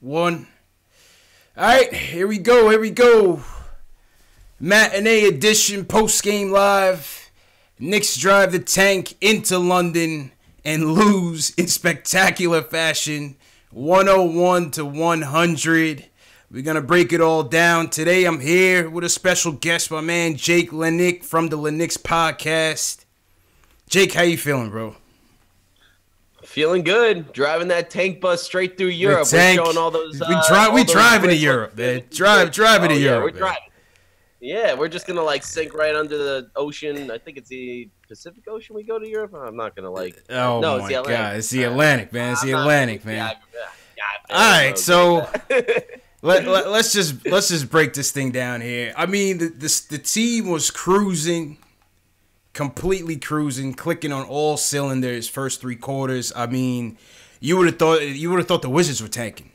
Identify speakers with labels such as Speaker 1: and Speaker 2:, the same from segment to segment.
Speaker 1: One. All right, here we go. Here we go. Matinee edition, post-game live. Knicks drive the tank into London and lose in spectacular fashion, 101-100. We're going to break it all down. Today I'm here with a special guest, my man Jake Lenick from the Knicks podcast. Jake, how you feeling, bro?
Speaker 2: Feeling good. Driving that tank bus straight through Europe.
Speaker 1: We're
Speaker 2: showing all those.
Speaker 1: We driving to Europe, man. Driving to Europe.
Speaker 2: We're driving. Yeah, we're just gonna sink right under the ocean. I think it's the Pacific Ocean. We go to Europe. I'm not gonna
Speaker 1: Oh no,
Speaker 2: it's the Atlantic.
Speaker 1: God, it's the Atlantic, man. It's the Atlantic, man.
Speaker 2: Yeah,
Speaker 1: all right, so let's just break this thing down here. I mean, the team was cruising. Completely cruising, clicking on all cylinders first three quarters. I mean, you would have thought the Wizards were tanking.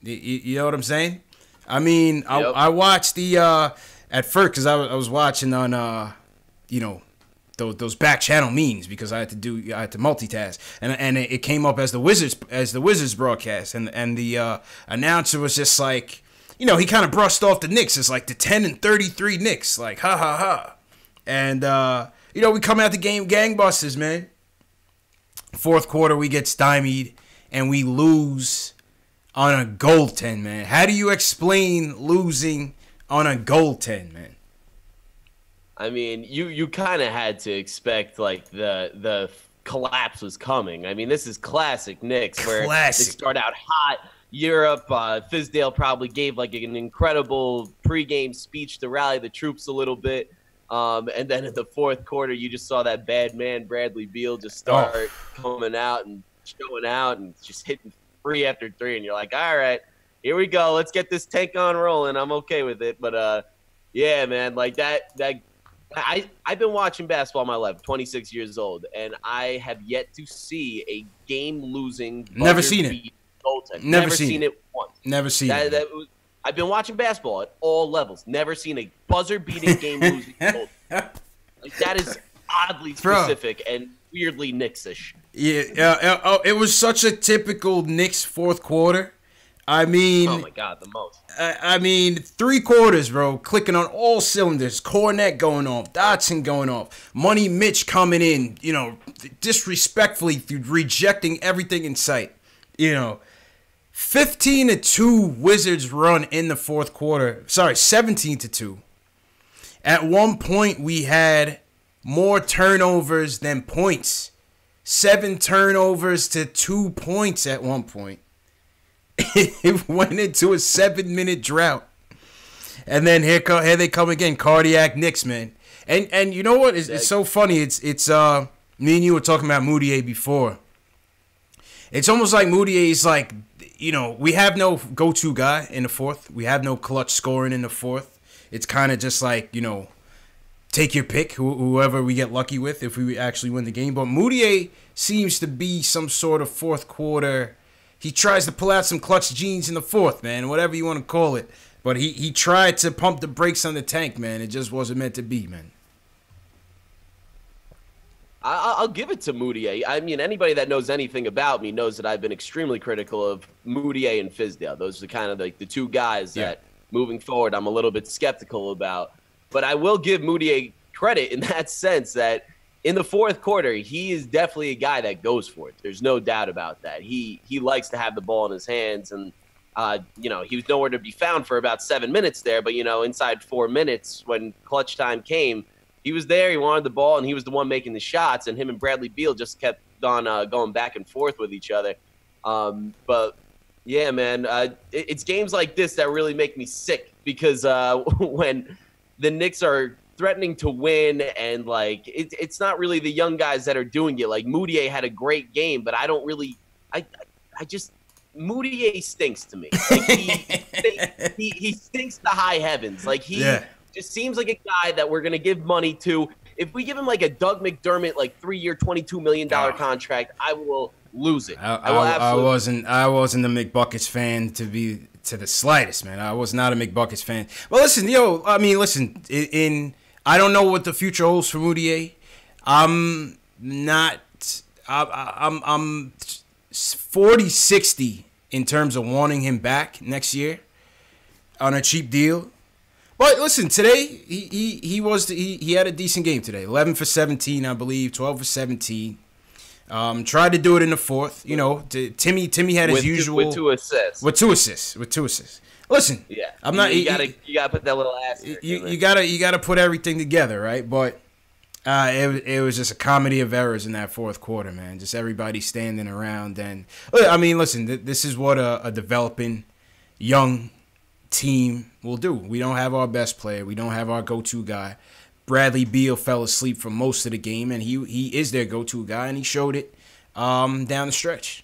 Speaker 1: You know what I'm saying? I mean, yep. I watched the at first because I was watching on those back channel memes because I had to multitask and it came up as the Wizards broadcast and the announcer was just like, he kind of brushed off the Knicks. It's like the 10-33 Knicks, like ha ha ha, and we come out the game gangbusters, man. Fourth quarter, we get stymied, and we lose on a goaltend, man. How do you explain losing on a goaltend, man?
Speaker 2: I mean, you kind of had to expect, the collapse was coming. I mean, this is classic Knicks, where they start out hot. Europe, Fizdale probably gave, an incredible pregame speech to rally the troops a little bit. And then in the fourth quarter, you just saw that bad man, Bradley Beal, just start coming out and showing out and just hitting three after three. And you're like, all right, here we go. Let's get this tank on rolling. I'm okay with it. But, yeah, man, I've been watching basketball my life, 26 years old, and I have yet to see a game-losing
Speaker 1: Never seen it.
Speaker 2: Goaltender. Never seen it once.
Speaker 1: Never seen it.
Speaker 2: I've been watching basketball at all levels. Never seen a buzzer-beating game-losing goal. That is oddly specific and weirdly Knicks-ish.
Speaker 1: Yeah, it was such a typical Knicks fourth quarter. I mean,
Speaker 2: oh my God, the most.
Speaker 1: I mean, three quarters, bro, clicking on all cylinders. Kornet going off, Dotson going off, Money Mitch coming in, disrespectfully rejecting everything in sight, 15-2 Wizards run in the fourth quarter. Sorry, 17-2. At one point, we had more turnovers than points. 7 turnovers to 2 points at one point. It went into a 7-minute drought. And then here they come again, cardiac Knicks, man. And you know what? It's so funny. It's me and you were talking about Moutier before. It's almost like Moutier is like, we have no go-to guy in the fourth. We have no clutch scoring in the fourth. It's kind of just like, take your pick, whoever we get lucky with if we actually win the game. But Moutier seems to be some sort of fourth quarter. He tries to pull out some clutch genes in the fourth, man, whatever you want to call it. But he tried to pump the brakes on the tank, man. It just wasn't meant to be, man.
Speaker 2: I'll give it to Moutier. I mean, anybody that knows anything about me knows that I've been extremely critical of Moutier and Fizdale. Those are kind of the two guys that, moving forward, I'm a little bit skeptical about. But I will give Moutier credit in that sense that in the fourth quarter, he is definitely a guy that goes for it. There's no doubt about that. He likes to have the ball in his hands, and he was nowhere to be found for about 7 minutes there. But inside 4 minutes, when clutch time came, he was there, he wanted the ball, and he was the one making the shots, and him and Bradley Beal just kept on going back and forth with each other. But, yeah, man, it's games like this that really make me sick because when the Knicks are threatening to win and, it's not really the young guys that are doing it. Like, Moutier had a great game, but I don't really – I just – Moutier stinks to me. He stinks to high heavens. Just seems like a guy that we're going to give money to. If we give him a Doug McDermott 3-year, $22 million contract, I will lose it.
Speaker 1: I wasn't a McBuckets fan to the slightest, man. I was not a McBuckets fan. Well, listen, I don't know what the future holds for Moutier. I'm 40-60 in terms of wanting him back next year on a cheap deal. But listen, today he had a decent game today. 11 for 17, I believe. 12 for 17. Tried to do it in the fourth. You know, Timmy had his usual
Speaker 2: with two assists.
Speaker 1: With two assists. Listen,
Speaker 2: yeah,
Speaker 1: I'm not.
Speaker 2: You gotta put that little asterisk.
Speaker 1: You gotta put everything together, right? But it was just a comedy of errors in that fourth quarter, man. Just everybody standing around, and I mean, listen, this is what a developing young team will do. We don't have our best player. We don't have our go-to guy. Bradley Beal fell asleep for most of the game, and he is their go-to guy, and he showed it down the stretch.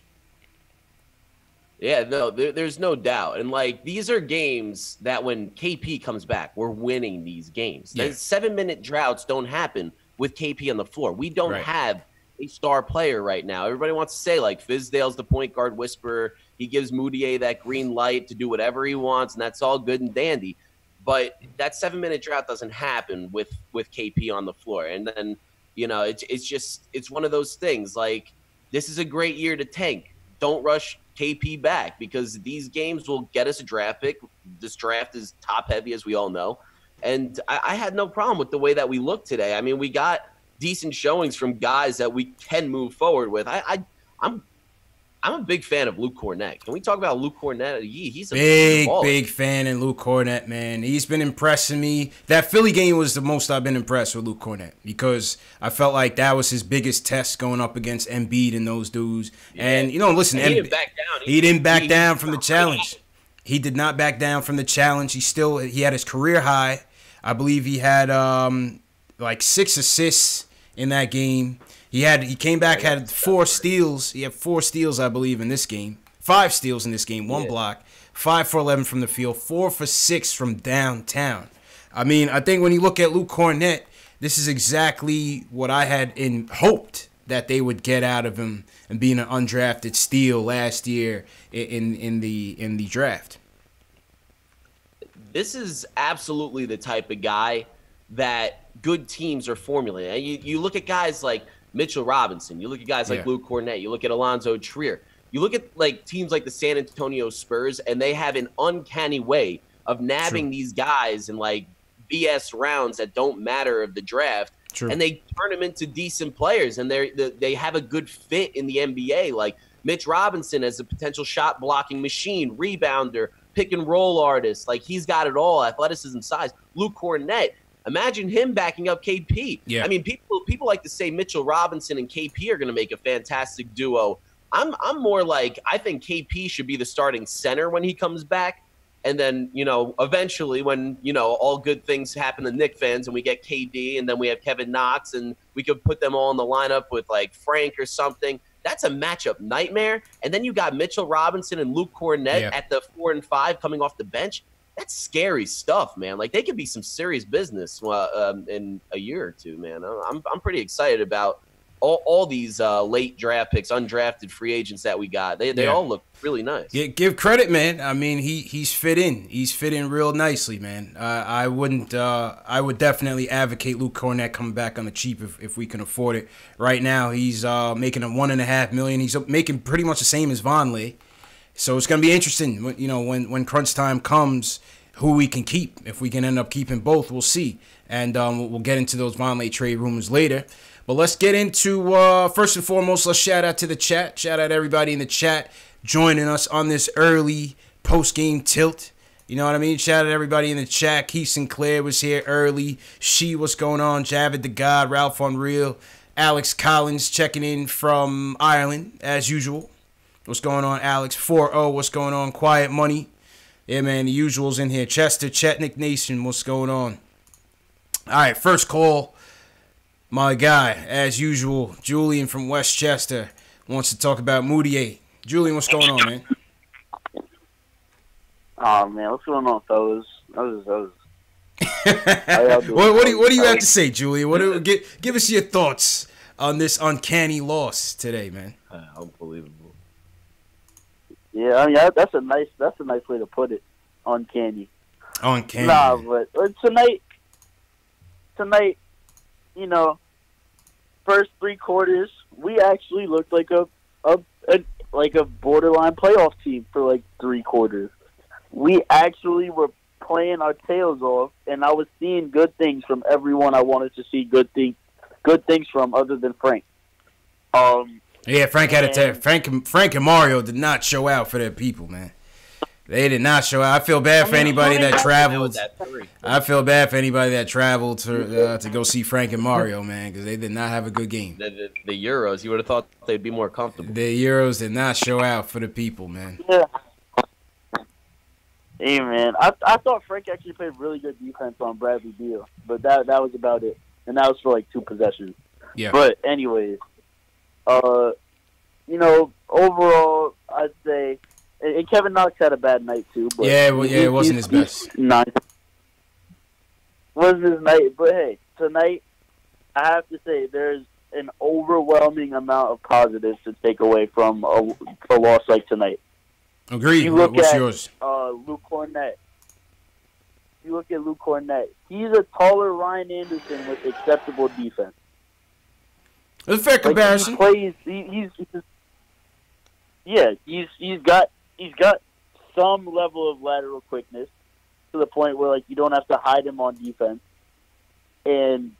Speaker 2: Yeah, no, there's no doubt. And, like, these are games that when KP comes back, we're winning these games. Yeah. 7-minute droughts don't happen with KP on the floor. We don't have a star player right now. Everybody wants to say, like, Fizdale's the point guard whisperer. He gives Moutier that green light to do whatever he wants, and that's all good and dandy. But that 7-minute drought doesn't happen with KP on the floor. And then, you know, it's one of those things. Like, this is a great year to tank. Don't rush KP back because these games will get us a draft pick. This draft is top heavy, as we all know. And I had no problem with the way that we looked today. I mean, we got decent showings from guys that we can move forward with. I'm a big fan of Luke Kornet. Can we talk about Luke Kornet? He's a
Speaker 1: big fan of Luke Kornet, man. He's been impressing me. That Philly game was the most I've been impressed with Luke Kornet because I felt like that was his biggest test going up against Embiid and those dudes. Yeah. And, you know, listen,
Speaker 2: he didn't back down.
Speaker 1: He didn't back down from the challenge. He did not back down from the challenge. He had his career high. I believe he had like 6 assists in that game. He came back, had 4 steals. He had 4 steals, I believe, in this game. 5 steals in this game, 1 block, 5 for 11 from the field, 4 for 6 from downtown. I mean, I think when you look at Luke Kornet, this is exactly what I had hoped that they would get out of him and being an undrafted steal last year in the draft.
Speaker 2: This is absolutely the type of guy that good teams are formulating. You look at guys like Mitchell Robinson. You look at guys like Luke Kornet. You look at Alonzo Trier. You look at like teams like the San Antonio Spurs, and they have an uncanny way of nabbing these guys in like BS rounds that don't matter of the draft, and they turn them into decent players, and they have a good fit in the NBA. Like Mitch Robinson as a potential shot blocking machine, rebounder, pick and roll artist. Like he's got it all, athleticism, size. Luke Kornet. Imagine him backing up KP. Yeah. I mean, people like to say Mitchell Robinson and KP are going to make a fantastic duo. I'm more like I think KP should be the starting center when he comes back. And then, you know, eventually when, you know, all good things happen to Knicks fans and we get KD and then we have Kevin Knox and we could put them all in the lineup with like Frank or something. That's a matchup nightmare. And then you got Mitchell Robinson and Luke Kornet at the 4 and 5 coming off the bench. That's scary stuff, man. Like they could be some serious business in a year or two, man. I'm pretty excited about all these late draft picks, undrafted free agents that we got. They all look really nice. Yeah,
Speaker 1: give credit, man. I mean, he's fit in. He's fit in real nicely, man. I would definitely advocate Luke Kornet coming back on the cheap if we can afford it. Right now, he's making $1.5 million. He's making pretty much the same as Vonleh. So it's going to be interesting, you know, when crunch time comes, who we can keep. If we can end up keeping both, we'll see. And we'll get into those Vonleh trade rumors later. But let's get into, first and foremost, let's shout out to the chat. Shout out everybody in the chat joining us on this early post-game tilt. You know what I mean? Shout out everybody in the chat. Keith Sinclair was here early. What's going on? Javid the God, Ralph Unreal, Alex Collins checking in from Ireland, as usual. What's going on, Alex? 4-0, what's going on? Quiet Money. Yeah, man, the usual's in here. Chester, Chetnik Nation, what's going on? All right, first call. My guy, as usual, Julian from Westchester wants to talk about Moutier. Julian, what's going on, man?
Speaker 3: Oh, man, what's going on, fellas?
Speaker 1: What do you have to say, Julian? Give us your thoughts on this uncanny loss today, man.
Speaker 2: Unbelievable.
Speaker 3: Yeah, I mean that's a nice way to put it. Uncanny.
Speaker 1: Uncanny.
Speaker 3: Nah, but tonight, you know, first 3 quarters we actually looked like an like a borderline playoff team for like 3 quarters. We actually were playing our tails off, and I was seeing good things from everyone I wanted to see good things from, other than Frank.
Speaker 1: Yeah, Frank had a Frank and Mario did not show out for their people, man. They did not show out. I feel bad for anybody that traveled. I feel bad for anybody that traveled to go see Frank and Mario, man, because they did not have a good game.
Speaker 2: The Euros, you would have thought they'd be more comfortable.
Speaker 1: The Euros did not show out for the people, man.
Speaker 3: Yeah. Hey, man, I thought Frank actually played really good defense on Bradley Beal, but that was about it, and that was for like 2 possessions.
Speaker 1: Yeah.
Speaker 3: But anyways, overall, I'd say, and Kevin Knox had a bad night too. But
Speaker 1: it wasn't his best.
Speaker 3: Wasn't his night, but hey, tonight I have to say there's an overwhelming amount of positives to take away from a loss like tonight.
Speaker 1: Agreed.
Speaker 3: What's
Speaker 1: yours?
Speaker 3: Luke Cornett. You look at Luke Cornett. He's a taller Ryan Anderson with acceptable defense.
Speaker 1: It's a fair comparison.
Speaker 3: He's got some level of lateral quickness to the point where like you don't have to hide him on defense. And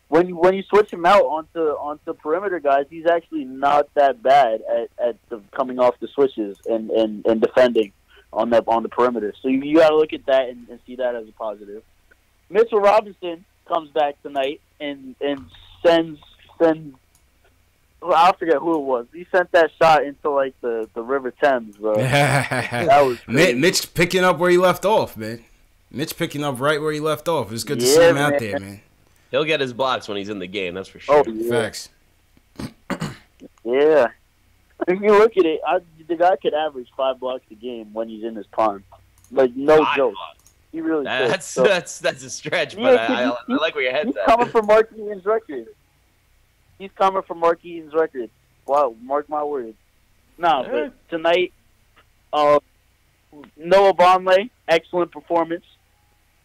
Speaker 3: when you switch him out onto perimeter guys, he's actually not that bad at coming off the switches and defending on the perimeter. So you got to look at that and see that as a positive. Mitchell Robinson comes back tonight and sends I forget who it was. He sent that shot into like the River Thames, bro. That was crazy.
Speaker 1: Mitch picking up where he left off, man. Mitch picking up right where he left off. It's good to see him out there, man.
Speaker 2: He'll get his blocks when he's in the game, that's for sure.
Speaker 3: Oh, yeah.
Speaker 1: Facts.
Speaker 3: Yeah. If you look at it, the guy could average 5 blocks a game when he's in his prime. Like, no joke. He really could.
Speaker 2: That's a stretch, but I like where your head's at.
Speaker 3: He's coming from Mark Eaton's record. Wow, mark my words. But tonight, Noah Vonleh, excellent performance.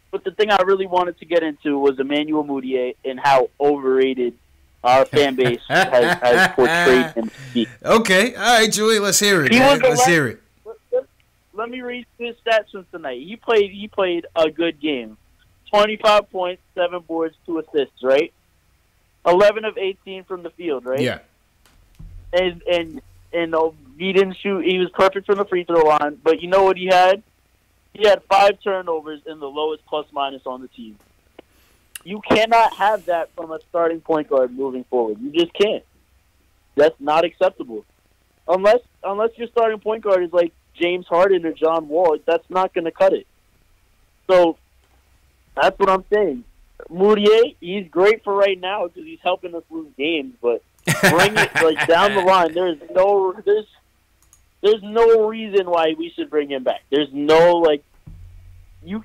Speaker 3: But the thing I really wanted to get into was Emmanuel Mudiay and how overrated our fan base has portrayed him to be.
Speaker 1: Okay, all right, Julie, let's hear it. Let's hear it.
Speaker 3: Let me read his stats from tonight. He played a good game. 25 points, 7 boards, 2 assists, right? 11 of 18 from the field, right?
Speaker 1: Yeah.
Speaker 3: And he didn't shoot. He was perfect from the free throw line. But you know what he had? He had 5 turnovers and the lowest plus-minus on the team. You cannot have that from a starting point guard moving forward. You just can't. That's not acceptable. Unless your starting point guard is like James Harden or John Wall, that's not going to cut it. So that's what I'm saying. Mudiay, he's great for right now because he's helping us lose games, but bring it like down the line. There's no reason why we should bring him back. There's no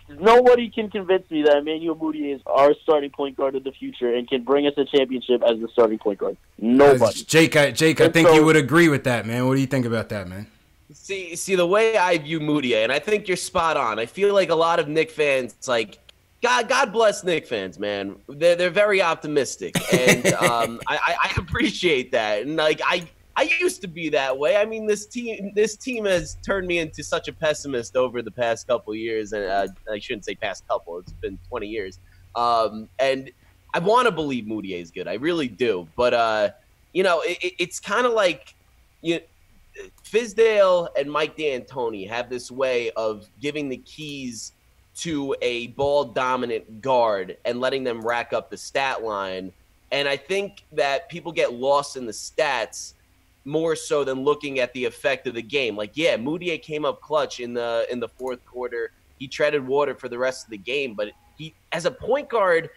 Speaker 3: nobody can convince me that Emmanuel Mudiay is our starting point guard of the future and can bring us a championship as the starting point guard. Nobody.
Speaker 1: Jake, I think you would agree with that, man. What do you think about that, man?
Speaker 2: See the way I view Mudiay, and I think you're spot on. I feel like a lot of Knicks fans, like God bless Knicks fans, man. They're very optimistic, and I appreciate that. And like I used to be that way. I mean, this team has turned me into such a pessimist over the past couple of years, and I shouldn't say past couple. It's been 20 years, and I want to believe Mudiay is good. I really do, but it's kind of like Fizdale and Mike D'Antoni have this way of giving the keys to a ball-dominant guard and letting them rack up the stat line. And I think that people get lost in the stats more so than looking at the effect of the game. Like, yeah, Mudiay came up clutch in the fourth quarter. He treaded water for the rest of the game. But he, as a point guard,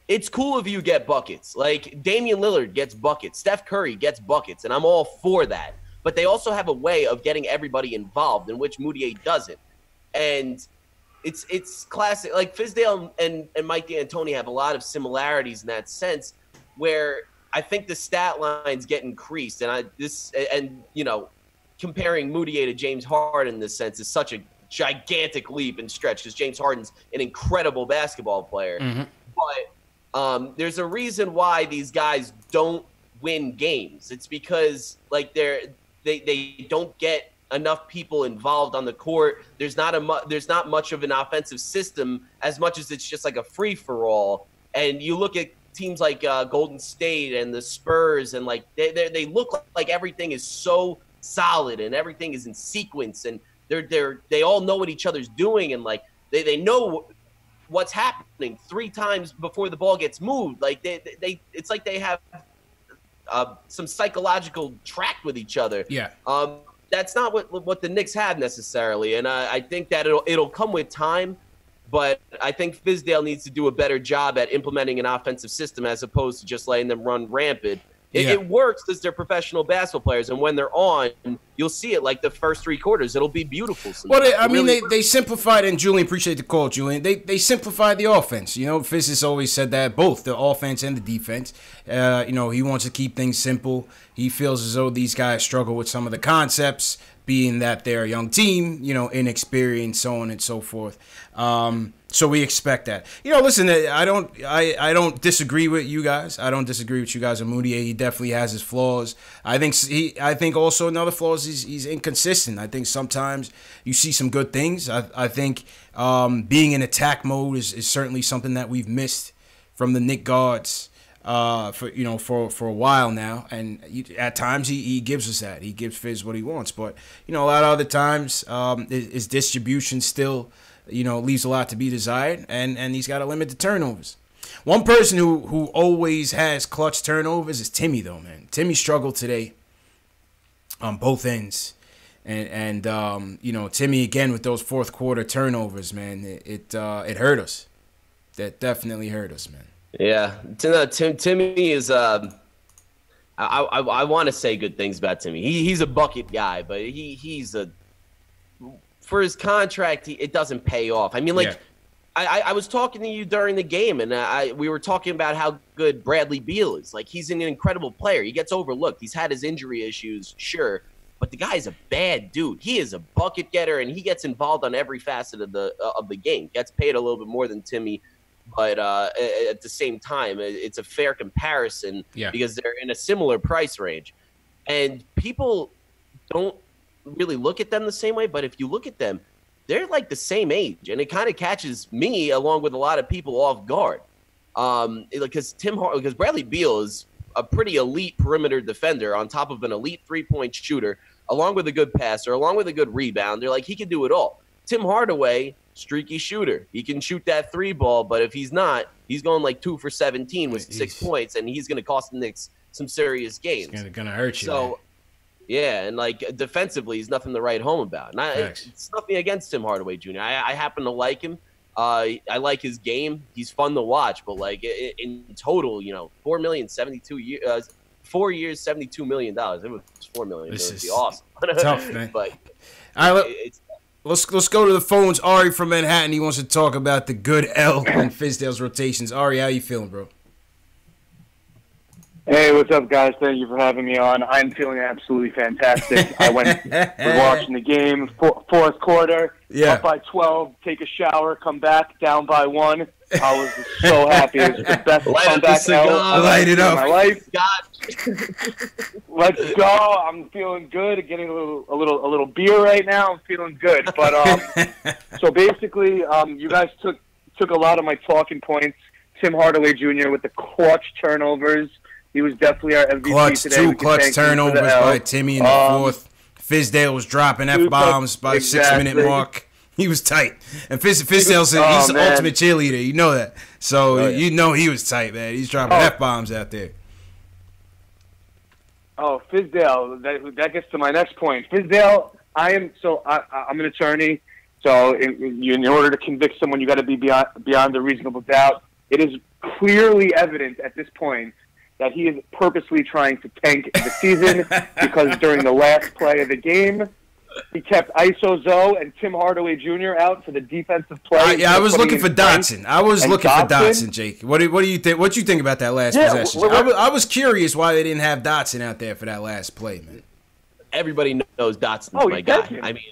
Speaker 2: it's cool if you get buckets. Like, Damian Lillard gets buckets. Steph Curry gets buckets, and I'm all for that. But they also have a way of getting everybody involved, in which Mudiay doesn't. And it's classic. Like, Fizdale and Mike D'Antoni have a lot of similarities in that sense, where I think the stat lines get increased. And comparing Mudiay to James Harden in this sense is such a gigantic leap and stretch, because James Harden's an incredible basketball player. Mm-hmm. But there's a reason why these guys don't win games. It's because like they don't get enough people involved on the court. There's not much of an offensive system as much as it's just like a free for all. And you look at teams like Golden State and the Spurs, and like they look like everything is so solid and everything is in sequence, and they all know what each other's doing, and like they know what's happening 3 times before the ball gets moved. Like it's like they have some psychological tract with each other.
Speaker 1: Yeah.
Speaker 2: That's not what the Knicks have necessarily, and I think that it'll come with time. But I think Fizdale needs to do a better job at implementing an offensive system as opposed to just letting them run rampant. It works because they're professional basketball players, and when they're on, you'll see it like the first 3 quarters. It'll be beautiful.
Speaker 1: Well, they simplified, and Julian, appreciate the call, Julian. They simplified the offense. You know, Fizz has always said that, both the offense and the defense. You know, he wants to keep things simple. He feels as though these guys struggle with some of the concepts, being that they're a young team, you know, inexperienced, so on and so forth. So we expect that. You know, listen, I don't disagree with you guys. I don't disagree with you guys on Moutier. He definitely has his flaws. I think also another flaw is he's inconsistent. I think sometimes you see some good things. I think being in attack mode is certainly something that we've missed from the Knick guards for a while now, and at times he gives us that. He gives Fizz what he wants, but you know, a lot of other times his distribution still, you know, leaves a lot to be desired, and he's got to limit the turnovers. One person who always has clutch turnovers is Timmy, though, man. Timmy struggled today on both ends, and you know, Timmy again with those fourth quarter turnovers, man. It hurt us. That definitely hurt us, man.
Speaker 2: Yeah, Timmy is. I want to say good things about Timmy. He's a bucket guy, but he's for his contract, it doesn't pay off. I mean, like, yeah. I was talking to you during the game, and we were talking about how good Bradley Beal is. Like, he's an incredible player. He gets overlooked. He's had his injury issues, sure, but the guy's a bad dude. He is a bucket getter, and he gets involved on every facet of the game. Gets paid a little bit more than Timmy. But at the same time, it's a fair comparison because they're in a similar price range. And people don't really look at them the same way. But if you look at them, they're like the same age. And it kind of catches me, along with a lot of people, off guard. Because Bradley Beal is a pretty elite perimeter defender on top of an elite three-point shooter, along with a good passer, along with a good rebounder. Like, he can do it all. Tim Hardaway, streaky shooter. He can shoot that 3 ball, but if he's not, he's going like 2 for 17 with 6 points, and he's going to cost the Knicks some serious games.
Speaker 1: It's going to hurt you.
Speaker 2: So,
Speaker 1: man.
Speaker 2: Yeah, and like defensively, he's nothing to write home about. And it's nothing against Tim Hardaway Jr. I happen to like him. I like his game. He's fun to watch, but like in total, you know, 4 years, $72 million. If it was $4 million, it would be awesome.
Speaker 1: Tough, man.
Speaker 2: But
Speaker 1: all right, let's go to the phones. Ari from Manhattan. He wants to talk about the good L in Fizdale's rotations. Ari, how you feeling, bro?
Speaker 4: Hey, what's up, guys? Thank you for having me on. I'm feeling absolutely fantastic. I was watching the game, fourth quarter, up by 12, take a shower, come back, down by 1. I was so happy. It was the best comeback in my life. Let's go. I'm feeling good. Getting a little beer right now. I'm feeling good. But so basically, you guys took a lot of my talking points. Tim Hardaway Jr. with the clutch turnovers. He was definitely our MVP today.
Speaker 1: 2 clutch turnovers by Timmy in the fourth. Fizdale was dropping F-bombs by the 6-minute mark. He was tight. And Fizdale said he's the ultimate cheerleader. You know that. So you know he was tight, man. He's dropping F-bombs out there.
Speaker 4: Oh, Fizdale. That gets to my next point. Fizdale, I'm an attorney. So in order to convict someone, you got to be beyond a reasonable doubt. It is clearly evident at this point that he is purposely trying to tank the season because during the last play of the game, he kept ISO Zoe and Tim Hardaway Jr. out for the defensive play.
Speaker 1: I was looking for Dotson. Jake. What do you think? What you think about that last possession? I was curious why they didn't have Dotson out there for that last play, man.
Speaker 2: Everybody knows Dotson's my guy. I mean,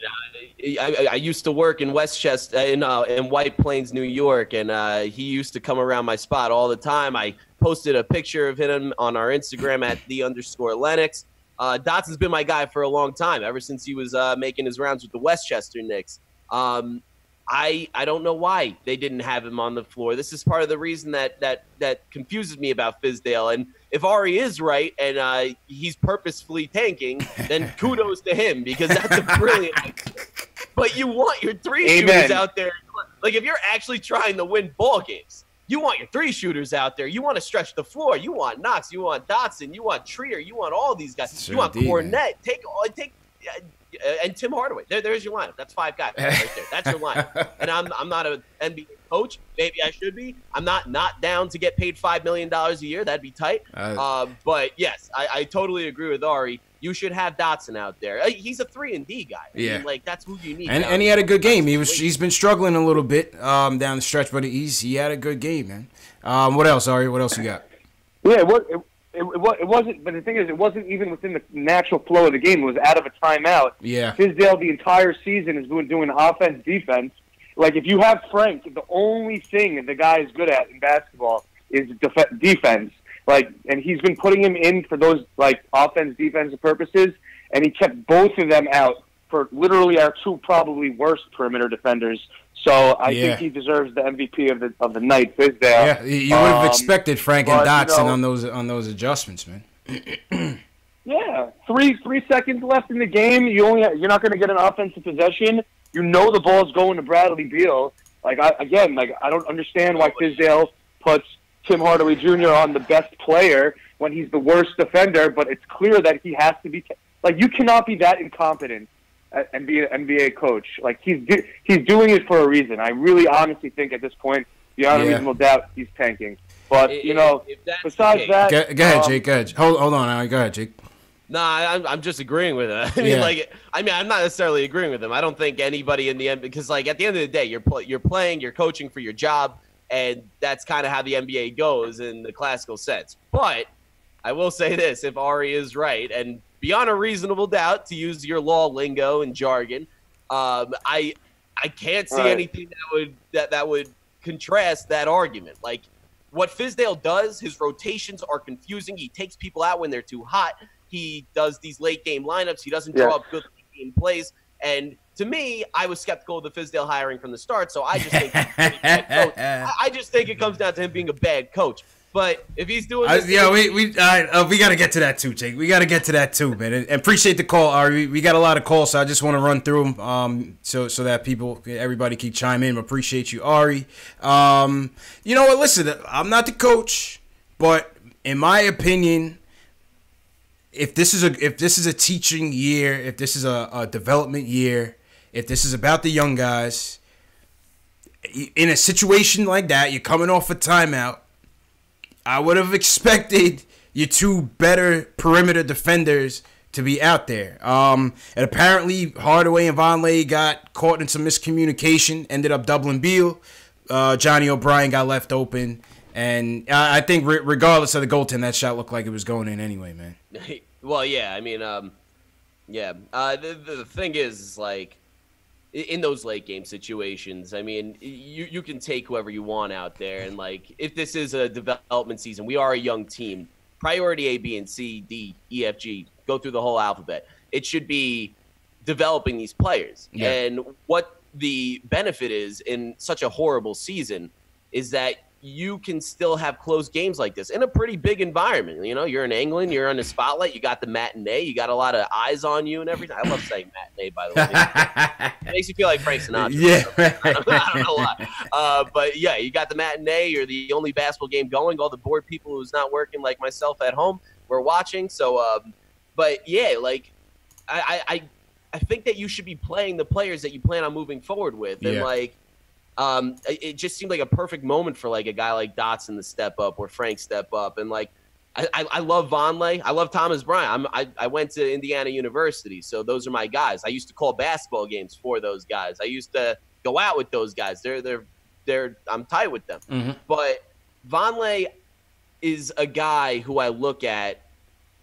Speaker 2: I used to work in Westchester, in White Plains, New York, and he used to come around my spot all the time. I posted a picture of him on our Instagram at @the_Lennox. Dotson's been my guy for a long time, ever since he was making his rounds with the Westchester Knicks. I don't know why they didn't have him on the floor. This is part of the reason that confuses me about Fizdale. And if Ari is right and he's purposefully tanking, then kudos to him, because that's a brilliant idea. But you want your three shooters out there. Like, if you're actually trying to win ball games, you want your three shooters out there. You want to stretch the floor. You want Knox. You want Dotson. You want Trier. You want all these guys.
Speaker 1: Sure,
Speaker 2: you want Cornette.
Speaker 1: Man.
Speaker 2: Take and Tim Hardaway. There's your lineup. That's 5 guys right there. That's your lineup. And I'm not an NBA coach. Maybe I should be. I'm not down to get paid $5 million a year. That'd be tight. But yes, I totally agree with Ari. You should have Dotson out there. He's a 3-and-D guy. I mean, like, that's who you need.
Speaker 1: And he had a good game. He's been struggling a little bit down the stretch, but he had a good game, man. What else, Ari? What else you got?
Speaker 4: Yeah, it wasn't. But the thing is, it wasn't even within the natural flow of the game. It was out of a timeout.
Speaker 1: Yeah.
Speaker 4: Fizdale the entire season is doing offense, defense. Like, if you have Frank, the only thing the guy is good at in basketball is defense. Like, and he's been putting him in for those, like, offense, defensive purposes, and he kept both of them out for literally our 2 probably worst perimeter defenders. So I think he deserves the MVP of the night, Fizdale.
Speaker 1: Yeah, you would have expected Frank and Dotson on those adjustments, man.
Speaker 4: Yeah, 3 seconds left in the game. You're not going to get an offensive possession. You know the ball's going to Bradley Beal. Like, I don't understand why Fizdale puts Tim Hardaway Jr. on the best player when he's the worst defender, but it's clear that he has to be. Like, you cannot be that incompetent and be an NBA coach. Like, he's doing it for a reason. I really honestly think at this point, beyond a reasonable doubt, he's tanking. But, besides that...
Speaker 1: Go ahead, Jake. Go ahead. Hold on. Go ahead, Jake.
Speaker 2: Nah, I'm just agreeing with him. I'm not necessarily agreeing with him. I don't think anybody in the end, because, like, at the end of the day, you're playing, you're coaching for your job, and that's kind of how the NBA goes in the classical sense. But I will say this: if Ari is right, and beyond a reasonable doubt, to use your law lingo and jargon, I can't see anything that would contrast that argument. Like, what Fizdale does, his rotations are confusing. He takes people out when they're too hot. He does these late game lineups. He doesn't draw up good late game plays. And to me, I was skeptical of the Fizdale hiring from the start. So I just think he's a bad coach. I just think it comes down to him being a bad coach. But if he's doing this,
Speaker 1: we got to get to that too, Jake. We got to get to that too, man. And appreciate the call, Ari. We got a lot of calls, so I just want to run through them so that everybody can chime in. Appreciate you, Ari. You know what? Listen, I'm not the coach, but in my opinion, if this is a teaching year, if this is a development year, if this is about the young guys, in a situation like that, you're coming off a timeout. I would have expected your 2 better perimeter defenders to be out there. And apparently Hardaway and Vonleh got caught in some miscommunication, ended up doubling Beal. Johnny O'Brien got left open. And I think regardless of the goaltend, that shot looked like it was going in anyway, man.
Speaker 2: Well, yeah, I mean, the thing is, like, in those late game situations, I mean, you can take whoever you want out there. And, like, if this is a development season, we are a young team. Priority A, B, and C, D, E, F, G, go through the whole alphabet. It should be developing these players. Yeah. And what the benefit is in such a horrible season is that you can still have close games like this in a pretty big environment. You know, you're in England, you're on the spotlight, you got the matinee, you got a lot of eyes on you and everything. I love saying matinee, by the way. It makes you feel like Frank Sinatra.
Speaker 1: Yeah.
Speaker 2: I don't know why. But yeah, you got the matinee, you're the only basketball game going. All the bored people who's not working like myself at home were watching. So, but yeah, like, I think that you should be playing the players that you plan on moving forward with. And like, it just seemed like a perfect moment for, like, a guy like Dotson to step up or Frank step up. And, like, I love Vonleh. I love Thomas Bryant. I went to Indiana University, so those are my guys. I used to call basketball games for those guys. I used to go out with those guys. I'm tight with them. Mm-hmm. But Vonleh is a guy who I look at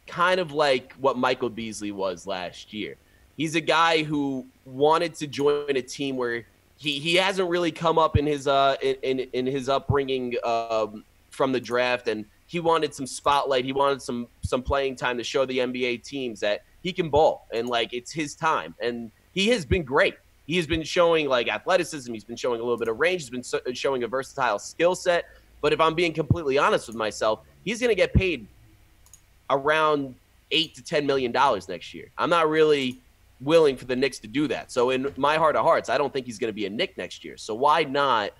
Speaker 2: kind of like what Michael Beasley was last year. He's a guy who wanted to join a team where he hasn't really come up in his in his upbringing from the draft, and he wanted some spotlight. He wanted some playing time to show the NBA teams that he can ball and like it's his time. And he has been great. He has been showing like athleticism. He's been showing a little bit of range. He's been showing a versatile skill set. But if I'm being completely honest with myself, he's going to get paid around $8 to $10 million next year. I'm not really willing for the Knicks to do that. So in my heart of hearts, I don't think he's going to be a Knick next year. So why not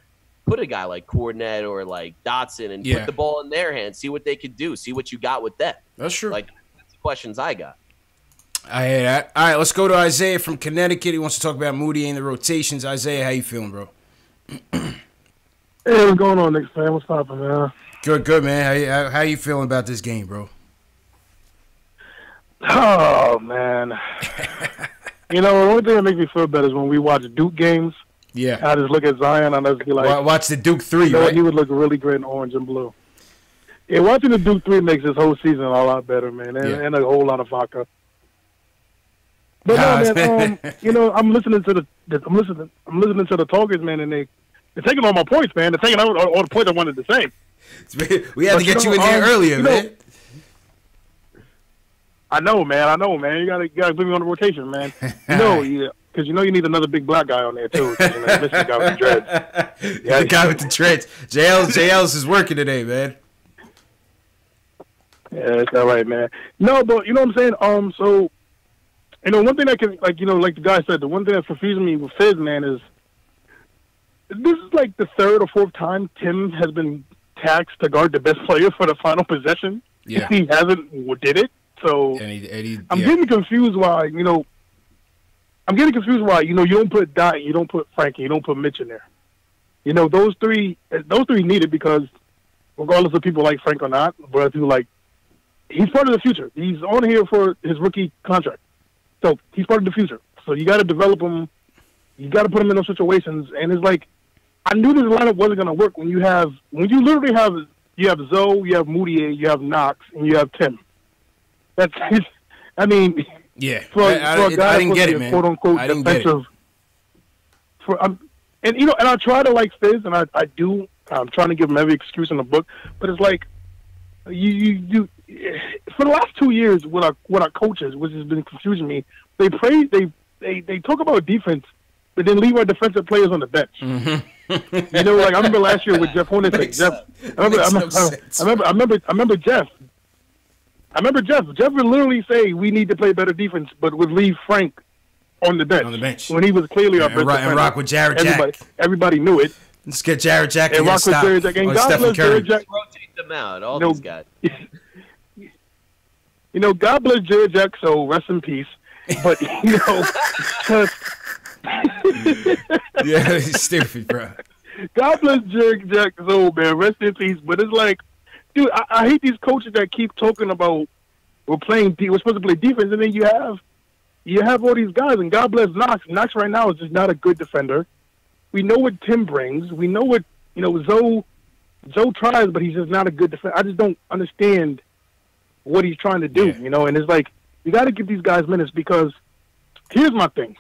Speaker 2: put a guy like Kornet or like Dotson and put the ball in their hands, see what they could do, see what you got with them.
Speaker 1: That's true.
Speaker 2: Like, that's the questions I got.
Speaker 1: I hear that. All right, let's go to Isaiah from Connecticut. He wants to talk about Moody and the rotations. Isaiah, how you feeling, bro?
Speaker 5: Hey, what's going on, Knicks fan? What's poppin', man?
Speaker 1: Good, man. How you feeling about this game, bro?
Speaker 5: Oh, man. You know, the only thing that makes me feel better is when we watch Duke games.
Speaker 1: Yeah.
Speaker 5: I just look at Zion and I just be like,
Speaker 1: watch the Duke 3,
Speaker 5: right?
Speaker 1: right?
Speaker 5: He would look really great in orange and blue. Yeah, watching the Duke 3 makes this whole season a lot better, man, and a whole lot of vodka. But no, man, you know, I'm listening to the talkers, man, and they're taking all my points, man. They're taking all the points I wanted to say.
Speaker 1: We had to get you in there earlier, man.
Speaker 5: I know, man. You gotta put me on the rotation, man. Because you need another big black guy on there too. You missing the guy with the dreads.
Speaker 1: Yeah, the guy with the dreads. JL's is working today, man.
Speaker 5: Yeah, it's all right, man. No, but you know what I'm saying. So, one thing that can, like the guy said, the one thing that's confusing me with Fizz, man, is this is like the third or fourth time Tim has been taxed to guard the best player for the final possession.
Speaker 1: Yeah,
Speaker 5: he hasn't did it. So I'm getting confused why, you don't put Dot, you don't put Frankie, you don't put Mitch in there. Those three need it because regardless of people like Frank or not, but he's part of the future. He's on here for his rookie contract. So he's part of the future. So you got to develop him. You got to put him in those situations. And it's like, I knew this lineup wasn't going to work when you literally have Zoe, you have Moutier, you have Knox, and you have Tim. That's, I mean,
Speaker 1: yeah.
Speaker 5: I didn't get it, man. Quote unquote
Speaker 1: I didn't
Speaker 5: defensive. Get it. And I try to like Fizz, and I do. I'm trying to give him every excuse in the book, but it's like you for the last 2 years with our coaches, which has been confusing me. They talk about defense, but then leave our defensive players on the bench. Mm-hmm. I remember last year with Jeff Hornacek. I remember Jeff. Jeff would literally say we need to play better defense, but would leave Frank on the bench. When he was clearly our best defender.
Speaker 1: And rock with Jared Jack.
Speaker 5: Everybody knew it.
Speaker 1: Let's get Jared Jack
Speaker 5: and rock with Jared Jack. And God bless Jared Jack.
Speaker 2: Rotate them out, all these guys.
Speaker 5: God bless Jared Jack, so rest in peace. But,
Speaker 1: yeah, he's stupid, bro.
Speaker 5: God bless Jared Jack, so, man, rest in peace. But it's like, dude, I hate these coaches that keep talking about we're supposed to play defense, and then you have all these guys, and God bless Knox. Knox right now is just not a good defender. We know what Tim brings. We know what Zoe tries, but he's just not a good defender. I just don't understand what he's trying to do, And it's like you got to give these guys minutes because here's my thing.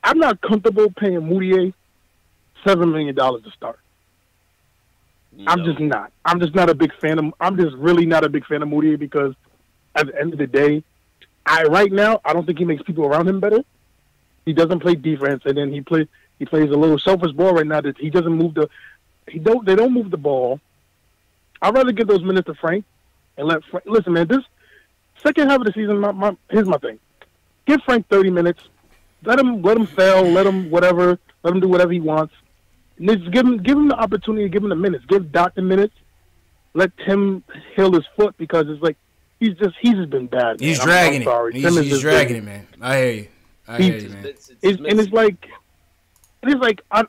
Speaker 5: I'm not comfortable paying Moutier $7 million to start. No. I'm just not. I'm just not a big fan of. I'm just really not a big fan of Moutier because at the end of the day, right now I don't think he makes people around him better. He doesn't play defense, and then he plays a little selfish ball right now that he doesn't move they don't move the ball. I'd rather give those minutes to Frank and let Frank. Listen, man, this second half of the season, here's my thing: give Frank 30 minutes, let him fail, let him do whatever he wants. And just give him the opportunity, give him the minutes, give Doc the minutes, let Tim heal his foot because it's like he's just been bad. Man.
Speaker 1: He's dragging it. He's dragging it, man. I hear you. I hear you, man.
Speaker 5: It's like I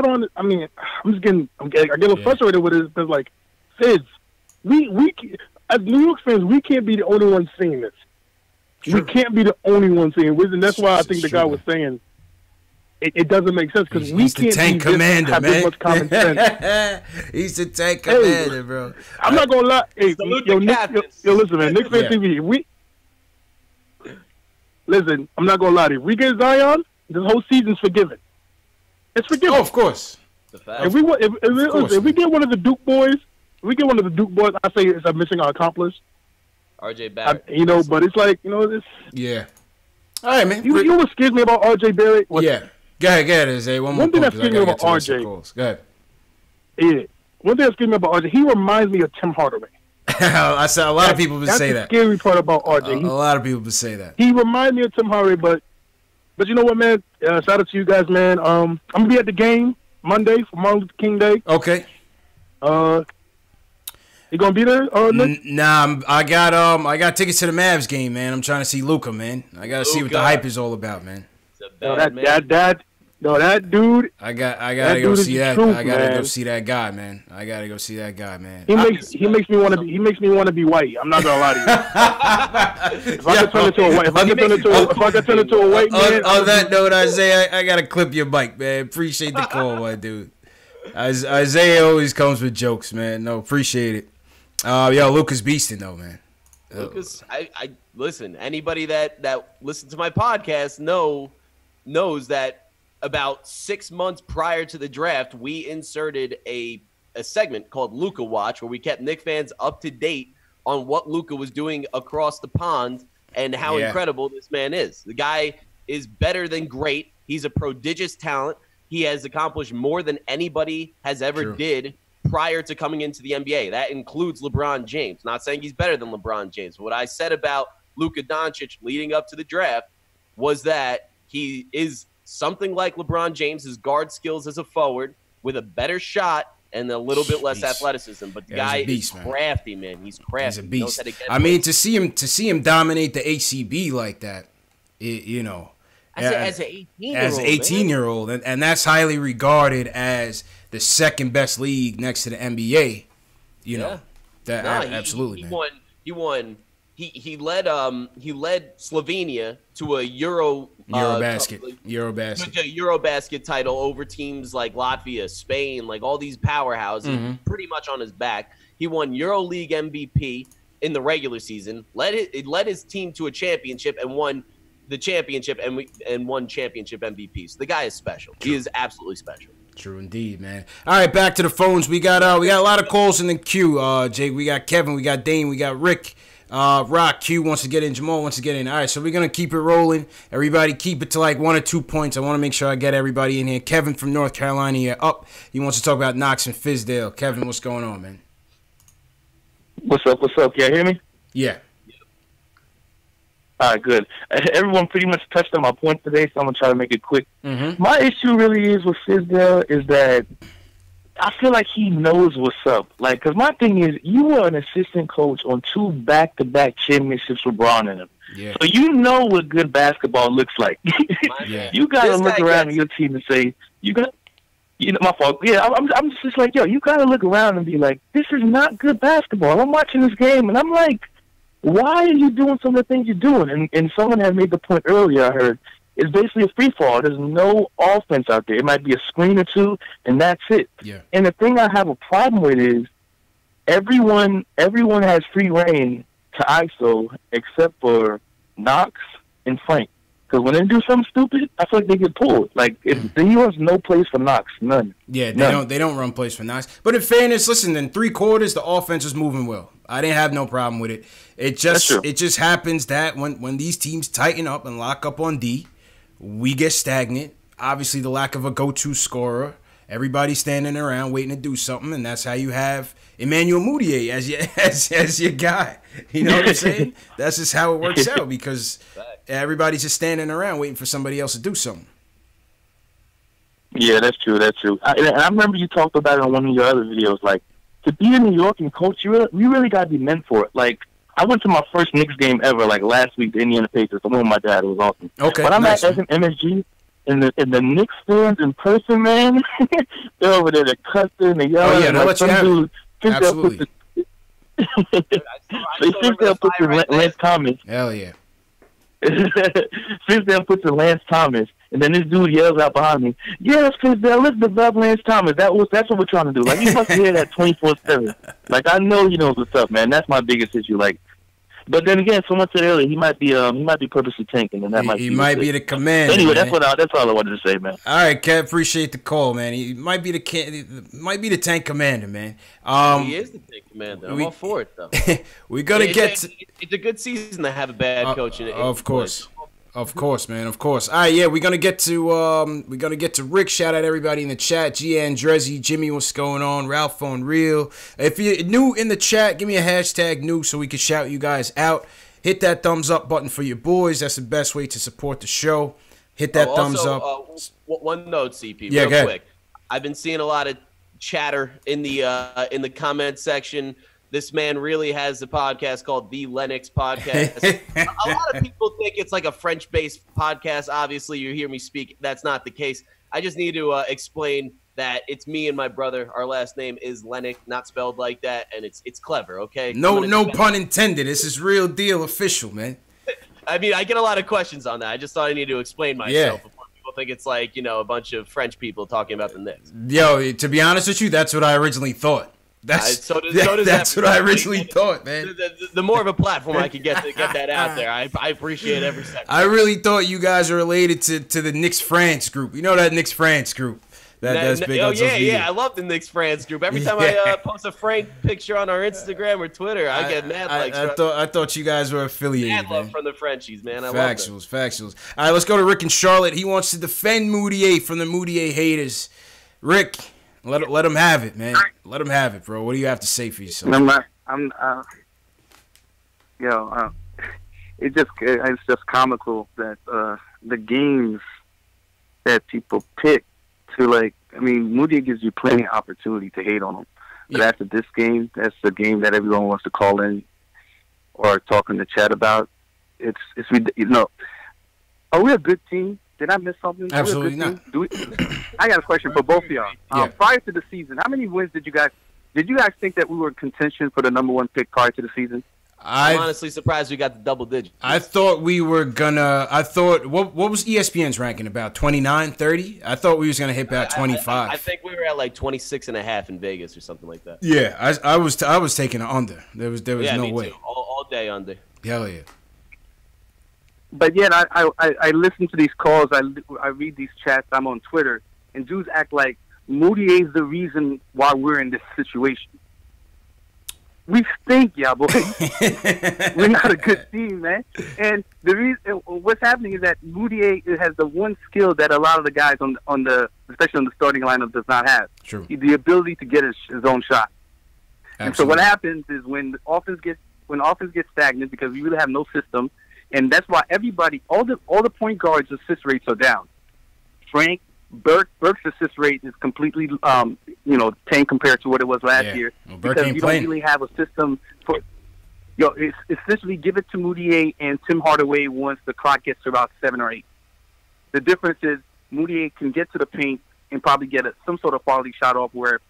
Speaker 5: don't. I mean, I get a little frustrated with it because like, Fizz, we as New York fans, we can't be the only ones seeing this. True. We can't be the only ones seeing it, and that's why I think the guy was saying it doesn't make sense because we can't
Speaker 1: tank commander,
Speaker 5: have this much common sense.
Speaker 1: He's the tank commander, bro.
Speaker 5: I'm not gonna lie. Hey, listen, man, KnicksFanTV, listen, I'm not gonna lie to you. If we get Zion, this whole season's forgiven. It's forgiven.
Speaker 1: Oh, of course.
Speaker 5: If we get one of the Duke boys, one of the Duke boys, I say it's a missing accomplice.
Speaker 2: RJ Barrett.
Speaker 5: But it's like, this.
Speaker 1: Yeah. All right, man.
Speaker 5: You know what scares me about RJ Barrett?
Speaker 1: Yeah. Go ahead, Zay. One thing
Speaker 5: that scares me about RJ.
Speaker 1: Go ahead.
Speaker 5: Yeah. One thing that scares me about RJ, he reminds me of Tim Hardaway.
Speaker 1: I saw a lot of people would say that.
Speaker 5: That's the scary part about RJ.
Speaker 1: A lot of people would say that.
Speaker 5: He reminds me of Tim Hardaway, but you know what, man? Shout out to you guys, man. I'm gonna be at the game Monday for Martin Luther King Day.
Speaker 1: Okay.
Speaker 5: You gonna be there?
Speaker 1: Nah, I got tickets to the Mavs game, man. I'm trying to see Luka, man. I gotta see what the hype is all about, man.
Speaker 5: That dude.
Speaker 1: I gotta go see that. I gotta go see that guy, man. He
Speaker 5: makes me want to be white. I'm not gonna lie to you. If I could turn into a white man.
Speaker 1: On that note, Isaiah, I gotta clip your mic, man. Appreciate the call, my dude. Isaiah always comes with jokes, man. No, appreciate it. Luka's beasting though, man.
Speaker 2: Lucas, I listen. Anybody that listens to my podcast knows that about 6 months prior to the draft, we inserted a segment called Luka Watch, where we kept Knicks fans up to date on what Luka was doing across the pond and how incredible this man is. The guy is better than great. He's a prodigious talent. He has accomplished more than anybody has ever did prior to coming into the NBA. That includes LeBron James. Not saying he's better than LeBron James. What I said about Luka Doncic leading up to the draft was that he is something like LeBron James, his guard skills as a forward with a better shot and a little bit less athleticism. But the guy is crafty, man. He's crafty.
Speaker 1: He's a beast. I mean, to see him dominate the ACB like that,
Speaker 2: as an
Speaker 1: 18-year-old, and that's highly regarded as the second best league next to the NBA. Absolutely, man. He led Slovenia to a Eurobasket title over teams like Latvia, Spain, like all these powerhouses, pretty much on his back. He won EuroLeague MVP in the regular season, led his team to a championship and won the championship and won championship MVP. So the guy is special. True. He is absolutely special. True indeed, man. All right, back to the phones. We got a lot of calls in the queue. Jake, we got Kevin, we got Dane, we got Rick. Rock Q wants to get in, Jamal wants to get in. All right, so we're gonna keep it rolling. Everybody keep it to like 1 or 2 points. I want to make sure I get everybody in here. Kevin from North Carolina up. He wants to talk about Knox and Fizdale. Kevin, what's going on, man?
Speaker 6: What's up? Can you hear me?
Speaker 1: Yeah.
Speaker 6: All right, good. Everyone pretty much touched on my point today, so I'm gonna try to make it quick. My issue really is with Fizdale is that I feel like he knows what's up. Like, because my thing is, you were an assistant coach on 2 back-to-back championships with Braun in them. Yeah. So you know what good basketball looks like. You got to look around at your team and say, my fault. Yeah, I'm just like, you got to look around and be like, this is not good basketball. I'm watching this game, and I'm like, why are you doing some of the things you're doing? And someone had made the point earlier, I heard, it's basically a free fall. There's no offense out there. It might be a screen or two, and that's it.
Speaker 1: Yeah.
Speaker 6: And the thing I have a problem with is everyone has free reign to ISO except for Knox and Frank. Because when they do something stupid, I feel like they get pulled. Like, he has no place for Knox, none.
Speaker 1: Yeah, they don't run plays for Knox. But in fairness, listen, in 3 quarters, the offense was moving well. I didn't have no problem with it. It just happens that when these teams tighten up and lock up on D, we get stagnant. Obviously, the lack of a go-to scorer. Everybody's standing around waiting to do something, and that's how you have Emmanuel Mudiay as your guy. You know what I'm saying? That's just how it works out because everybody's just standing around waiting for somebody else to do something.
Speaker 6: Yeah, that's true. I remember you talked about it on one of your other videos. Like, to be in New York and coach, you really got to be meant for it. Like, I went to my first Knicks game ever, like last week, the Indiana Pacers. I went with my dad. It was awesome.
Speaker 1: Okay,
Speaker 6: but I'm at MSG, and the Knicks fans in person, man, they're over there, they're cussing, they're yelling.
Speaker 1: Oh, yeah,
Speaker 6: like some dude,
Speaker 1: absolutely.
Speaker 6: Fizdale puts in Lance Thomas.
Speaker 1: Hell yeah.
Speaker 6: Fizdale puts in Lance Thomas, and then this dude yells out behind me, "Yes, Fizdale, let's develop Lance Thomas." That's what we're trying to do. Like, you must hear that 24/7. Like, I know he knows what's up, man. That's my biggest issue. Like, But then again, someone said earlier he might be purposely tanking, and that
Speaker 1: he might be the commander.
Speaker 6: Anyway,
Speaker 1: man.
Speaker 6: that's all I wanted to say, man.
Speaker 1: All right, Kev, appreciate the call, man. He might be the tank commander, man.
Speaker 2: He is the tank commander. I'm all for it, though.
Speaker 1: We're gonna
Speaker 2: it's a good season to have a bad coach.
Speaker 1: Of course. Of course, man. Of course. All right, yeah, we're gonna get to Rick. Shout out everybody in the chat. G. Andrezzi, Jimmy, what's going on? Ralph on Real. If you're new in the chat, give me a hashtag new so we can shout you guys out. Hit that thumbs up button for your boys. That's the best way to support the show. Hit that thumbs up.
Speaker 2: One note, CP,
Speaker 1: real
Speaker 2: quick. I've been seeing a lot of chatter in the comment section. This man really has a podcast called The Lennox Podcast. A lot of people think it's like a French-based podcast. Obviously, you hear me speak. That's not the case. I just need to explain that it's me and my brother. Our last name is Lennox, not spelled like that, and it's clever, okay?
Speaker 1: No pun intended. This is real deal official, man.
Speaker 2: I mean, I get a lot of questions on that. I just thought I needed to explain myself before people think it's like, a bunch of French people talking about the Knicks.
Speaker 1: Yo, to be honest with you, that's what I originally thought. That's what I originally thought, man.
Speaker 2: The more of a platform I can get that out there, I appreciate every second.
Speaker 1: I really thought you guys are related to the Knicks France group. You know that Knicks France group that's big on social media.
Speaker 2: I love the Knicks France group. Every time I post a Frank picture on our Instagram or Twitter, I get mad likes.
Speaker 1: I thought you guys were affiliated.
Speaker 2: Mad love from the Frenchies, man. I
Speaker 1: Factuals. All right, let's go to Rick in Charlotte. He wants to defend Moutier from the Moutier haters. Rick. Let him have it, man. Let him have it, bro. What do you have to say for yourself?
Speaker 5: It's just comical that the games that people pick to Moutier gives you plenty of opportunity to hate on him. But after this game, that's the game that everyone wants to call in or talk in the chat about. Are we a good team? Did I miss something?
Speaker 1: Absolutely not.
Speaker 5: I got a question for both of y'all. Prior to the season, how many wins did you guys think that we were in contention for the #1 pick prior to the season?
Speaker 2: I'm honestly surprised we got the double digits.
Speaker 1: I thought we were gonna. What was ESPN's ranking about 29, 30? I thought we was gonna hit about 25.
Speaker 2: I think we were at like 26.5 in Vegas or something like that.
Speaker 1: Yeah, I was taking an under. There was no way.
Speaker 2: All day under.
Speaker 1: Hell yeah.
Speaker 5: But yet, I listen to these calls. I read these chats. I'm on Twitter, and dudes act like Moutier is the reason why we're in this situation. We stink, y'all boys. We're not a good team, man. And the reason what's happening is that Moutier has the one skill that a lot of the guys especially on the starting lineup, does not have.
Speaker 1: True.
Speaker 5: The ability to get his own shot.
Speaker 1: Absolutely.
Speaker 5: And so what happens is when the offense gets stagnant because we really have no system. And that's why all the point guards' assist rates are down. Frank Burke's assist rate is completely tanked compared to what it was last year, because you don't really have a system for. It's essentially give it to Moutier and Tim Hardaway once the clock gets to about 7 or 8. The difference is Moutier can get to the paint and probably get some sort of quality shot off where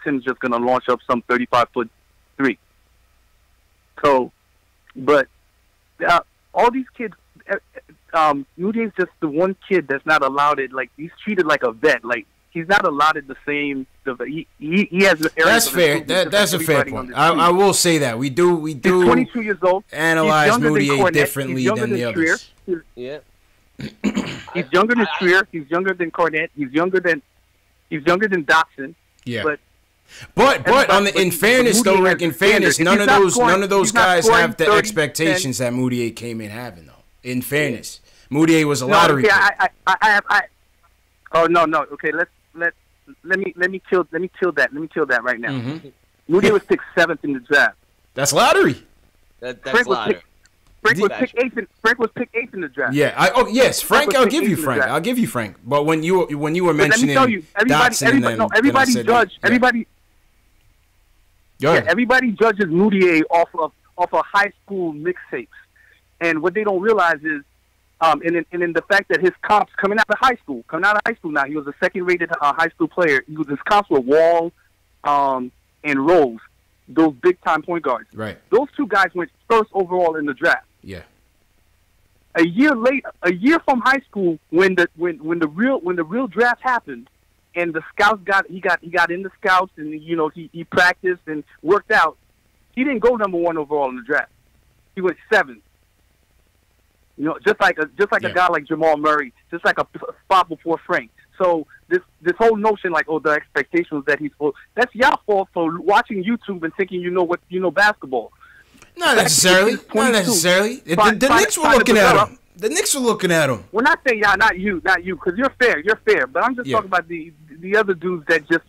Speaker 5: Tim's just going to launch up some 35-foot three. So, but. All these kids, Moutier's just the one kid that's not allowed it. Like, he's treated like a vet. Like, he's not allotted the same. He has.
Speaker 1: That's fair. That's a fair point. I will say that we do.
Speaker 5: He's 22 years old.
Speaker 1: Analyze Moutier differently than the others.
Speaker 2: Yeah.
Speaker 5: He's younger than Trier. He's younger than Cornette. He's younger than Dotson.
Speaker 1: Yeah. But in fairness, though, Rick, none of those guys have the expectations that Moutier came in having, though. In fairness, Moutier was a lottery pick.
Speaker 5: Oh no. Okay, let me kill that. Let me kill that right now.
Speaker 1: Mm-hmm.
Speaker 5: Moutier was picked 7th in the draft.
Speaker 1: That's lottery.
Speaker 2: That's lottery.
Speaker 5: Frank was picked 8th in the draft.
Speaker 1: Yeah. Yes, Frank. I'll give you Frank. But when you were mentioning,
Speaker 5: let me tell you, everybody judges Moutier off of high school mixtapes, and what they don't realize is, and in the fact that his comps coming out of high school now, he was a second-rated high school player. His comps were Wall, and Rose, those big-time point guards.
Speaker 1: Right.
Speaker 5: Those two guys went first overall in the draft.
Speaker 1: Yeah.
Speaker 5: A year from high school, when the real draft happened, and the scouts got in the scouts, and he practiced and worked out. He didn't go #1 overall in the draft.
Speaker 7: he went 7th. You know, just like a guy like Jamal Murray, just like a spot before Frank. So this whole notion, like, oh, the expectations that he's full, that's y'all fault for watching YouTube and thinking you know basketball.
Speaker 1: Not necessarily. Not necessarily. The Knicks were looking at him. The Knicks were looking at him.
Speaker 7: We're not saying y'all, not you, because you're fair. But I'm just talking about the other dudes that just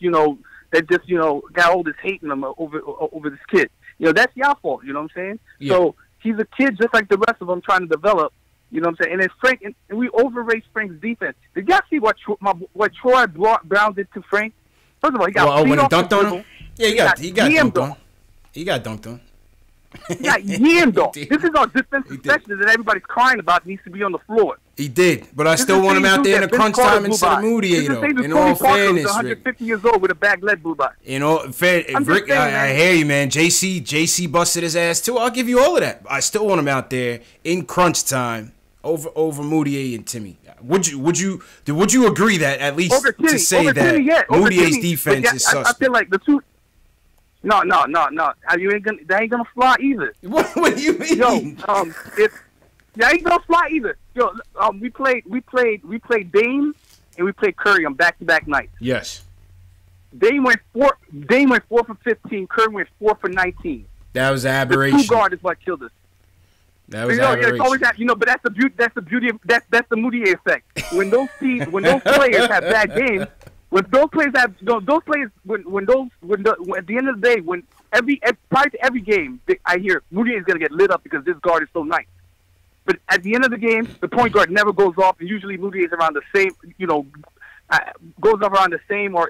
Speaker 7: got all this hate in them over this kid. You know, that's y'all fault. You know what I'm saying? Yeah. So he's a kid just like the rest of them trying to develop. You know what I'm saying? And then Frank, and we overrate Frank's defense. Did y'all see what Troy Brown did to Frank? First of all, he got
Speaker 1: when he dunked on him. Yeah, he got dunked on. He got dunked on.
Speaker 7: He got yammed on. This is our defensive section that everybody's crying about needs to be on the floor.
Speaker 1: He did, but I still want him out there in the crunch time instead of Moody. Though, in all fairness,
Speaker 7: 150 years old with a bag lead blew by.
Speaker 1: You know, Rick, I hear you, man. JC busted his ass too. I'll give you all of that. I still want him out there in crunch time over Moody and Timmy. Would you agree that at least to say that Moudier's defense is suspect?
Speaker 7: I feel like the two. No. That ain't gonna fly either.
Speaker 1: What do you mean?
Speaker 7: That ain't gonna fly either. Yo, we played Dame and we played Curry on back-to-back nights.
Speaker 1: Yes.
Speaker 7: Dame went 4 for 15. Curry went 4 for 19.
Speaker 1: That was an aberration.
Speaker 7: The two guard is what killed us.
Speaker 1: That was aberration.
Speaker 7: It's always that, but that's the beauty. That's the beauty of that's the Moutier effect. When those players have bad games. When those players at the end of the day, prior to every game, I hear Moody is going to get lit up because this guard is so nice. But at the end of the game, the point guard never goes off, and usually Moody is around the same, goes up around the same or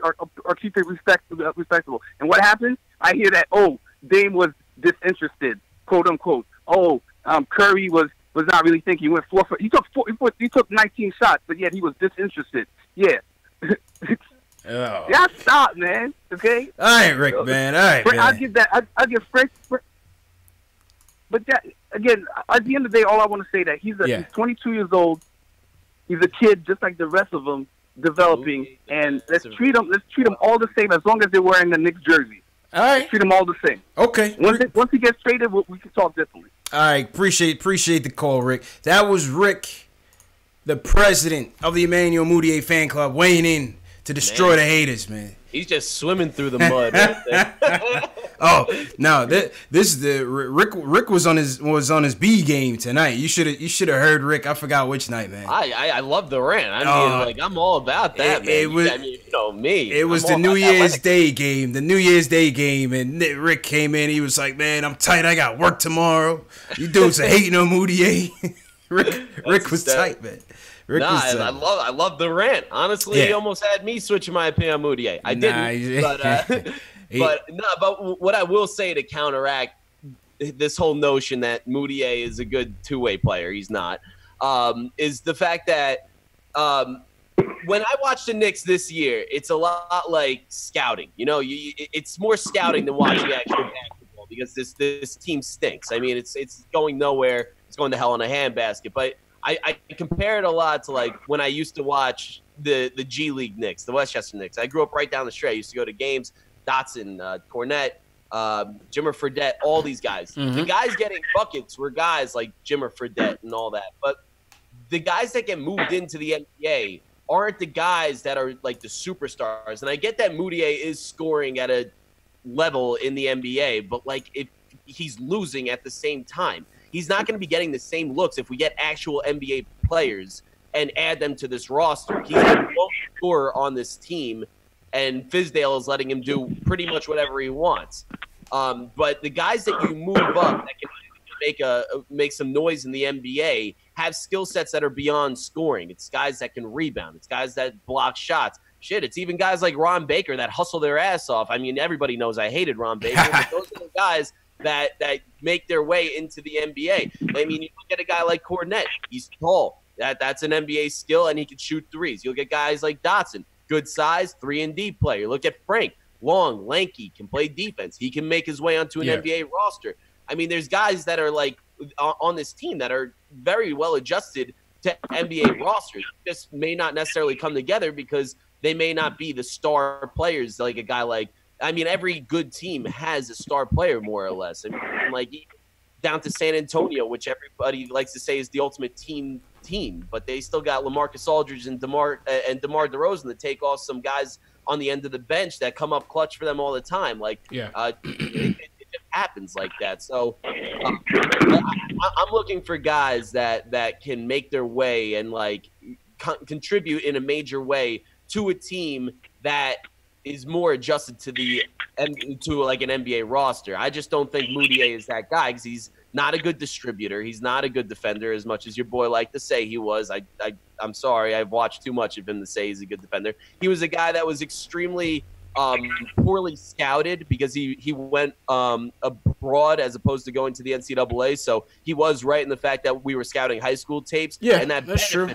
Speaker 7: keep it respectable. And what happens? I hear that, Dame was disinterested, quote unquote. Curry was not really thinking. He went 4 for. He took 19 shots, but yet he was disinterested. Yeah. Yeah, stop, man. Okay.
Speaker 1: All right, Rick, man. All right,
Speaker 7: I'll give that. I'll give Frank. But that again, at the end of the day, all I want to say that he's 22 years old. He's a kid, just like the rest of them, developing. And let's treat him all the same as long as they're wearing the Knicks jersey.
Speaker 1: All right.
Speaker 7: Treat them all the same.
Speaker 1: Okay.
Speaker 7: Once he gets traded, we can talk differently.
Speaker 1: All right. Appreciate the call, Rick. That was Rick, the president of the Emmanuel Moutier fan club, weighing in to destroy the haters, man.
Speaker 2: He's just swimming through the mud. Right
Speaker 1: oh no, this is the Rick was on his B game tonight. You should have heard Rick. I forgot which night, man.
Speaker 2: I love the rant. I mean, I'm all about that, man. You know me.
Speaker 1: It was the New Year's Day game. The New Year's Day game, and Rick came in. He was like, "Man, I'm tight. I got work tomorrow." You dudes are hating on Moutier. Rick was tight, man.
Speaker 2: I love the rant. Honestly, he almost had me switching my opinion on Moutier. I didn't, but what I will say to counteract this whole notion that Moutier is a good two-way player, he's not, is the fact that when I watch the Knicks this year, it's a lot like scouting. It's more scouting than watching actual basketball because this team stinks. I mean, it's going nowhere. It's going to hell in a handbasket, but I compare it a lot to like when I used to watch the G League Knicks, the Westchester Knicks. I grew up right down the street. I used to go to games. Dotson, Cornette, Jimmer Fredette, all these guys. Mm-hmm. The guys getting buckets were guys like Jimmer Fredette and all that. But the guys that get moved into the NBA aren't the guys that are like the superstars. And I get that Moutier is scoring at a level in the NBA, but like if he's losing at the same time. He's not going to be getting the same looks if we get actual NBA players and add them to this roster. He's the most scorer on this team, and Fizdale is letting him do pretty much whatever he wants. But the guys that you move up that can make some noise in the NBA have skill sets that are beyond scoring. It's guys that can rebound. It's guys that block shots. Shit, it's even guys like Ron Baker that hustle their ass off. I mean, everybody knows I hated Ron Baker, but those are the guys that make their way into the NBA. I mean, you look at a guy like Cornette. He's tall. That's an NBA skill, and he can shoot threes. You'll get guys like Dotson, good size, 3-and-D player. Look at Frank, long, lanky, can play defense. He can make his way onto an NBA roster. I mean, there's guys that are like on this team that are very well adjusted to NBA rosters. Just may not necessarily come together because they may not be the star players like a guy like. I mean, every good team has a star player, more or less. I mean, like down to San Antonio, which everybody likes to say is the ultimate team, but they still got LaMarcus Aldridge and DeMar DeRozan to take off some guys on the end of the bench that come up clutch for them all the time. Like, it happens like that. So I'm looking for guys that can make their way and like contribute in a major way to a team that is more adjusted to like an NBA roster. I just don't think Moutier is that guy because he's not a good distributor. He's not a good defender as much as your boy liked to say he was. I'm sorry. I've watched too much of him to say he's a good defender. He was a guy that was extremely poorly scouted because he went abroad as opposed to going to the NCAA. So he was right in the fact that we were scouting high school tapes.
Speaker 1: Yeah,
Speaker 2: and
Speaker 1: that's true.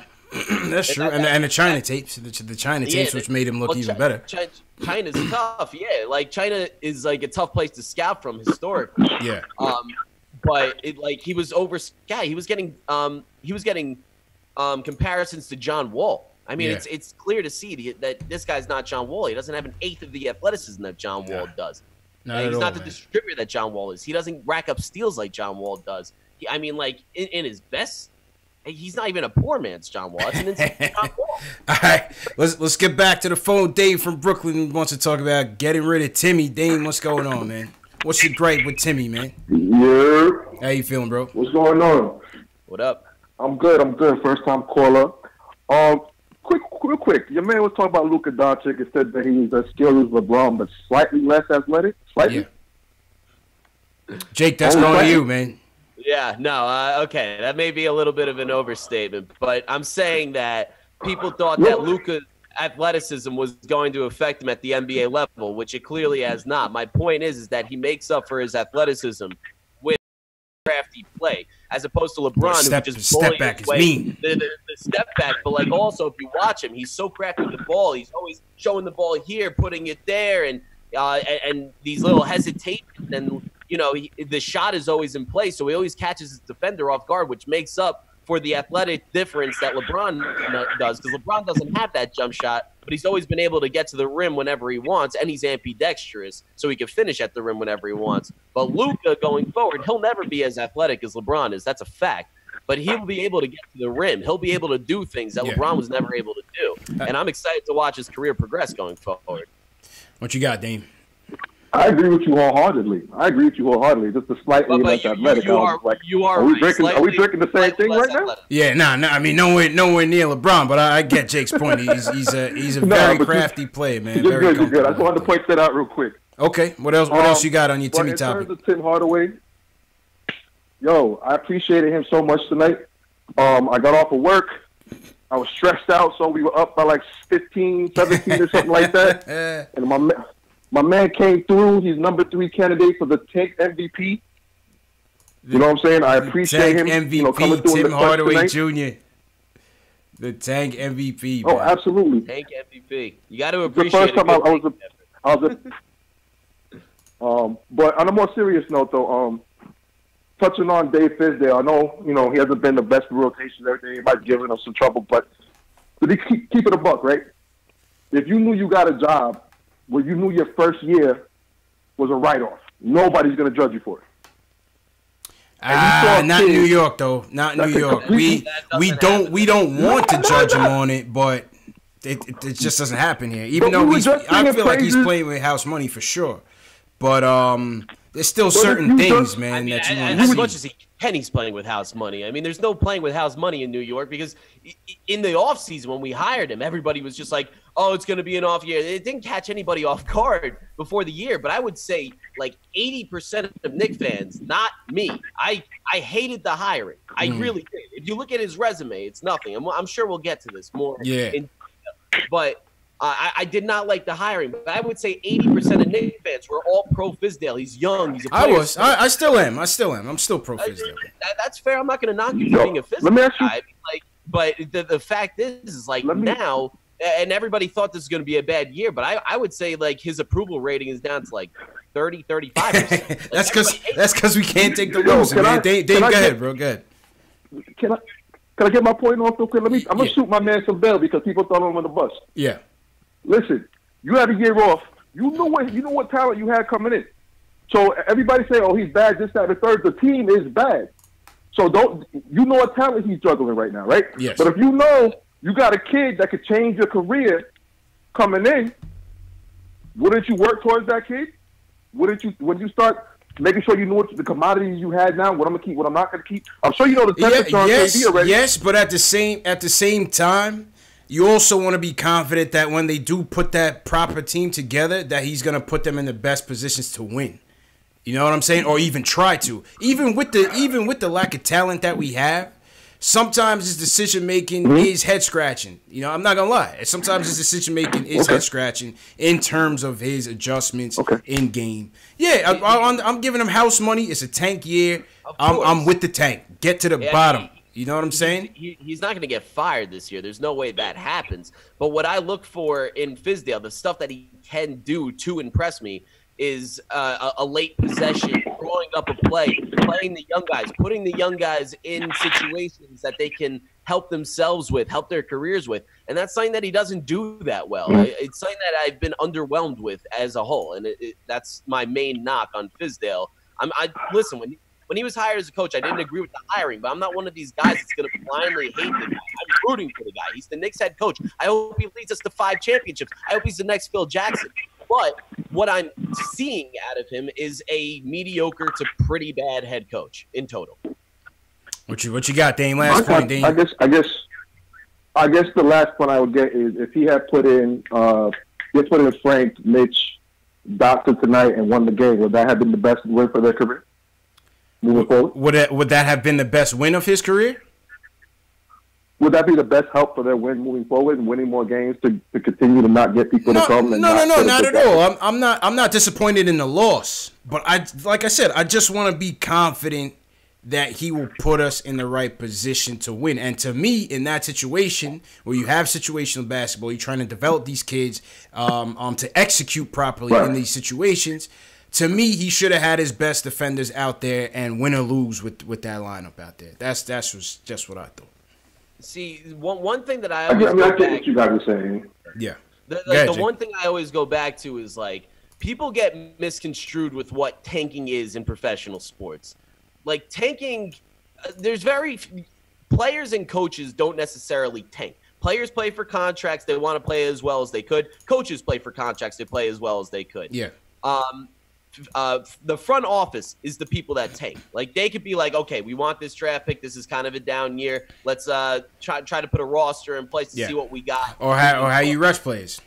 Speaker 1: That's true. And the China tapes, the China tapes, which made him look even better.
Speaker 2: China's tough. Yeah, like China is like a tough place to scout from historically.
Speaker 1: Yeah.
Speaker 2: But he was he was getting comparisons to John Wall. I mean, it's clear to see that this guy's not John Wall. He doesn't have an eighth of the athleticism that John Wall does. He's not the distributor that John Wall is. He doesn't rack up steals like John Wall does. I mean, like in his best, he's not even a poor man's John Wall. That's an insane John Wall.
Speaker 1: All right, let's get back to the phone. Dave from Brooklyn wants to talk about getting rid of Timmy. Dame, what's going on, man? What's your gripe with Timmy, man?
Speaker 8: Yeah.
Speaker 1: How you feeling, bro?
Speaker 8: What's going on?
Speaker 2: What up?
Speaker 8: I'm good. First time caller. Quick. Your man was talking about Luka Doncic and said that he's as skilled as LeBron, but slightly less athletic. Slightly.
Speaker 1: Yeah. Jake, that's going to you, man.
Speaker 2: Yeah. No. Okay. That may be a little bit of an overstatement, but I'm saying that people thought that Luka's athleticism was going to affect him at the NBA level, which it clearly has not. My point is that he makes up for his athleticism with crafty play, as opposed to LeBron, who just
Speaker 1: step back is mean.
Speaker 2: The step back, but like also if you watch him, he's so crafty with the ball. He's always showing the ball here, putting it there, and these little hesitations, and the shot is always in place, so he always catches his defender off guard, which makes up for the athletic difference that LeBron does, because LeBron doesn't have that jump shot, but he's always been able to get to the rim whenever he wants, and he's ambidextrous, so he can finish at the rim whenever he wants. But Luka, going forward, he'll never be as athletic as LeBron is. That's a fact. But he'll be able to get to the rim. He'll be able to do things that LeBron was never able to do. And I'm excited to watch his career progress going forward.
Speaker 1: What you got, Dame?
Speaker 8: I agree with you wholeheartedly. Just a slightly less athletic. Are we drinking the same thing right now?
Speaker 1: Yeah, no. I mean, nowhere near LeBron, but I get Jake's point. He's a very crafty player, man.
Speaker 8: You're good. I just wanted to point that out real quick.
Speaker 1: Okay. What else you got on your Timmy topic?
Speaker 8: In terms of Tim Hardaway, I appreciated him so much tonight. I got off of work. I was stressed out, so we were up by like 15, 17 or something like that. And my man came through. He's number 3 candidate for the Tank MVP. You know what I'm saying? I appreciate him.
Speaker 1: MVP,
Speaker 8: coming through
Speaker 1: Tim Hardaway Jr. The Tank MVP.
Speaker 8: Oh, absolutely.
Speaker 2: Tank MVP. You got to appreciate it.
Speaker 8: The first time but on a more serious note, though, touching on Dave Fizdale, I know, he hasn't been the best for rotations. Everything, he might be giving us some trouble, but keep it a buck, right? If you knew you got a job where you knew your first year was a write-off, nobody's going to judge you for it.
Speaker 1: Not in New York, though. Not in New York. We don't want to judge him on it, but it just doesn't happen here. Even though I feel like he's playing with house money for sure, but there's still certain things, man, that you want to see.
Speaker 2: As much as he's playing with house money. I mean, there's no playing with house money in New York because in the offseason when we hired him, everybody was just like, oh, it's going to be an off year. It didn't catch anybody off guard before the year, but I would say like 80% of Knicks fans, not me, I hated the hiring. I really did. If you look at his resume, it's nothing. I'm sure we'll get to this more.
Speaker 1: Yeah.
Speaker 2: But I did not like the hiring, but I would say 80% of Knicks fans were all pro Fizdale. He's young. He's a player.
Speaker 1: I still am. I'm still pro Fizdale.
Speaker 2: That's fair. I'm not going to knock you for being a Fizdale guy. But the fact is like now, and everybody thought this was going to be a bad year, but I would say like his approval rating is down to like 30, 35%.
Speaker 1: That's because we can't take the loser, man. Dave, go ahead, bro. Go ahead.
Speaker 8: Can I get my point off real quick? I'm going to shoot my man some bail because people thought him on the bus.
Speaker 1: Yeah.
Speaker 8: Listen, you had a year off. You know what talent you had coming in. So everybody say, oh, he's bad, this, that, and the third. The team is bad. So you know what talent he's juggling right now, right?
Speaker 1: Yes.
Speaker 8: But if you know you got a kid that could change your career coming in, wouldn't you work towards that kid? Wouldn't you start making sure you know what the commodities you had now, what I'm gonna keep, what I'm not gonna keep? I'm sure you know the temperature on KD already.
Speaker 1: Yes, but at the same time, you also want to be confident that when they do put that proper team together, that he's gonna put them in the best positions to win. You know what I'm saying? Or even try to. Even with the lack of talent that we have, sometimes his decision making is head scratching. You know, I'm not gonna lie. Sometimes his decision making is head scratching in terms of his adjustments in game. Yeah, I'm giving him house money. It's a tank year. I'm with the tank. Get to the bottom. You know what I'm saying?
Speaker 2: He's not going to get fired this year. There's no way that happens. But what I look for in Fizdale, the stuff that he can do to impress me, is a late possession, drawing up a play, playing the young guys, putting the young guys in situations that they can help themselves with, help their careers with. And that's something that he doesn't do that well. It's something that I've been underwhelmed with as a whole. And that's my main knock on Fizdale. Listen, when he was hired as a coach, I didn't agree with the hiring, but I'm not one of these guys that's going to blindly hate the guy. I'm rooting for the guy. He's the Knicks head coach. I hope he leads us to 5 championships. I hope he's the next Phil Jackson. But what I'm seeing out of him is a mediocre to pretty bad head coach in total.
Speaker 1: What you got, Dane? Last point, Dane.
Speaker 8: I guess the last point I would get is if he had put in Frank, Mitch, Doctor tonight and won the game, would that have been the best win for their career moving forward?
Speaker 1: Would that have been the best win of his career?
Speaker 8: Would that be the best help for their win moving forward and winning more games to continue to not get people to come?
Speaker 1: No, not at all. I'm not disappointed in the loss, but like I said, I just want to be confident that he will put us in the right position to win. And to me, in that situation where you have situational basketball, you're trying to develop these kids to execute properly in these situations. To me, he should have had his best defenders out there and win or lose with that lineup out there. That's just what I thought.
Speaker 2: See, one thing that I always
Speaker 8: I get what you guys are saying.
Speaker 1: Yeah.
Speaker 2: The one thing I always go back to is, like, people get misconstrued with what tanking is in professional sports. Like, tanking, players and coaches don't necessarily tank. Players play for contracts. They want to play as well as they could. Coaches play for contracts. They play as well as they could.
Speaker 1: Yeah.
Speaker 2: The front office is the people that tank. Like, they could be like, okay, we want this draft pick. This is kind of a down year. Let's try to put a roster in place to see what we got.
Speaker 1: Or how you rush plays.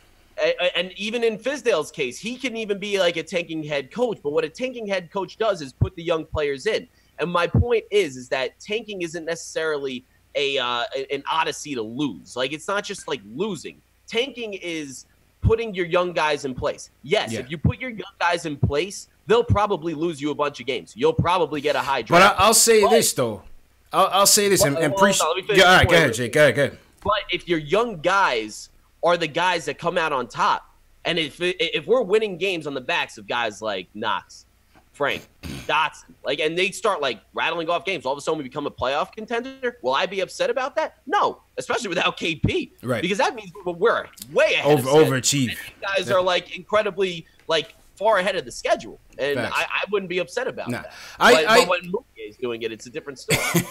Speaker 2: And even in Fizdale's case, he can even be like a tanking head coach. But what a tanking head coach does is put the young players in. And my point is that tanking isn't necessarily an odyssey to lose. Like, it's not just like losing. Tanking is putting your young guys in place. Yes, if you put your young guys in place, they'll probably lose you a bunch of games. You'll probably get a high draft.
Speaker 1: But I'll say this, though. I'll say this and appreciate. Go ahead, Jake. Go ahead.
Speaker 2: But if your young guys are the guys that come out on top, and if we're winning games on the backs of guys like Knox, Frank, Dotson, like, and they start like rattling off games, all of a sudden we become a playoff contender. Will I be upset about that? No, especially without KP,
Speaker 1: right?
Speaker 2: Because that means we're way ahead.
Speaker 1: Overachieve.
Speaker 2: Guys are like incredibly like far ahead of the schedule, and I wouldn't be upset about that. But when Mookie is doing it, it's a different story.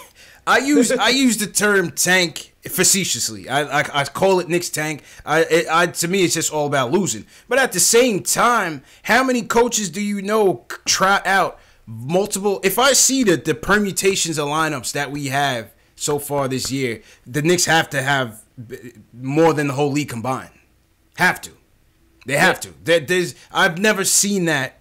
Speaker 1: I use the term tank facetiously. I call it Knicks tank. To me, it's just all about losing. But at the same time, how many coaches do you know try out multiple? If I see the permutations of lineups that we have so far this year, the Knicks have to have more than the whole league combined. Have to. They have to. I've never seen that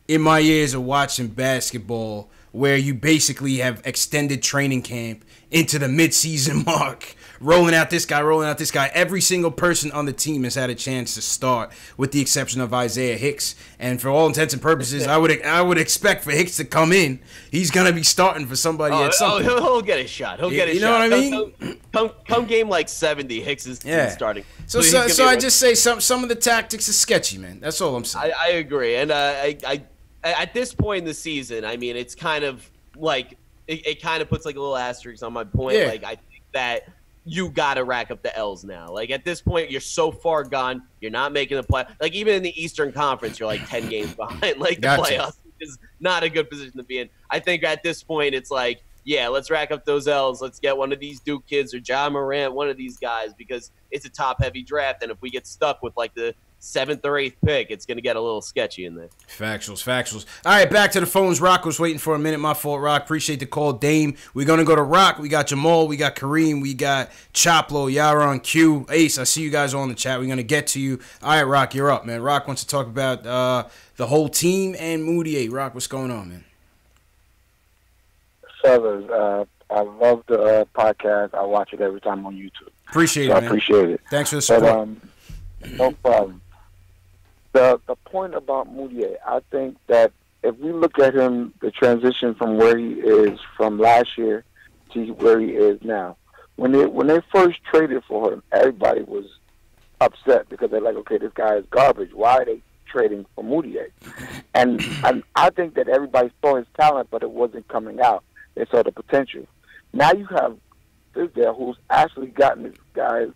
Speaker 1: in my years of watching basketball, where you basically have extended training camp into the midseason mark, rolling out this guy. Every single person on the team has had a chance to start, with the exception of Isaiah Hicks. And for all intents and purposes, I would expect for Hicks to come in. He's gonna be starting for somebody at some point.
Speaker 2: He'll get a shot. He'll get a shot.
Speaker 1: You know what I
Speaker 2: mean? Come game like 70, Hicks is starting.
Speaker 1: So I just say some of the tactics are sketchy, man. That's all I'm saying.
Speaker 2: I agree, and I at this point in the season, I mean, it's kind of like it kind of puts like a little asterisk on my point.
Speaker 1: Yeah.
Speaker 2: Like, I think that you got to rack up the L's now. Like, at this point, you're so far gone. You're not making the play. Like, even in the Eastern Conference, you're like 10 games behind. Like, the playoffs. is not a good position to be in. I think at this point it's like, yeah, let's rack up those L's. Let's get one of these Duke kids or Ja Morant, one of these guys, because it's a top-heavy draft, and if we get stuck with like the 7th or 8th pick, it's going to get a little sketchy in there.
Speaker 1: Factuals. All right, back to the phones. Rock was waiting for a minute. My fault, Rock. Appreciate the call. Dame, we're going to go to Rock. We got Jamal. We got Kareem. We got Choplo. Yara on Q. Ace, I see you guys all in the chat. We're going to get to you. All right, Rock, you're up, man. Rock wants to talk about the whole team and Moutier. Rock, what's going on, man?
Speaker 9: Fellas, I love the podcast. I watch it every time on YouTube.
Speaker 1: Appreciate it,
Speaker 9: man.
Speaker 1: I
Speaker 9: appreciate it.
Speaker 1: Thanks for the support.
Speaker 9: No problem. The point about Moutier, I think that if we look at him, the transition from where he is from last year to where he is now, when they first traded for him, everybody was upset because they're like, okay, this guy is garbage. Why are they trading for Moutier? And I think that everybody saw his talent, but it wasn't coming out. They saw the potential. Now you have this guy who's actually gotten this guy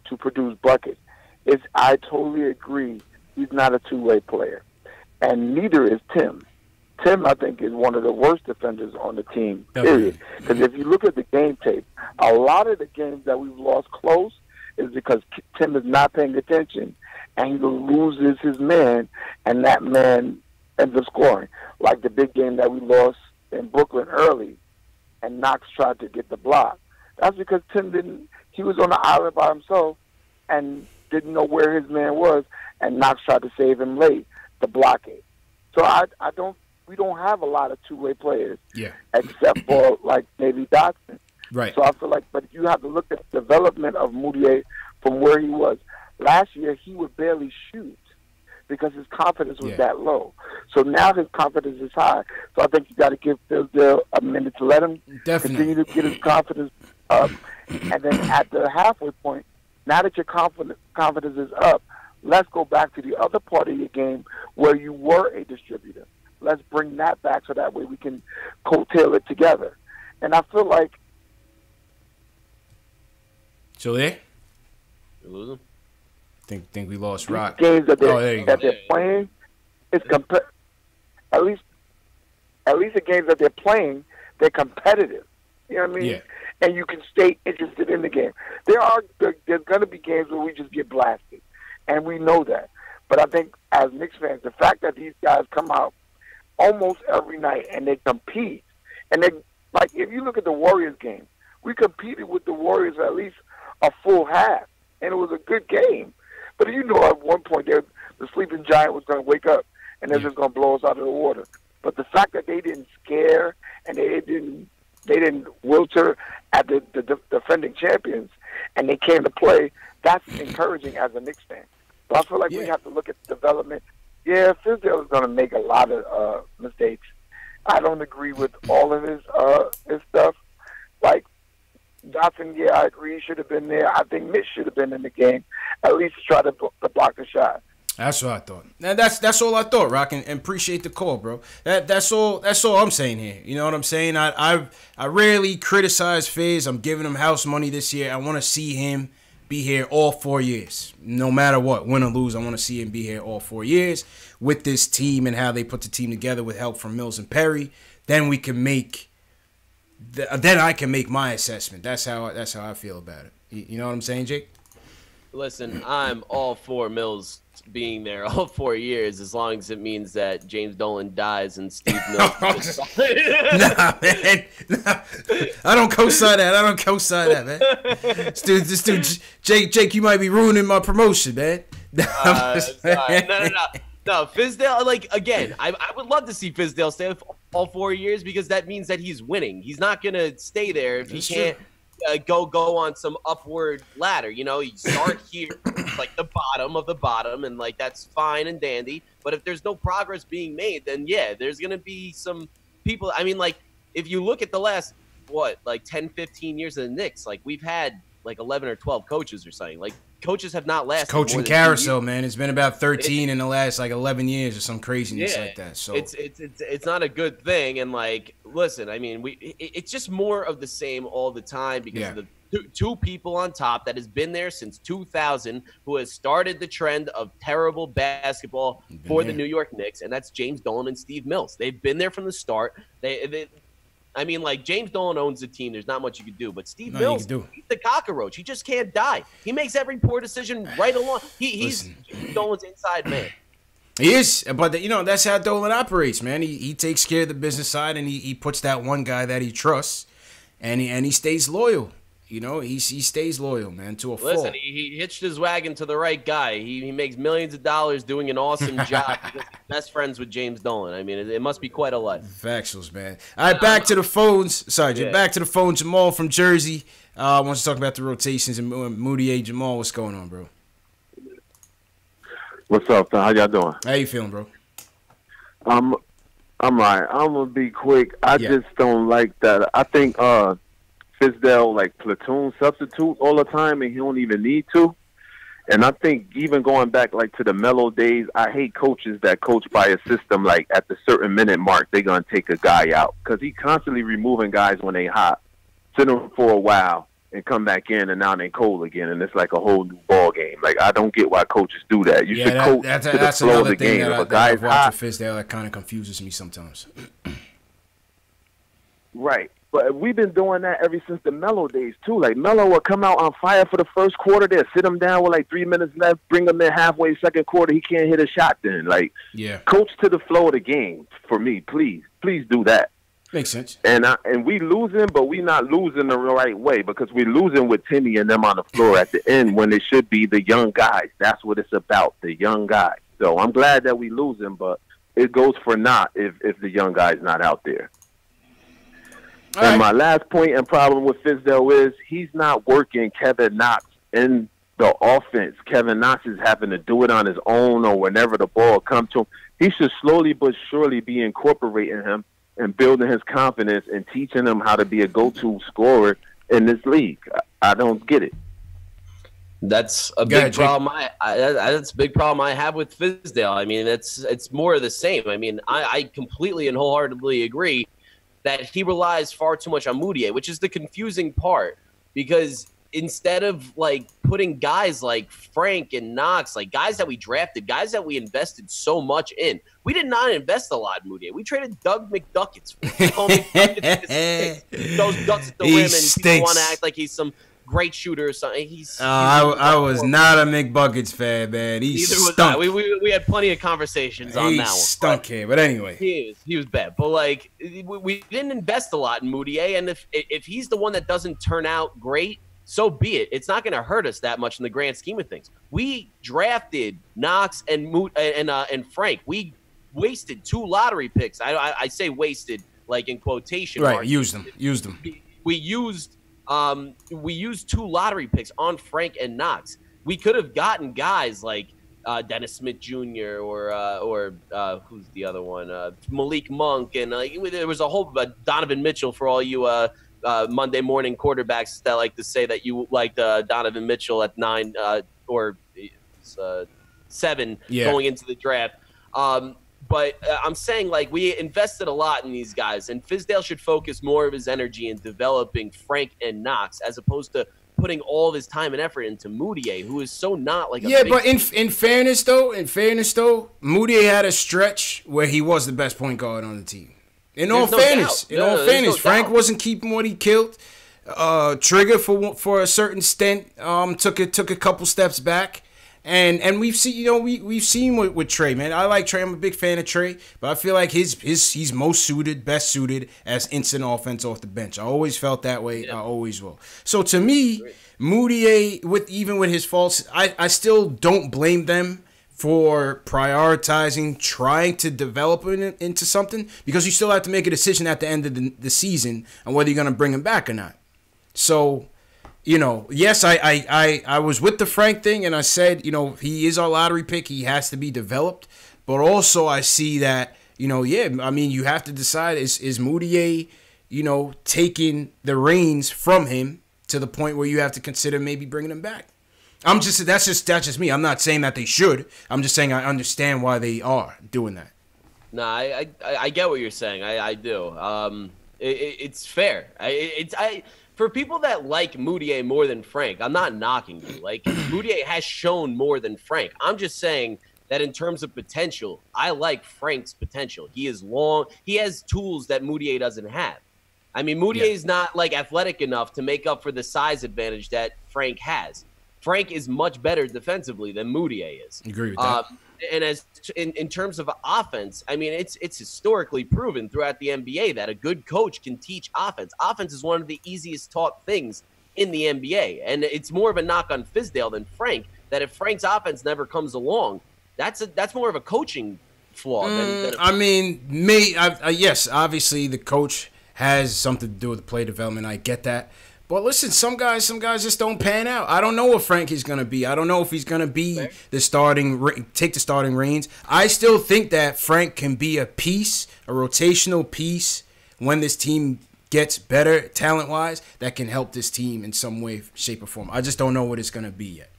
Speaker 9: to produce buckets. I totally agree. He's not a two-way player. And neither is Tim. Tim, I think, is one of the worst defenders on the team, period. Because if you look at the game tape, a lot of the games that we've lost close is because Tim is not paying attention, and he loses his man, and that man ends up scoring. Like the big game that we lost in Brooklyn early, and Knox tried to get the block. That's because Tim he was on the island by himself and didn't know where his man was, and Knox tried to save him late to block it. So we don't have a lot of two-way players, except for like maybe Dotson.
Speaker 1: Right.
Speaker 9: So I feel like, but you have to look at the development of Moutier from where he was last year. He would barely shoot because his confidence was that low. So now his confidence is high. So I think you got to give Fizdale a minute to let him continue to get his confidence up, and then at the halfway point, now that your confidence is up, let's go back to the other part of your game where you were a distributor. Let's bring that back so that way we can coattail it together. And I feel like...
Speaker 1: So there?
Speaker 2: You lose him?
Speaker 1: Think we lost Rock.
Speaker 9: Games that they're playing, it's at least the games that they're playing, they're competitive. You know what I mean?
Speaker 1: Yeah.
Speaker 9: And you can stay interested in the game. There's going to be games where we just get blasted, and we know that. But I think as Knicks fans, the fact that these guys come out almost every night and they compete, and they like if you look at the Warriors game, we competed with the Warriors at least a full half, and it was a good game. But you know, at one point the sleeping giant was going to wake up, and they're just going to blow us out of the water. But the fact that they didn't scare and they didn't wilter at the defending champions, and they came to play, that's encouraging as a Knicks fan. So I feel like we have to look at the development. Yeah, Fizdale is going to make a lot of mistakes. I don't agree with all of his stuff. Like Dotson, I agree, he should have been there. I think Mitch should have been in the game, at least try to block the shot.
Speaker 1: That's what I thought. And that's all I thought, Rock, and appreciate the call, bro. That's all I'm saying here. You know what I'm saying? I rarely criticize Fizz. I'm giving him house money this year. I want to see him be here all 4 years. No matter what, win or lose, I want to see him be here all 4 years with this team and how they put the team together with help from Mills and Perry. Then we can make then I can make my assessment. That's how I feel about it. You know what I'm saying, Jake?
Speaker 2: Listen, I'm all for Mills being there all 4 years, as long as it means that James Dolan dies and Steve Mills.
Speaker 1: Nah, man. Nah. I don't co-sign that, man. This dude, Jake, you might be ruining my promotion, man.
Speaker 2: No, Fizdale, like, again, I would love to see Fizdale stay all 4 years because that means that he's winning. He's not going to stay there if he can't go on some upward ladder. You know, you start here, like the bottom of the bottom, and, like, that's fine and dandy. But if there's no progress being made, then, yeah, there's going to be some people. I mean, like, if you look at the last, 10, 15 years of the Knicks, like, we've had, like, 11 or 12 coaches or something. Like, coaches have not lasted.
Speaker 1: It's coaching carousel, man. It's been about 13 in the last like 11 years or some craziness like that. So
Speaker 2: it's not a good thing. And like, listen, I mean, it's just more of the same all the time because of the two people on top that has been there since 2000, who has started the trend of terrible basketball for the New York Knicks, and that's James Dolan and Steve Mills. They've been there from the start. I mean, like, James Dolan owns the team. There's not much you can do. But Steve Mills, he's the cockroach. He just can't die. He makes every poor decision right along. He's James Dolan's inside man.
Speaker 1: He is, but that's how Dolan operates, man. He takes care of the business side, and he puts that one guy that he trusts, and he stays loyal. He stays loyal, man, to a fault.
Speaker 2: Listen, he hitched his wagon to the right guy. He makes millions of dollars doing an awesome job. He's best friends with James Dolan. I mean, it must be quite a life.
Speaker 1: Factuals, man. All right, back to the phones. Sorry, back to the phone. Jamal from Jersey wants to talk about the rotations and Moutier. Jamal, what's going on, bro?
Speaker 10: What's up, How y'all doing?
Speaker 1: How you feeling, bro?
Speaker 10: I'm all right. I'm gonna be quick. I just don't like that. I think Fizdale like platoon substitute all the time, and he don't even need to. And I think even going back like to the Melo days, I hate coaches that coach by a system like at the certain minute mark they're gonna take a guy out because he constantly removing guys when they hot, sit them for a while, and come back in, and now they cold again, and it's like a whole new ball game. Like, I don't get why coaches do that. You should coach to the flow of the game. If a guy's hot,
Speaker 1: Fizdale, that kind of confuses me sometimes.
Speaker 10: Right. But we've been doing that ever since the Melo days, too. Like, Melo will come out on fire for the first quarter. They'll sit him down with, like, 3 minutes left, bring him in halfway second quarter. He can't hit a shot then. Like, coach to the flow of the game for me, please. Please do that.
Speaker 1: Makes sense.
Speaker 10: And we losing, but we not losing the right way because we're losing with Timmy and them on the floor at the end when it should be the young guys. That's what it's about, the young guys. So I'm glad that we losing, but it goes for naught if the young guy's not out there. And my last point and problem with Fizdale is he's not working Kevin Knox in the offense. Kevin Knox is having to do it on his own or whenever the ball comes to him. He should slowly but surely be incorporating him and building his confidence and teaching him how to be a go-to scorer in this league. I don't get it.
Speaker 2: That's a big problem. That's a big problem I have with Fizdale. I mean, it's more of the same. I mean, I completely and wholeheartedly agree that he relies far too much on Moutier, which is the confusing part because instead of like putting guys like Frank and Knox, like guys that we drafted, guys that we invested so much in, we did not invest a lot in Moutier. We traded Doug McDuckets. Those ducks at the rim, and people want to act like he's some great shooter or something.
Speaker 1: I was not a McBuckets fan, man. He stunk.
Speaker 2: We had plenty of conversations on that one.
Speaker 1: He stunk here, but anyway.
Speaker 2: He was bad. But, like, we didn't invest a lot in Moutier, and if he's the one that doesn't turn out great, so be it. It's not going to hurt us that much in the grand scheme of things. We drafted Knox and Frank. We wasted 2 lottery picks. I say wasted, like, in quotation marks.
Speaker 1: Right, used them.
Speaker 2: We used 2 lottery picks on Frank and Knox. We could have gotten guys like Dennis Smith Jr. or who's the other one? Malik Monk, and there was a whole Donovan Mitchell for all you Monday morning quarterbacks that like to say that you liked Donovan Mitchell at 9 or 7 going into the draft. But I'm saying, like, we invested a lot in these guys, and Fizdale should focus more of his energy in developing Frank and Knox as opposed to putting all of his time and effort into Moutier, who is so not like a
Speaker 1: but in fairness though, Moutier had a stretch where he was the best point guard on the team. In all fairness, Frank wasn't keeping what he killed. Trigger for a certain stint took a couple steps back. And we've seen, we've seen with Trey, man. I like Trey. I'm a big fan of Trey, but I feel like he's best suited as instant offense off the bench. I always felt that way. Yeah. I always will. So to me, Moutier, even with his faults, I still don't blame them for prioritizing trying to develop it into something because you still have to make a decision at the end of the season on whether you're going to bring him back or not. So, yes, I was with the Frank thing, and I said, he is our lottery pick. He has to be developed. But also I see that, you have to decide, is Moutier, taking the reins from him to the point where you have to consider maybe bringing him back. That's just me. I'm not saying that they should. I'm just saying I understand why they are doing that.
Speaker 2: No, I get what you're saying. I do. It's fair. for people that like Moutier more than Frank, I'm not knocking you. Like, Moutier has shown more than Frank. I'm just saying that in terms of potential, I like Frank's potential. He is long. He has tools that Moutier doesn't have. I mean, Moutier is not like athletic enough to make up for the size advantage that Frank has. Frank is much better defensively than Moutier is.
Speaker 1: Agree with that.
Speaker 2: And as in terms of offense, I mean, it's historically proven throughout the NBA that a good coach can teach offense. Offense is one of the easiest taught things in the NBA, and it's more of a knock on Fizdale than Frank. That if Frank's offense never comes along, that's more of a coaching flaw.
Speaker 1: Yes, obviously the coach has something to do with the play development. I get that. But listen, some guys just don't pan out. I don't know what Frank is going to be. I don't know if he's going to be take the starting reins. I still think that Frank can be a rotational piece when this team gets better talent-wise that can help this team in some way, shape, or form. I just don't know what it's going to be yet.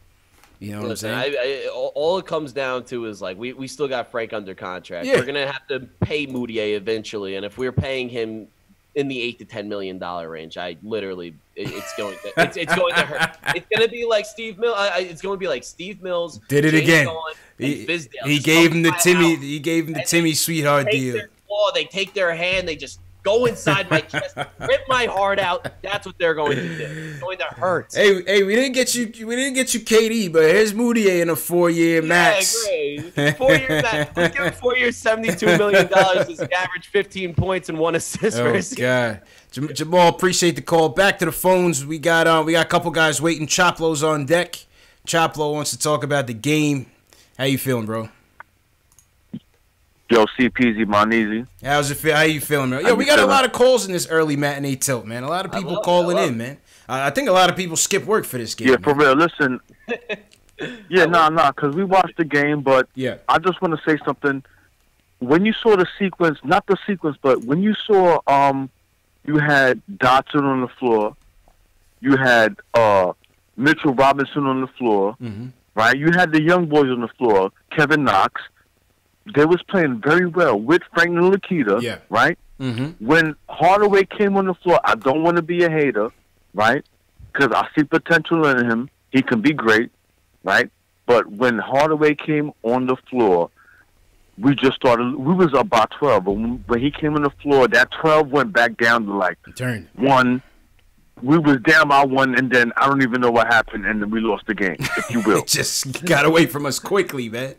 Speaker 1: You know what I'm saying?
Speaker 2: All it comes down to is, like, we still got Frank under contract.
Speaker 1: Yeah.
Speaker 2: We're going to have to pay Moutier eventually, and if we're paying him in the $8 to $10 million range, it's going to hurt. It's going to be like Steve Mills. It's going to be like Steve Mills
Speaker 1: did it again.
Speaker 2: He
Speaker 1: gave him the Timmy Sweetheart deal.
Speaker 2: They take their hand, they just go inside my chest, rip my heart out. That's what they're going to do. It's going to hurt.
Speaker 1: Hey, we didn't get you KD, but here's Moutier in a 4-year max.
Speaker 2: Yeah, great. 4-year max. Let's give him 4 years, $72 million. His average 15 points and 1 assist for his
Speaker 1: God. Jamal, appreciate the call. Back to the phones. We got a couple guys waiting. Choplo's on deck. Choplo wants to talk about the game. How you feeling, bro?
Speaker 11: Yo, CPZ, Moneezy.
Speaker 1: How's it feel? How you feeling, man? Yo, we got a lot of calls in this early matinee tilt, man. A lot of people calling in, man. I think a lot of people skip work for this game.
Speaker 11: Yeah, for real. Listen. Because we watched the game, but I just want to say something. When you saw the sequence, not the sequence, but when you saw you had Dotson on the floor, you had Mitchell Robinson on the floor, right? You had the young boys on the floor, Kevin Knox. They was playing very well with Frank Ntilikina, right? When Hardaway came on the floor, I don't want to be a hater, right? Because I see potential in him. He can be great, right? But when Hardaway came on the floor, we was up by 12. But when he came on the floor, that 12 went back down to like 1. We was down by 1, and then I don't even know what happened, and then we lost the game, if you will.
Speaker 1: It just got away from us quickly, man.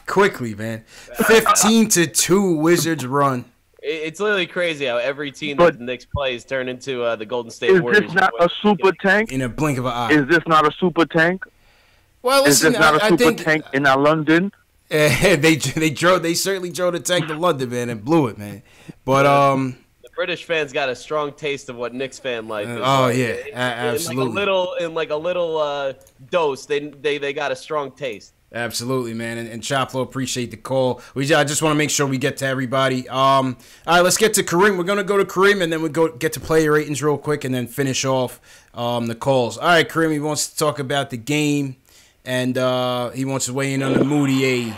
Speaker 1: 15-2 Wizards run.
Speaker 2: It's literally crazy how every team that the Knicks plays turn into the Golden State Warriors.
Speaker 11: Is this not a super tank?
Speaker 1: In a blink of an eye.
Speaker 11: Is this not a super tank?
Speaker 1: Well, listen,
Speaker 11: is this not a super tank in London?
Speaker 1: They certainly drove the tank to London, man, and blew it, man. But the
Speaker 2: British fans got a strong taste of what Knicks fan life is.
Speaker 1: Absolutely.
Speaker 2: In like a little dose, they got a strong taste.
Speaker 1: Absolutely, man. And Choplo, appreciate the call. I just want to make sure we get to everybody. All right, let's get to Kareem. We're going to go to Kareem, and then get to player ratings real quick, and then finish off the calls. All right, Kareem, he wants to talk about the game, and he wants to weigh in on the Moutier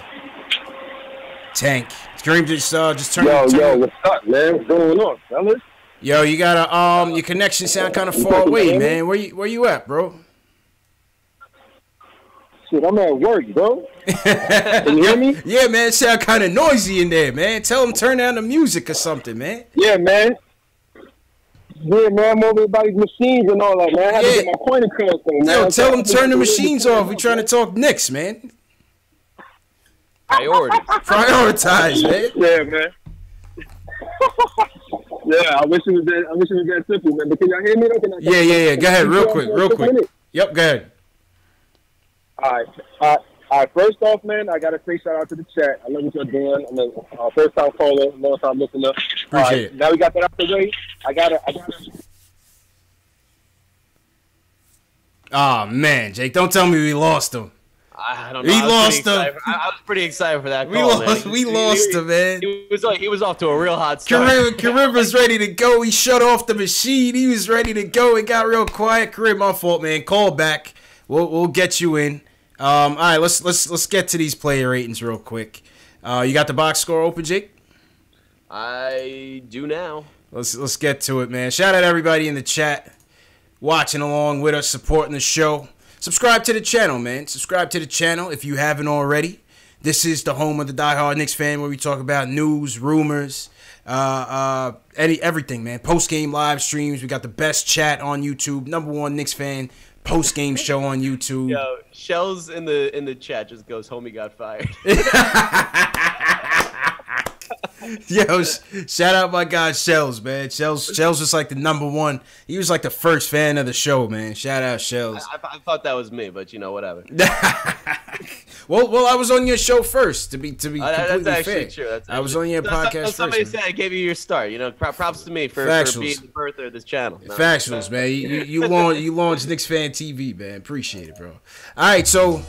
Speaker 1: tank. Kareem, just turn.
Speaker 12: Yo, what's up, man? What's going on, fellas?
Speaker 1: Yo, you got your connection sound kind of far away, man. Where you at, bro?
Speaker 12: Shit, I'm at work, bro. Can you hear me?
Speaker 1: Yeah, man, it sound kind of noisy in there, man. Tell them turn down the music or something, man.
Speaker 12: Yeah, man. Yeah, man, I'm over everybody's machines and all that, man. I had to get my point across, man.
Speaker 1: Yo, tell them turn the machines off. We trying to talk Knicks, man. Prioritize, man.
Speaker 12: Yeah, man. Yeah, I wish it was that simple, man. But can y'all hear me?
Speaker 1: Yeah. Go ahead, real quick. Yep, go ahead.
Speaker 12: All right. First off, man, I gotta say shout out to the chat. I love what you're doing. I'm a first time caller, long time listener.
Speaker 1: Appreciate it.
Speaker 12: Now we got that out the way. I gotta.
Speaker 1: Oh man, Jake, don't tell me we lost him.
Speaker 2: I don't know.
Speaker 1: We lost him.
Speaker 2: I was pretty excited for that.
Speaker 1: We lost him, man.
Speaker 2: He was off to a real hot start.
Speaker 1: Kareem was ready to go. He shut off the machine. He was ready to go. It got real quiet. Kareem, my fault, man. Call back. We'll get you in. All right, let's get to these player ratings real quick. You got the box score open, Jake?
Speaker 2: I do now.
Speaker 1: Let's get to it, man. Shout out everybody in the chat. watching along with us, supporting the show. Subscribe to the channel, man. Subscribe to the channel if you haven't already. This is the home of the diehard Knicks fan, where we talk about news, rumors, everything, man. Post-game live streams. We got the best chat on YouTube. #1 Knicks fan post-game show on YouTube.
Speaker 2: Yo, Shells in the chat just goes, "Homie got fired."
Speaker 1: Yo, shout out my guy Shells, man. Shells was like the #1. He was like the first fan of the show, man. Shout out Shells.
Speaker 2: I thought that was me, but whatever.
Speaker 1: Well, I was on your show first. To be completely
Speaker 2: that's actually
Speaker 1: fair.
Speaker 2: True.
Speaker 1: I was on your podcast
Speaker 2: somebody
Speaker 1: first.
Speaker 2: Said I gave you your start. Props to me for being the birther of this channel. No.
Speaker 1: Factuals, man. You launched KnicksFanTV, man. Appreciate it, bro. All right, so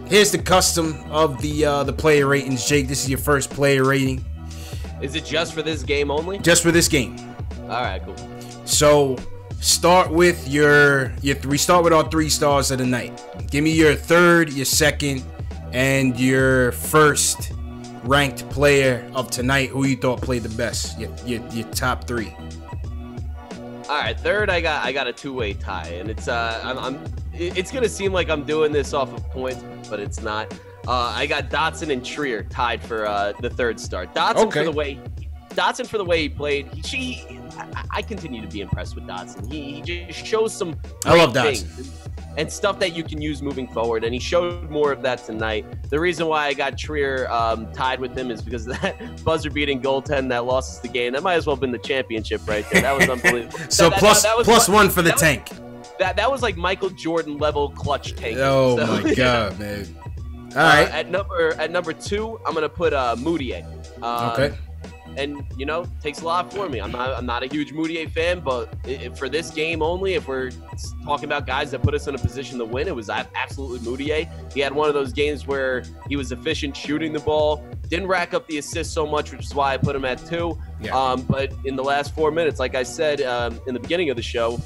Speaker 1: here's the custom of the player ratings, Jake. This is your first player rating.
Speaker 2: Is it just for this game only?
Speaker 1: Just for this game.
Speaker 2: All right, cool.
Speaker 1: So start with we start with our 3 stars of the night. Give me your third, your second, and your first ranked player of tonight. Who you thought played the best? Your top 3.
Speaker 2: All right, third, I got a 2-way tie, and it's it's gonna seem like I'm doing this off of points, but it's not. I got Dotson and Trier tied for the third start. Dotson for the way he played. I continue to be impressed with Dotson. He just shows some
Speaker 1: I love
Speaker 2: great
Speaker 1: Dotson.
Speaker 2: things and stuff that you can use moving forward, and he showed more of that tonight. The reason why I got Trier tied with him is because of that buzzer-beating goaltend that lost us the game. That might as well have been the championship right there. That was unbelievable.
Speaker 1: So plus one for the tank.
Speaker 2: That was like Michael Jordan level clutch tank.
Speaker 1: Oh my god, man. All right.
Speaker 2: At number 2, I'm gonna put Moutier.
Speaker 1: Okay.
Speaker 2: And takes a lot for me. I'm not a huge Moutier fan, but for this game only, if we're talking about guys that put us in a position to win, it was absolutely Moutier. He had one of those games where he was efficient shooting the ball, didn't rack up the assists so much, which is why I put him at 2.
Speaker 1: Yeah.
Speaker 2: But in the last 4 minutes, like I said in the beginning of the show,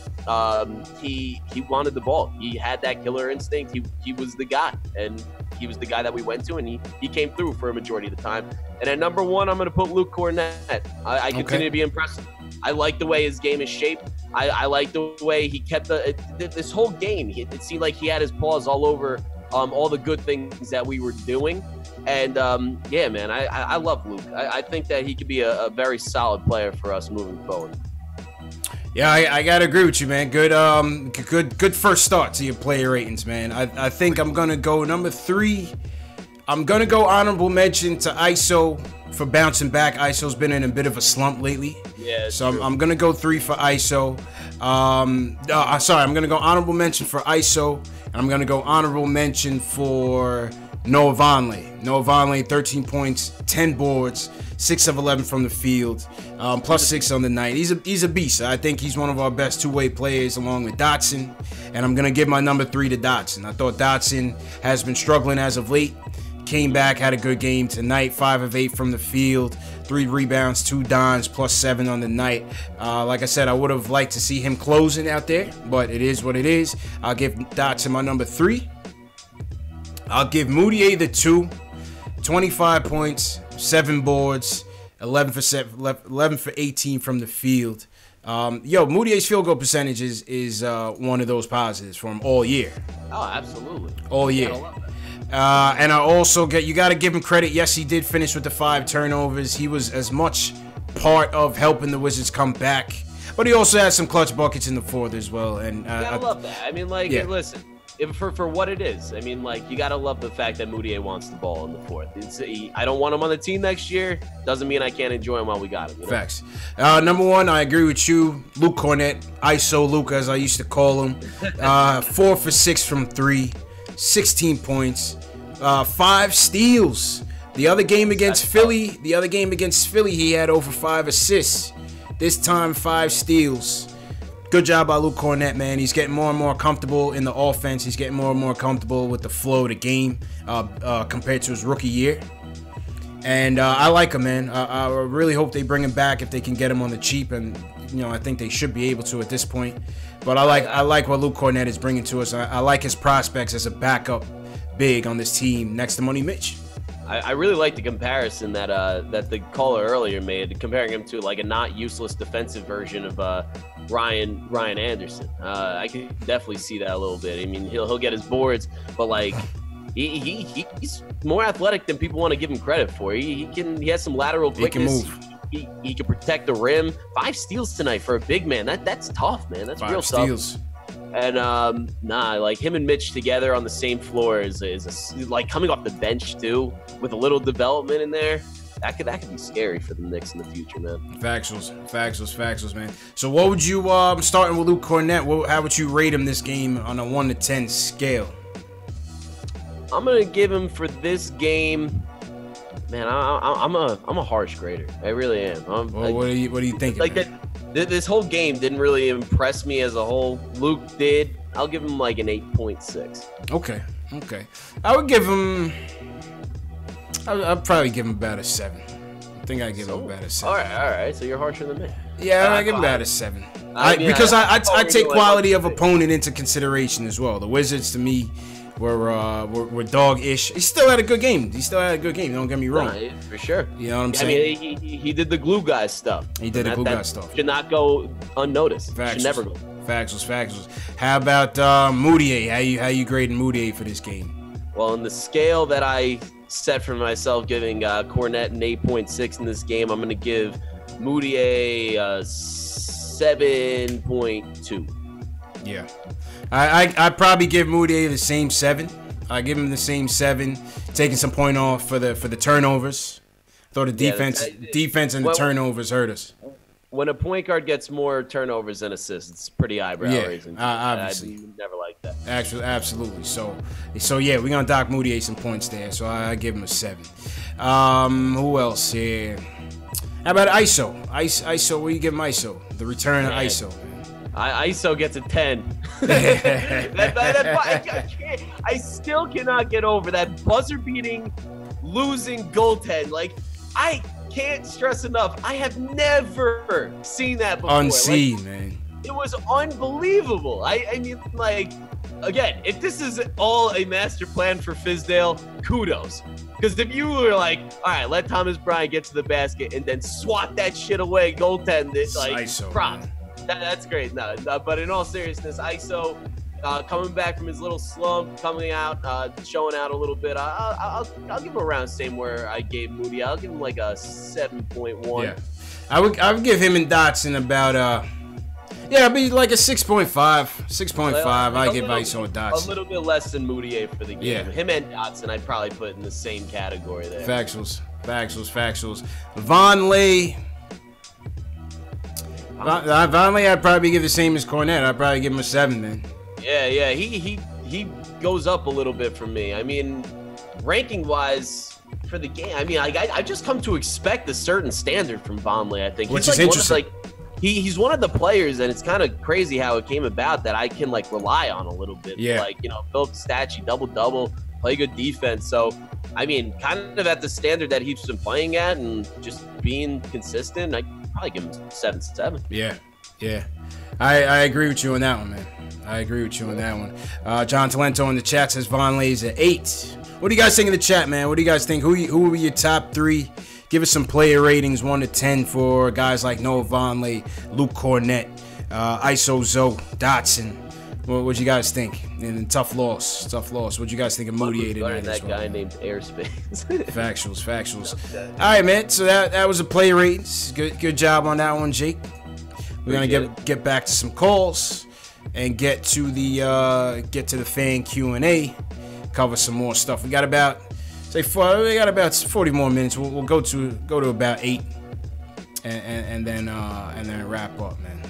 Speaker 2: he wanted the ball. He had that killer instinct. He was the guy, and he was the guy that we went to, and he came through for a majority of the time. And at number 1, I'm going to put Luke Cornett. I continue to be impressed. I like the way his game is shaped. I like the way he kept this whole game. It seemed like he had his paws all over all the good things that we were doing. And, yeah, man, I love Luke. I think that he could be a very solid player for us moving forward.
Speaker 1: Yeah, I gotta agree with you, man. Good first start to your player ratings, man. I think I'm gonna go number 3. I'm gonna go honorable mention to ISO for bouncing back. ISO's been in a bit of a slump lately.
Speaker 2: Yeah,
Speaker 1: so I'm gonna go 3 for ISO. Sorry, I'm gonna go honorable mention for ISO, and I'm gonna go honorable mention for Noah Vonleh. Noah Vonleh, 13 points, 10 boards, 6 of 11 from the field, plus 6 on the night. He's a beast. I think he's one of our best 2-way players along with Dotson, and I'm going to give my number 3 to Dotson. I thought Dotson has been struggling as of late. Came back, had a good game tonight, 5 of 8 from the field, 3 rebounds, 2 dimes, plus 7 on the night. Like I said, I would have liked to see him closing out there, but it is what it is. I'll give Dotson my number 3. I'll give Moutier the 2, 25 points, 7 boards, 11 for 18 from the field. Moutier's field goal percentage is one of those positives for him all year.
Speaker 2: Oh, absolutely.
Speaker 1: All year. And I also you got to give him credit. Yes, he did finish with the 5 turnovers. He was as much part of helping the Wizards come back, but he also had some clutch buckets in the fourth as well. And
Speaker 2: I love that. I mean, listen. For what it is, I mean, you gotta love the fact that Moutier wants the ball in the fourth. I don't want him on the team next year. Doesn't mean I can't enjoy him while we got him.
Speaker 1: Facts. Number 1, I agree with you. Luke Cornett, ISO Luke, as I used to call him. 4 for 6 from 3, 16 points, 5 steals. The other game against Philly, he had over 5 assists. This time, 5 steals. Good job by Luke Cornett, man. He's getting more and more comfortable in the offense. He's getting more and more comfortable with the flow of the game compared to his rookie year. And I like him, man. I really hope they bring him back if they can get him on the cheap. And, I think they should be able to at this point. But I like what Luke Cornett is bringing to us. I like his prospects as a backup big on this team next to Money Mitch.
Speaker 2: I really like the comparison that the caller earlier made, comparing him to a not useless defensive version of Ryan Anderson. I can definitely see that a little bit. I mean, he'll get his boards, but like he's more athletic than people want to give him credit for. He has some lateral quickness.
Speaker 1: He can move.
Speaker 2: He can protect the rim. 5 steals tonight for a big man. That's tough, man. That's
Speaker 1: 5
Speaker 2: real
Speaker 1: steals.
Speaker 2: Tough. And like him and Mitch together on the same floor is like coming off the bench too, with a little development in there. That could be scary for the Knicks in the future, man.
Speaker 1: Factuals, man. So what would you starting with Luke Cornett? How would you rate him this game on a 1 to 10 scale?
Speaker 2: I'm gonna give him for this game. Man, I'm a harsh grader. I really am.
Speaker 1: What do you think?
Speaker 2: Like that. This whole game didn't really impress me as a whole. Luke did. I'll give him like an 8.6.
Speaker 1: Okay. I would give him. I'd probably give him about a 7. I think I'd give him about a 7.
Speaker 2: All right. So you're harsher than me.
Speaker 1: Yeah, I give him about a 7. Because I take quality of opponent into consideration as well. The Wizards, to me, were dog-ish. He still had a good game. Don't get me wrong.
Speaker 2: For sure.
Speaker 1: You know what I'm saying?
Speaker 2: I mean, he did the glue guy stuff. Should not go unnoticed. Should never go.
Speaker 1: Factuals. How about Moutier? How you grading Moutier for this game?
Speaker 2: Well, on the scale that I set for myself, giving Cornette an 8.6 in this game, I'm going to give Moutier 7.2.
Speaker 1: Yeah. I probably give Moutier the same 7. I give him the same 7, taking some point off for the turnovers. Thought the defense and the turnovers hurt us.
Speaker 2: When a point guard gets more turnovers than assists, it's pretty eyebrow raising.
Speaker 1: Obviously.
Speaker 2: I never like that.
Speaker 1: Actually, absolutely. So yeah, we're gonna dock Moutier some points there. So I give him a 7. Who else here? How about ISO? ISO, what do you give him ISO? The return of ISO.
Speaker 2: ISO gets a 10. I still cannot get over that buzzer-beating, losing goaltend. Like, I can't stress enough. I have never seen that before.
Speaker 1: Unseen, man.
Speaker 2: It was unbelievable. I mean, like, again, if this is all a master plan for Fizdale, kudos. Because if you were like, all right, let Thomas Bryant get to the basket and then swat that shit away, goaltend, like,
Speaker 1: ISO,
Speaker 2: props. That's great. No, but in all seriousness, ISO coming back from his little slump, coming out, showing out a little bit. I'll give him around the same where I gave Moody. I'll give him like a 7.1.
Speaker 1: Yeah, I would give him and Dotson about it'd be like a 6.5. 6.5. I give ISO and Dotson
Speaker 2: a little bit less than Moutier for the game.
Speaker 1: Yeah.
Speaker 2: Him and Dotson, I'd probably put in the same category there.
Speaker 1: Factuals. Vonleh, I'd probably give the same as Cornette. I'd probably give him a 7, man.
Speaker 2: Yeah. He goes up a little bit for me. I mean, ranking wise for the game, I mean, I just come to expect a certain standard from Vonleh. I think
Speaker 1: which is interesting.
Speaker 2: He's one of the players, and it's kind of crazy how it came about that I can like rely on a little bit.
Speaker 1: Yeah.
Speaker 2: Like, you know, Philip Stachy, double, play good defense. So, I mean, kind of at the standard that he's been playing at and just being consistent, I'd probably give him 7.7.
Speaker 1: Yeah. I agree with you on that one, man. John Talento in the chat says Vonleh's at 8. What do you guys think in the chat, man? What do you guys think? Who will be your top 3? Give us some player ratings, 1 to 10 for guys like Noah Vonleh, Luke Cornett, ISO Zoe, Dotson. What you guys think? And tough loss. What you guys think of Moutier tonight?
Speaker 2: That guy named Airspace.
Speaker 1: Factuals. All right, man. So that was a play ratings. Good job on that one, Jake. We're gonna get back to some calls and get to the fan Q&A. Cover some more stuff. We got about 40 more minutes. We'll go to about 8, and then wrap up, man.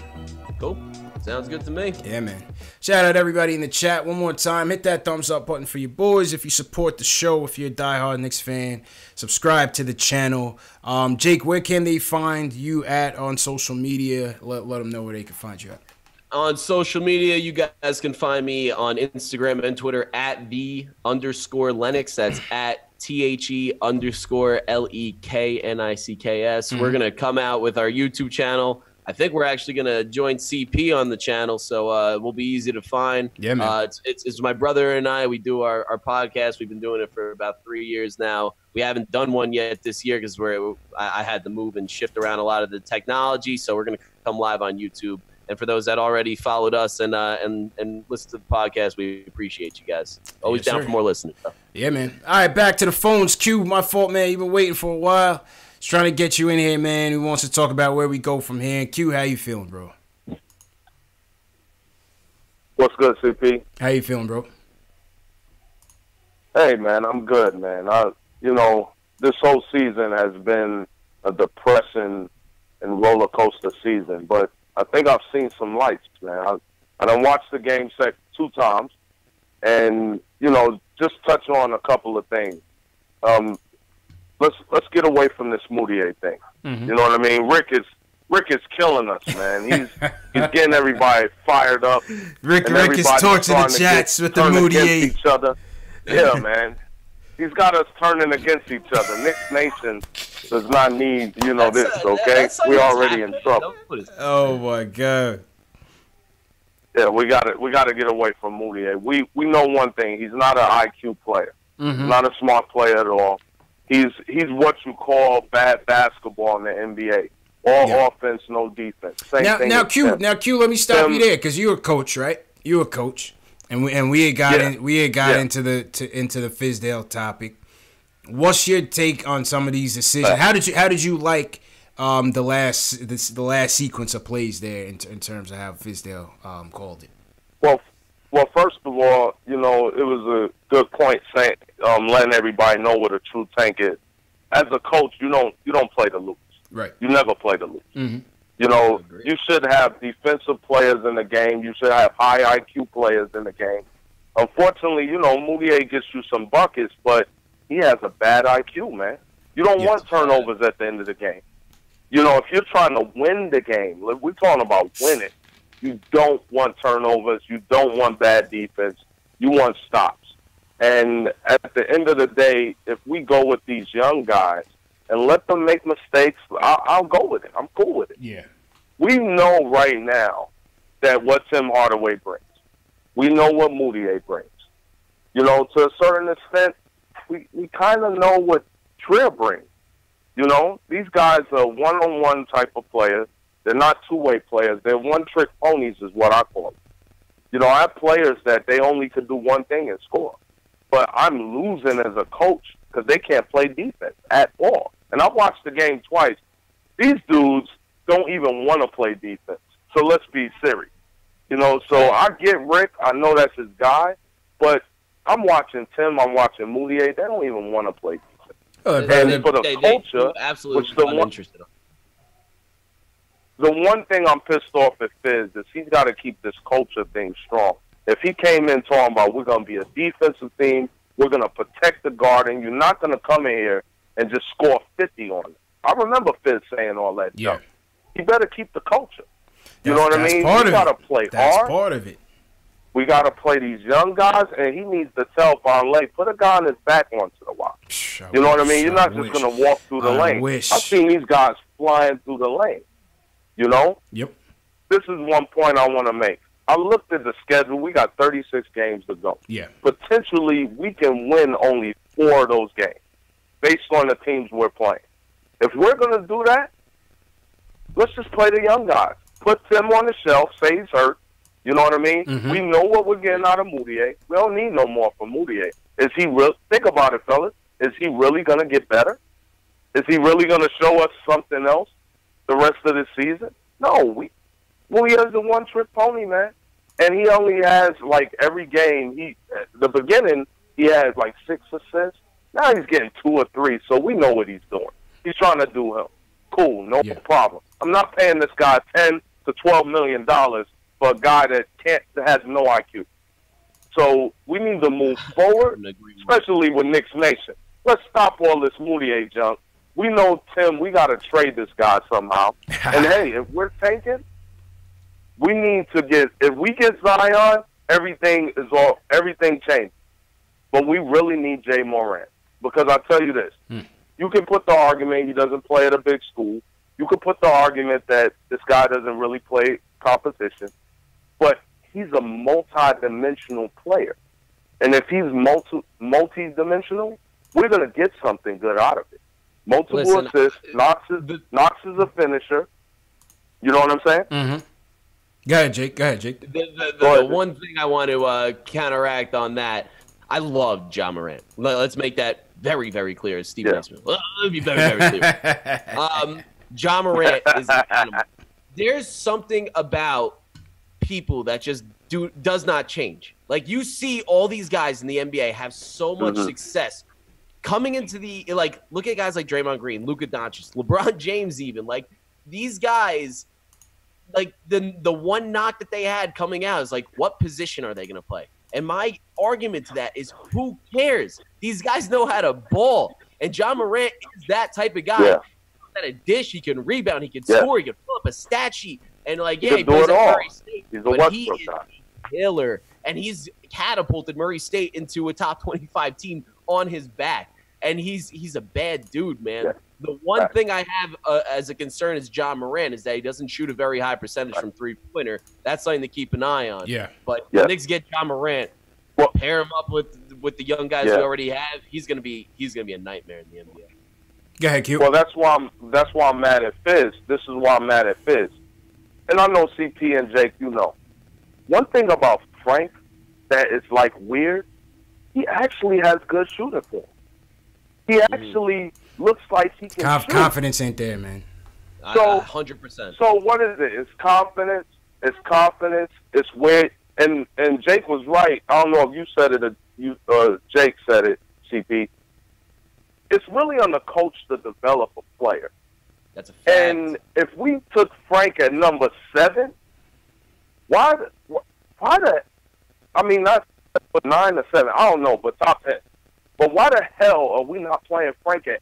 Speaker 2: Cool. Sounds good to me.
Speaker 1: Yeah, man. Shout out everybody in the chat one more time. Hit that thumbs up button for your boys. If you support the show, if you're a diehard Knicks fan, subscribe to the channel. Jake, where can they find you at on social media? Let them know where they can find you at.
Speaker 2: On social media, you guys can find me on Instagram and Twitter at @the_Lennox. That's at THE_LEKNICKS. We're going to come out with our YouTube channel. I think we're actually going to join CP on the channel, so we'll be easy to find.
Speaker 1: Yeah, man.
Speaker 2: It's my brother and I. We do our podcast. We've been doing it for about 3 years now. We haven't done one yet this year because I had to move and shift around a lot of the technology, so we're going to come live on YouTube And for those that already followed us and listen to the podcast, we appreciate you guys. Always down for more listening.
Speaker 1: Yeah, man. All right, back to the phones. Q, my fault, man. You've been waiting for a while. Just trying to get you in here, man. Who wants to talk about where we go from here? Q, how you feeling, bro?
Speaker 10: What's good, CP?
Speaker 1: How you feeling, bro?
Speaker 10: Hey, man, I'm good, man. This whole season has been a depressing and roller coaster season, but I think I've seen some lights, man. I done watched the game set 2 times, and just touch on a couple of things. Let's get away from this Moutier thing.
Speaker 1: Mm-hmm.
Speaker 10: You know what I mean? Rick is killing us, man. He's getting everybody fired up.
Speaker 1: Rick is torching the chats with the Moutier.
Speaker 10: Each other. Yeah, man. He's got us turning against each other. Knicks Nation does not need, this, okay? We're already in trouble.
Speaker 1: Oh, my God.
Speaker 10: Yeah, we got to get away from Moutier. We know one thing. He's not an IQ player.
Speaker 1: Mm-hmm.
Speaker 10: He's not a smart player at all. He's what you call bad basketball in the NBA. All offense, no defense.
Speaker 1: Now, Q, let me stop you there because you're a coach, right? You're a coach. And we had got into the Fizdale topic. What's your take on some of these decisions? How did you like the last sequence of plays there in terms of how Fizdale called it?
Speaker 10: Well, first of all, it was a good point saying letting everybody know what a true tank is. As a coach, you don't play to lose.
Speaker 1: Right.
Speaker 10: You never play to lose.
Speaker 1: Mm-hmm.
Speaker 10: You should have defensive players in the game. You should have high IQ players in the game. Unfortunately, Moutier gets you some buckets, but he has a bad IQ, man. You don't want turnovers at the end of the game. If you're trying to win the game, we're talking about winning. You don't want turnovers. You don't want bad defense. You want stops. And at the end of the day, if we go with these young guys and let them make mistakes, I'll go with it. I'm cool with it.
Speaker 1: Yeah.
Speaker 10: We know right now that what Tim Hardaway brings. We know what Moutier brings. To a certain extent, we kind of know what Trier brings. These guys are one-on-one type of players. They're not two-way players. They're one-trick ponies is what I call them. I have players that they only could do one thing and score. But I'm losing as a coach because they can't play defense at all. And I watched the game twice. These dudes don't even want to play defense. So let's be serious. So I get Rick. I know that's his guy. But I'm watching Tim. I'm watching Moutier. They don't even want to play defense. And for the culture,
Speaker 2: absolutely uninterested.
Speaker 10: The one thing I'm pissed off at Fizz is he's got to keep this culture thing strong. If he came in talking about we're going to be a defensive team, we're going to protect the garden, you're not going to come in here and just score 50 on it. I remember Fizz saying all that stuff. He better keep the culture. You know what I mean? We got to play hard.
Speaker 1: That's part of it.
Speaker 10: We got to play these young guys, and he needs to tell Vonleh, put a guy on his back onto the wall. You know what I mean? You're not just going to walk through the lane. I've seen these guys flying through the lane.
Speaker 1: Yep.
Speaker 10: This is one point I want to make. I looked at the schedule. We got 36 games to go.
Speaker 1: Yeah.
Speaker 10: Potentially, we can win only 4 of those games based on the teams we're playing. If we're going to do that, let's just play the young guys. Put Tim on the shelf, say he's hurt. You know what I mean?
Speaker 1: Mm-hmm.
Speaker 10: We know what we're getting out of Moutier. We don't need no more from Moutier. Is he real? Think about it, fellas. Is he really going to get better? Is he really going to show us something else the rest of the season? No, Moutier's the one-trick pony, man. And he only has, every game, the beginning, he had, 6 assists. Now he's getting 2 or 3, so we know what he's doing. He's trying to do him. Cool, no problem. I'm not paying this guy $10 to $12 million for a guy that has no IQ. So we need to move forward, especially with Knicks Nation. Let's stop all this Moutier junk. We know, Tim, we got to trade this guy somehow. And, hey, if we're tanking, we need to if we get Zion, everything changes. But we really need Jay Morant. Because I'll tell you this. You can put the argument he doesn't play at a big school. You could put the argument that this guy doesn't really play competition. But he's a multi-dimensional player. And if he's multi-dimensional, we're going to get something good out of it. Multiple assists. Knox is a finisher. You know what I'm saying?
Speaker 1: Mm-hmm. Go ahead, Jake. Go ahead, Jake.
Speaker 2: The one thing I want to counteract on that, I love Ja Morant. Let's make that very, very clear. As Steve Naismith. Let me be very, very clear. Ja Morant is an animal. There's something about people that just does not change. Like, you see all these guys in the NBA have so much success coming into the, like, look at guys like Draymond Green, Luka Doncic, LeBron James even. Like, these guys, like, the one knock that they had coming out is, like, what position are they going to play? And my argument to that is, who cares? These guys know how to ball. And Ja Morant is that type of guy.
Speaker 10: Yeah.
Speaker 2: At a dish, he can rebound, he can score, he can fill up a stat sheet. And, like, he
Speaker 10: do
Speaker 2: plays
Speaker 10: it
Speaker 2: at
Speaker 10: all.
Speaker 2: Murray State.
Speaker 10: He's a
Speaker 2: But he
Speaker 10: Westbrook
Speaker 2: is
Speaker 10: guy.
Speaker 2: a killer. And he's catapulted Murray State into a top 25 team on his back. And he's a bad dude, man. Yeah. The one thing I have as a concern is Ja Morant is that he doesn't shoot a very high percentage from three-pointer. That's something to keep an eye on.
Speaker 1: Yeah.
Speaker 2: But the Knicks get Ja Morant, pair him up with the young guys we already have. He's gonna be a nightmare in the NBA.
Speaker 1: Go ahead, Q.
Speaker 10: Well, that's why I'm mad at Fizz. This is why I'm mad at Fizz. And I know CP and Jake, you know. One thing about Frank that is, like, weird, he actually has good shooting form. He actually looks like he can shoot.
Speaker 1: Confidence ain't there, man.
Speaker 10: So
Speaker 2: 100%.
Speaker 10: So what is it? It's confidence. It's confidence. It's weird. And Jake was right. I don't know if you said it or Jake said it, CP. It's really on the coach to develop a player.
Speaker 2: That's a fact.
Speaker 10: And if we took Frank at number 7, why the? I mean, not 9 or 7. I don't know, but top 10. But why the hell are we not playing Frank at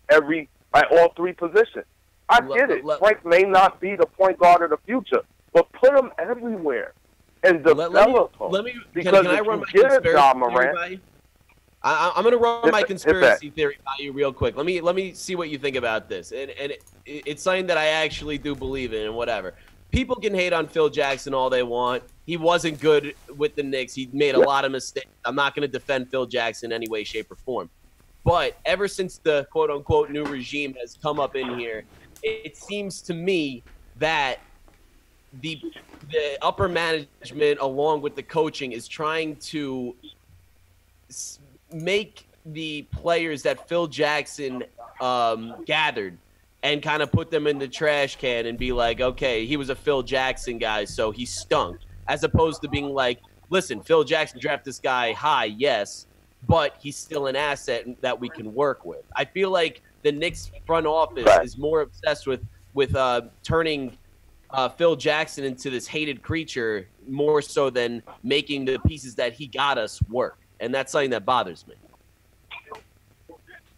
Speaker 10: all 3 positions? I get it. Frank may not be the point guard of the future, but put him everywhere and develop him.
Speaker 2: Can I run my conspiracy theory by you? I'm going to run my conspiracy theory by you real quick. Let me see what you think about this. And it's something that I actually do believe in and whatever. People can hate on Phil Jackson all they want. He wasn't good with the Knicks. He made a lot of mistakes. I'm not going to defend Phil Jackson in any way, shape, or form. But ever since the quote-unquote new regime has come up in here, it seems to me that the upper management, along with the coaching, is trying to make the players that Phil Jackson gathered and kind of put them in the trash can and be like, okay, he was a Phil Jackson guy, so he stunk. As opposed to being like, listen, Phil Jackson drafted this guy high, yes, but he's still an asset that we can work with. I feel like the Knicks front office is more obsessed with turning Phil Jackson into this hated creature more so than making the pieces that he got us work. And that's something that bothers me.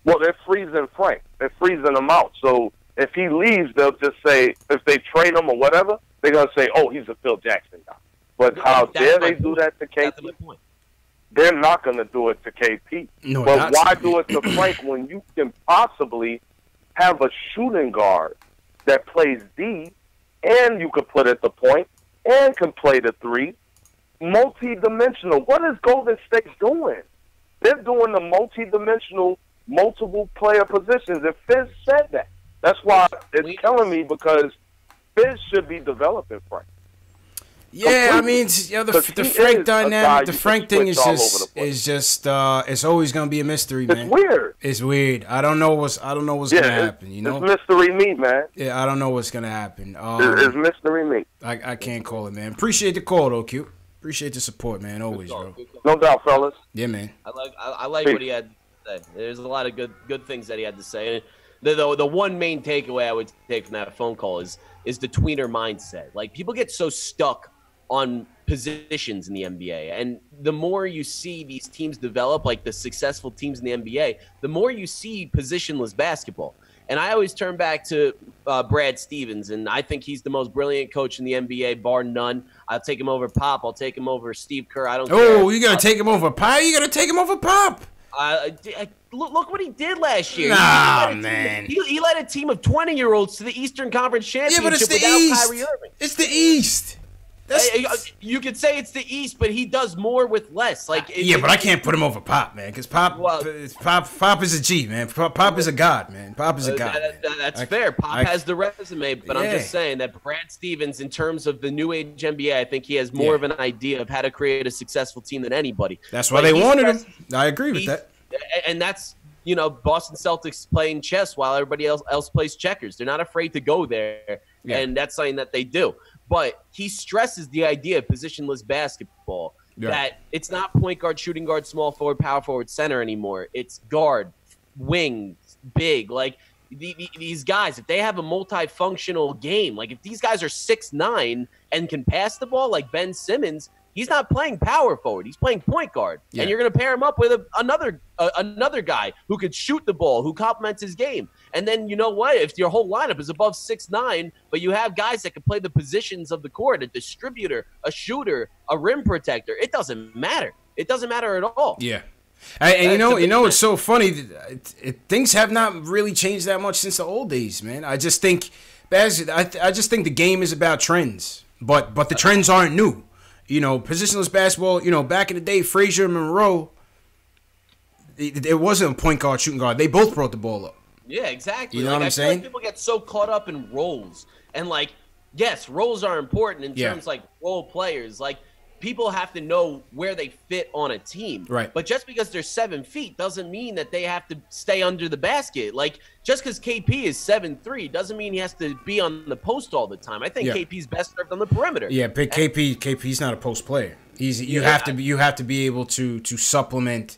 Speaker 10: Well, they're freezing Frank. They're freezing him out. So if he leaves, they'll just say, if they trade him or whatever, they're going to say, oh, he's a Phil Jackson guy. But how dare they do that to KP? They're not going to do it to KP.
Speaker 1: No,
Speaker 10: but why do it to Frank when you can possibly have a shooting guard that plays D, and you could put at the point, and can play the 3, multi-dimensional? What is Golden State doing? They're doing the multi-dimensional, multiple player positions. And Fizz said that. That's why it's killing me, because Fizz should be developing Frank.
Speaker 1: Yeah, I mean, the Frank dynamic, the Frank thing is just it's always gonna be a mystery, man.
Speaker 10: It's weird.
Speaker 1: It's weird. I don't know what's gonna happen. You know,
Speaker 10: it's mystery meat, man.
Speaker 1: Yeah, I don't know what's gonna happen.
Speaker 10: It's mystery meat.
Speaker 1: I can't call it, man. Appreciate the call though, Q. Appreciate the support, man. Always, bro.
Speaker 10: No doubt, fellas.
Speaker 1: Yeah, man.
Speaker 2: I like what he had to say. There's a lot of good things that he had to say. And the one main takeaway I would take from that phone call is the tweener mindset. Like, people get so stuck on positions in the NBA, and the more you see these teams develop, like the successful teams in the NBA, the more you see positionless basketball. And I always turn back to Brad Stevens, and I think he's the most brilliant coach in the NBA, bar none. I'll take him over Pop. I'll take him over Steve Kerr. I don't care.
Speaker 1: Oh, you gotta take him over Pop? You gotta take him over Pop?
Speaker 2: Look what he did last year.
Speaker 1: Nah, man.
Speaker 2: He led a team of 20-years-olds to the Eastern Conference Championship
Speaker 1: without
Speaker 2: Kyrie Irving.
Speaker 1: It's the East.
Speaker 2: You could say it's the East, but he does more with less. Like
Speaker 1: but I can't put him over Pop, man, because Pop is a G, man. Pop is a god, man. Pop is a god.
Speaker 2: That's fair. Pop has the resume, but I'm just saying that Brad Stevens, in terms of the new age NBA, I think he has more of an idea of how to create a successful team than anybody.
Speaker 1: That's why they wanted him. I agree with that.
Speaker 2: And that's, Boston Celtics playing chess while everybody else plays checkers. They're not afraid to go there, and that's something that they do. But he stresses the idea of positionless basketball, that it's not point guard, shooting guard, small forward, power forward, center anymore. It's guard, wing, big. Like, these guys, if they have a multifunctional game, like if these guys are 6'9" and can pass the ball like Ben Simmons, he's not playing power forward. He's playing point guard. And you're going to pair him up with another guy who could shoot the ball, who complements his game. And then, you know what? If your whole lineup is above 6'9", but you have guys that can play the positions of the court, a distributor, a shooter, a rim protector, it doesn't matter. It doesn't matter at all.
Speaker 1: Yeah. And it's so funny. Things have not really changed that much since the old days, man. I just think the game is about trends, but the trends aren't new. Positionless basketball, back in the day, Frazier and Monroe, it wasn't a point guard, shooting guard. They both brought the ball up.
Speaker 2: Yeah, exactly.
Speaker 1: You know what I'm saying?
Speaker 2: People get so caught up in roles. And, yes, roles are important in terms role players. People have to know where they fit on a team.
Speaker 1: Right.
Speaker 2: But just because they're 7 feet doesn't mean that they have to stay under the basket. Just because KP is 7'3" doesn't mean he has to be on the post all the time. I think KP's best served on the perimeter.
Speaker 1: Yeah, but KP's not a post player. You have to be able to supplement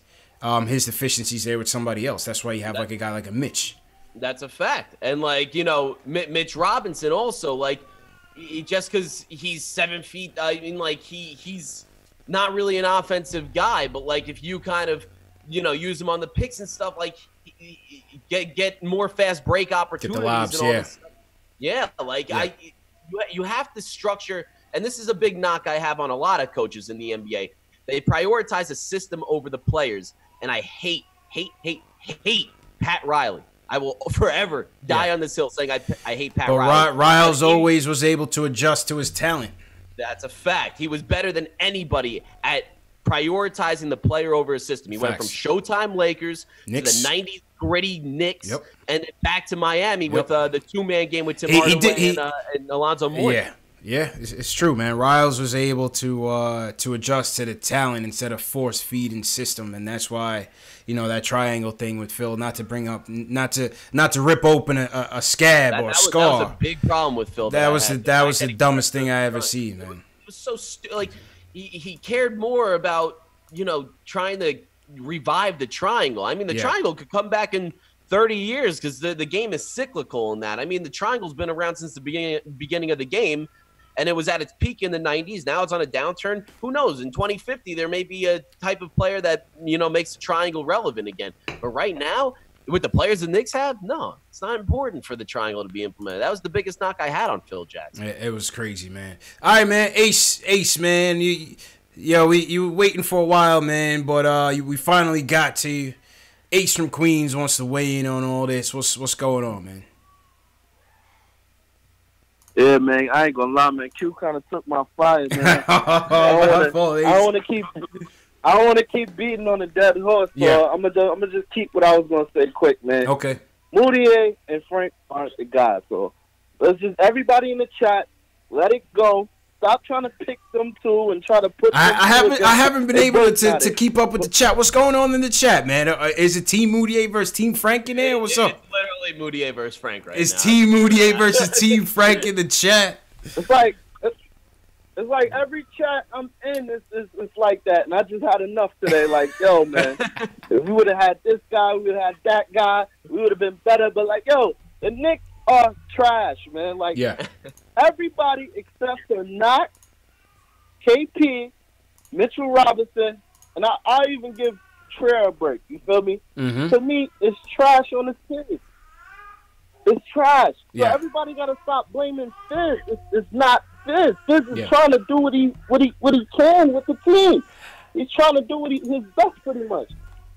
Speaker 1: his deficiencies there with somebody else. That's why you have a guy like a Mitch.
Speaker 2: That's a fact. And Mitch Robinson also, just because he's 7 feet, he's not really an offensive guy. But if you kind of, use him on the picks and stuff, get more fast break opportunities.
Speaker 1: Get the lobs,
Speaker 2: and all this stuff. You have to structure, and this is a big knock I have on a lot of coaches in the NBA. They prioritize a system over the players, and I hate Pat Riley. I will forever die on this hill saying I hate Pat Riley.
Speaker 1: But Riles always was able to adjust to his talent.
Speaker 2: That's a fact. He was better than anybody at prioritizing the player over his system. He went from Showtime Lakers
Speaker 1: Knicks.
Speaker 2: to the 90s gritty Knicks and then back to Miami with the two-man game with Tim Hardaway and Alonzo Mourning.
Speaker 1: Yeah, it's true, man. Riles was able to adjust to the talent instead of force feeding system, and that's why that triangle thing with Phil. Not to rip open a scab or a scar.
Speaker 2: That was a big problem with Phil.
Speaker 1: That was the dumbest thing I ever seen, man.
Speaker 2: It was so he cared more about trying to revive the triangle. I mean, the triangle could come back in 30 years because the game is cyclical in that. I mean, the triangle's been around since the beginning of the game. And it was at its peak in the 90s. Now it's on a downturn. Who knows? In 2050, there may be a type of player that, makes the triangle relevant again. But right now, with the players the Knicks have, no, it's not important for the triangle to be implemented. That was the biggest knock I had on Phil Jackson.
Speaker 1: It was crazy, man. All right, man. Ace, man. You were waiting for a while, man, but we finally got to you. Ace from Queens wants to weigh in on all this. What's going on, man?
Speaker 6: Yeah, man, I ain't gonna lie, man. Q kind of took my fire, man. I want to keep beating on the dead horse. So I'm gonna just keep what I was gonna say quick, man.
Speaker 1: Okay.
Speaker 6: Moutier and Frank aren't the guys, so let's just everybody in the chat, let it go. Stop trying to pick them two and try to put.
Speaker 1: I haven't been able to keep up with the chat. What's going on in the chat, man? Is it Team Moutier versus Team Frank in there? What's up?
Speaker 2: It's literally Moutier versus Frank right now.
Speaker 1: It's Team Moutier versus Team Frank in the chat.
Speaker 6: It's like every chat I'm in, it's like that, and I just had enough today. Like, yo, man, if we would have had this guy, we would have had that guy, we would have been better. But the Knicks are trash, man. Everybody except for Knox, KP, Mitchell Robinson, and I even give Trae a break. You feel me?
Speaker 1: Mm-hmm.
Speaker 6: To me, it's trash on the team. It's trash. So everybody got to stop blaming Fizz. It's not Fizz. Fizz is trying to do what he can with the team. He's trying to do his best pretty much.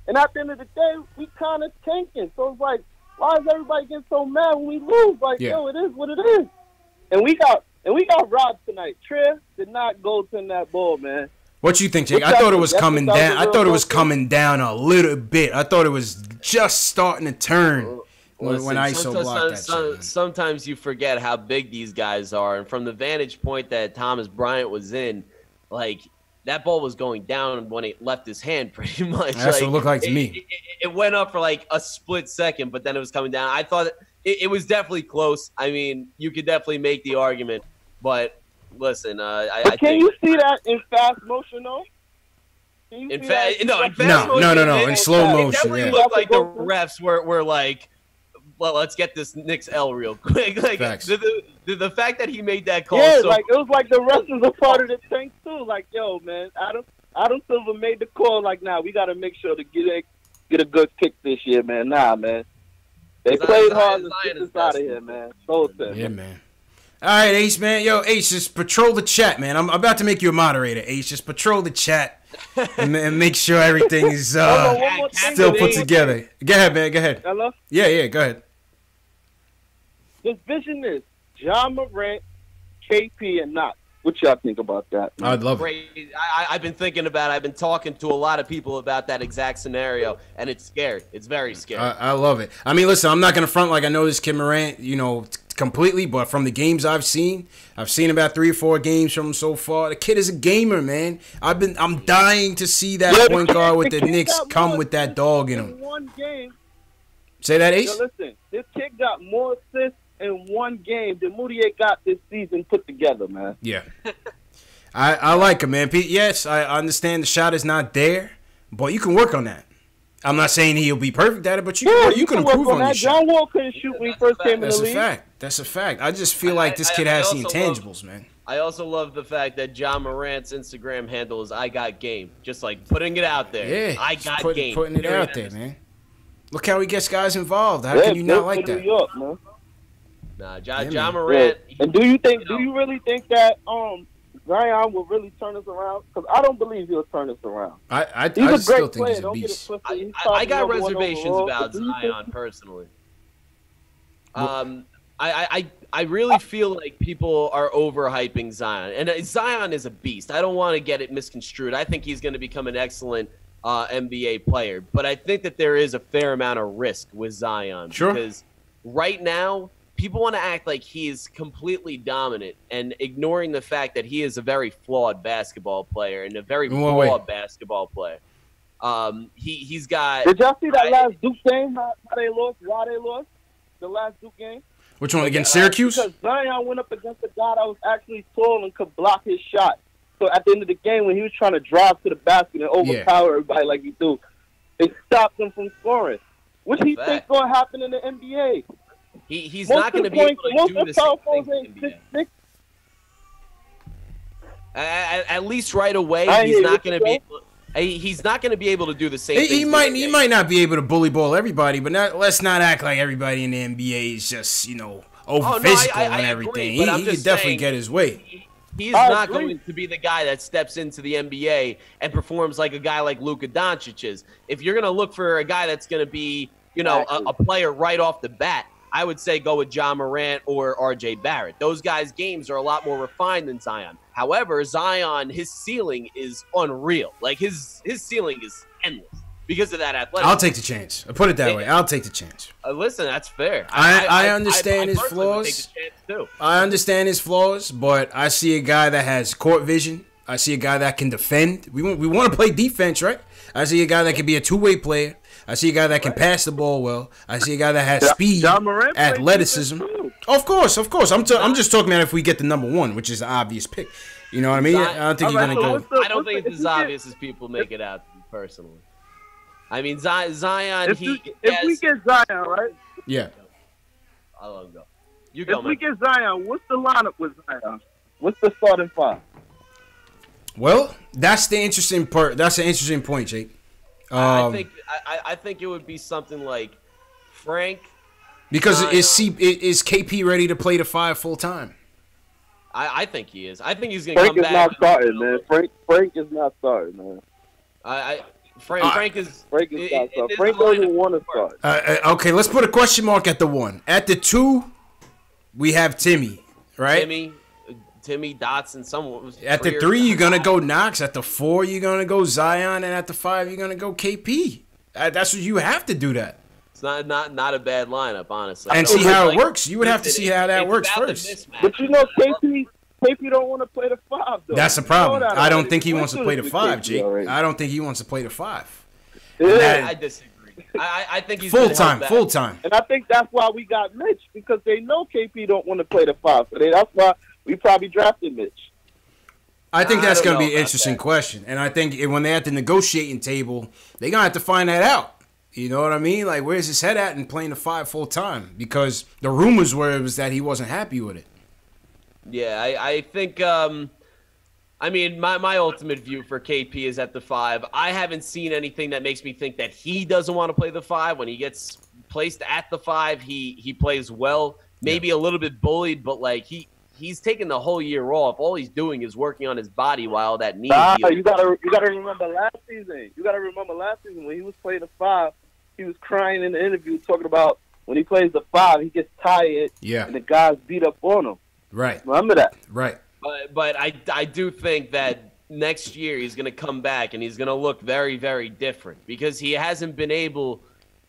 Speaker 6: And at the end of the day, we kind of tanking. So it's why is everybody getting so mad when we lose? Yo, it is what it is. And we got
Speaker 12: And we got robbed tonight. Trier did not go to that ball, man.
Speaker 1: What you think, Jake? I thought it was coming down. I thought it was coming down a little bit. I thought it was just starting to turn when ISO blocked that shit.
Speaker 2: Sometimes you forget how big these guys are, and from the vantage point that Thomas Bryant was in, like that ball was going down when it left his hand, pretty much.
Speaker 1: That's what it looked like to me.
Speaker 2: It went up for like a split second, but then it was coming down. I thought it was definitely close. I mean, you could definitely make the argument, but. Listen,
Speaker 12: can you see that in fast motion though?
Speaker 2: In fast motion,
Speaker 1: no. In slow motion,
Speaker 2: it definitely looked like the refs were like, well, let's get this Knicks L real quick. Like the fact that he made that call.
Speaker 12: Yeah, like it was like the refs was a part of the tank too. Like, yo, man, Adam Silver made the call. Like, nah, we got to make sure to get a good kick this year, man. Nah, man, they played hard. Let's get this out of here, man.
Speaker 1: Yeah, man. All right, Ace, man. Yo, Ace, just patrol the chat, man. I'm about to make you a moderator, Ace. Just patrol the chat and make sure everything is still put together. Go ahead, man. Go ahead.
Speaker 12: Hello?
Speaker 1: Yeah, go ahead.
Speaker 12: This vision is John Morant, KP, and Knox. What y'all think about that?
Speaker 1: Man? I'd love it.
Speaker 2: I've been thinking about it. I've been talking to a lot of people about that exact scenario, and it's scary. It's very scary.
Speaker 1: I love it. I mean, listen, I'm not going to front like I know this kid Morant, completely, but from the games I've seen about 3 or 4 games from him so far. The kid is a gamer, man. I'm dying to see that point guard with the Knicks come with that dog in him.
Speaker 12: One game.
Speaker 1: Say that, Ace?
Speaker 12: Yo, listen, this kid got more assists in one game than Moutier got this season put together, man.
Speaker 1: Yeah. I like him, man. Yes, I understand the shot is not there, but you can work on that. I'm not saying he'll be perfect at it, but you can improve on your shot.
Speaker 12: John Wall couldn't shoot when he first came in the league.
Speaker 1: That's a fact. I just feel like this kid has the intangibles, man.
Speaker 2: I also love the fact that John Morant's Instagram handle is I got game. Just like putting it out there.
Speaker 1: Yeah,
Speaker 2: I got game.
Speaker 1: Putting it out there, man. Look how he gets guys involved. How can you not like that?
Speaker 12: New York, man.
Speaker 2: Nah, John Morant.
Speaker 12: Yeah. And do you really think that Zion will really turn us around? Because I don't believe he'll turn us around.
Speaker 1: He's a great player. He's a beast.
Speaker 2: I got reservations about Zion personally. I really feel like people are overhyping Zion, and Zion is a beast. I don't want to get it misconstrued. I think he's going to become an excellent NBA player, but I think that there is a fair amount of risk with Zion.
Speaker 1: Sure.
Speaker 2: Because right now, people want to act like he is completely dominant and ignoring the fact that he is a very flawed basketball player and a very flawed basketball player. He's got.
Speaker 12: Did y'all see that last Duke game? How they lost? Why they lost? The last Duke game.
Speaker 1: Which one, against Syracuse?
Speaker 12: Because Zion went up against a guy that was actually tall and could block his shot. So at the end of the game, when he was trying to drive to the basket and overpower everybody like he do, it stopped him from scoring. What do you think going to happen in the NBA?
Speaker 2: He's not going to be able to do the same thing in the NBA. At least right away, he's not going to be able. He's not going to be able to do the same thing.
Speaker 1: He might not be able to bully ball everybody, but let's not act like everybody in the NBA is just over physical and everything. He can definitely get his way.
Speaker 2: He's not going to be the guy that steps into the NBA and performs like a guy like Luka Doncic is. If you're going to look for a guy that's going to be, a player right off the bat, I would say go with John Morant or R.J. Barrett. Those guys' games are a lot more refined than Zion. However, Zion, his ceiling is unreal. Like, his ceiling is endless because of that athleticism.
Speaker 1: I'll take the chance. I'll put it that way. I'll take the chance.
Speaker 2: Listen, that's fair.
Speaker 1: I understand his flaws. I understand his flaws, but I see a guy that has court vision. I see a guy that can defend. We want to play defense, right? I see a guy that can be a two-way player. I see a guy that can pass the ball well. I see a guy that has speed, athleticism. Of course. I'm just talking about if we get the number one, which is the obvious pick. You know what I mean? I don't think you're gonna go.
Speaker 2: I don't think it's as obvious as people make it out to be, personally. I mean, Zion.
Speaker 12: If we get Zion, right?
Speaker 1: Yeah.
Speaker 2: I'll let him go. You go,
Speaker 12: man. If we get Zion, what's the lineup with Zion? What's the starting five?
Speaker 1: Well, that's the interesting part. That's an interesting point, Jake.
Speaker 2: I think it would be something like Frank.
Speaker 1: Because is KP ready to play the 5 full time?
Speaker 2: I think he is. I think he's going to come back.
Speaker 12: Frank is not starting, man. Frank is not starting, man.
Speaker 2: Frank is not
Speaker 12: starting. Frank doesn't want to start.
Speaker 1: Okay, let's put a question mark at the 1. At the 2, we have Timmy, right?
Speaker 2: Timmy, Timmy, Dotson, someone.
Speaker 1: At the 3, you're going to go Knox. At the 4, you're going to go Zion. And at the 5, you're going to go KP. That's what you have to do that.
Speaker 2: It's not a bad lineup, honestly.
Speaker 1: And see how it works. You would have to see how that works first.
Speaker 12: But you know, KP don't want to play the 5, though.
Speaker 1: That's the problem. I don't think he wants to play the 5, Jake. I don't think he wants to play the 5.
Speaker 12: Yeah.
Speaker 2: I disagree. I think he's
Speaker 1: full time.
Speaker 12: And I think that's why we got Mitch, because they know KP don't want to play the 5. So that's why we probably drafted Mitch.
Speaker 1: I think that's going to be an interesting question. And I think when they're at the negotiating table, they're going to have to find that out. You know what I mean? Like, where's his head at in playing the 5 full time? Because the rumors were it was that he wasn't happy with it.
Speaker 2: Yeah, I think, I mean, my ultimate view for KP is at the 5. I haven't seen anything that makes me think that he doesn't want to play the 5. When he gets placed at the 5, he plays well. Maybe a little bit bullied, but, like, he's taking the whole year off. All he's doing is working on his body while that knee heals.
Speaker 12: You gotta remember last season. When he was playing the 5, he was crying in the interview talking about when he plays the 5, he gets tired, and the guys beat up on him.
Speaker 1: Right.
Speaker 12: Remember that.
Speaker 1: Right.
Speaker 2: But I do think that next year he's going to come back and he's going to look very, very different because he hasn't been able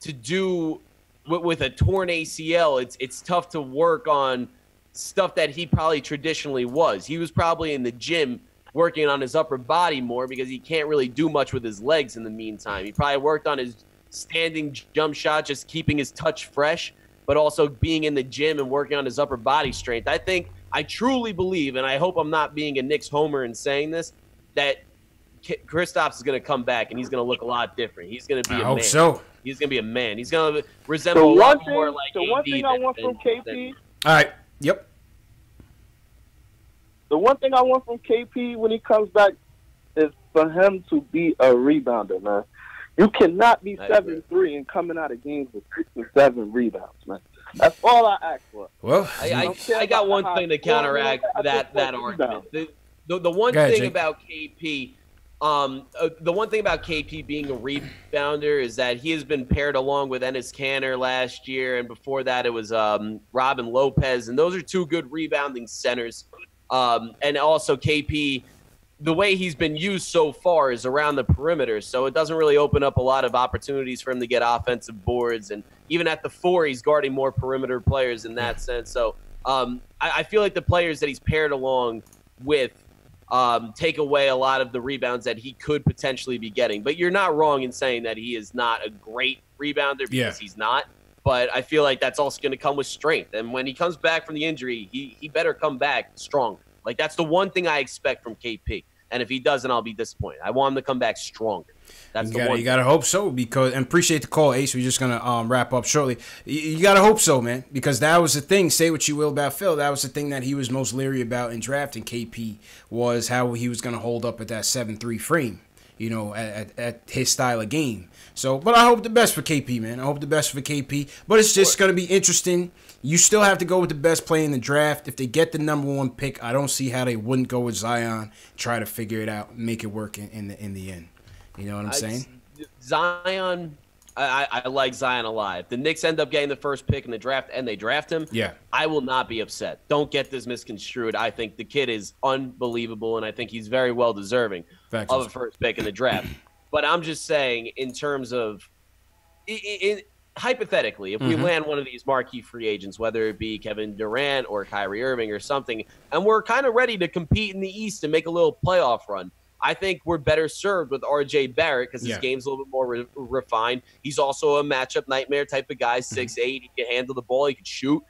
Speaker 2: to do with a torn ACL. It's tough to work on stuff that he probably traditionally was. He was probably in the gym working on his upper body more because he can't really do much with his legs in the meantime. He probably worked on his standing jump shot, just keeping his touch fresh, but also being in the gym and working on his upper body strength. I truly believe, and I hope I'm not being a Knicks homer in saying this, that Kristaps is going to come back and he's going to look a lot different. He's going to be a man.
Speaker 1: I hope so.
Speaker 2: He's going to be a man. He's going to resemble a lot more like
Speaker 12: the one thing I want from KP.
Speaker 1: All right. Yep.
Speaker 12: The one thing I want from KP when he comes back is for him to be a rebounder, man. You cannot be 7-3 and coming out of games with 6 or 7 rebounds, man. That's all I ask for.
Speaker 1: Well,
Speaker 2: I got one thing to counteract that argument. The one thing about KP, the one thing about KP being a rebounder is that he has been paired along with Enes Kanter last year, and before that it was Robin Lopez, and those are 2 good rebounding centers. And also KP, the way he's been used so far is around the perimeter, so it doesn't really open up a lot of opportunities for him to get offensive boards. And even at the 4, he's guarding more perimeter players in that sense. So I feel like the players that he's paired along with take away a lot of the rebounds that he could potentially be getting. But you're not wrong in saying that he is not a great rebounder because he's not. But I feel like that's also going to come with strength. And when he comes back from the injury, he better come back strong. Like, that's the one thing I expect from KP. And if he doesn't, I'll be disappointed. I want him to come back stronger. That's
Speaker 1: you gotta hope so, because and appreciate the call, Ace. We're just gonna wrap up shortly. You gotta hope so, man, because that was the thing. Say what you will about Phil, that was the thing that he was most leery about in drafting KP, was how he was gonna hold up at that 7-3 frame, you know, at his style of game. So, but I hope the best for KP, man. I hope the best for KP. But it's just gonna be interesting. You still have to go with the best play in the draft. If they get the #1 pick, I don't see how they wouldn't go with Zion, try to figure it out, and make it work in the end. You know what I'm saying?
Speaker 2: Zion, I like Zion a lot. If the Knicks end up getting the first pick in the draft and they draft him, I will not be upset. Don't get this misconstrued. I think the kid is unbelievable, and I think he's very well deserving of a first pick in the draft. But I'm just saying, in terms of hypothetically, if we land one of these marquee free agents, whether it be Kevin Durant or Kyrie Irving or something, and we're kind of ready to compete in the East and make a little playoff run, I think we're better served with R.J. Barrett because his game's a little bit more refined. He's also a matchup nightmare type of guy, 6'8". He can handle the ball. He can shoot.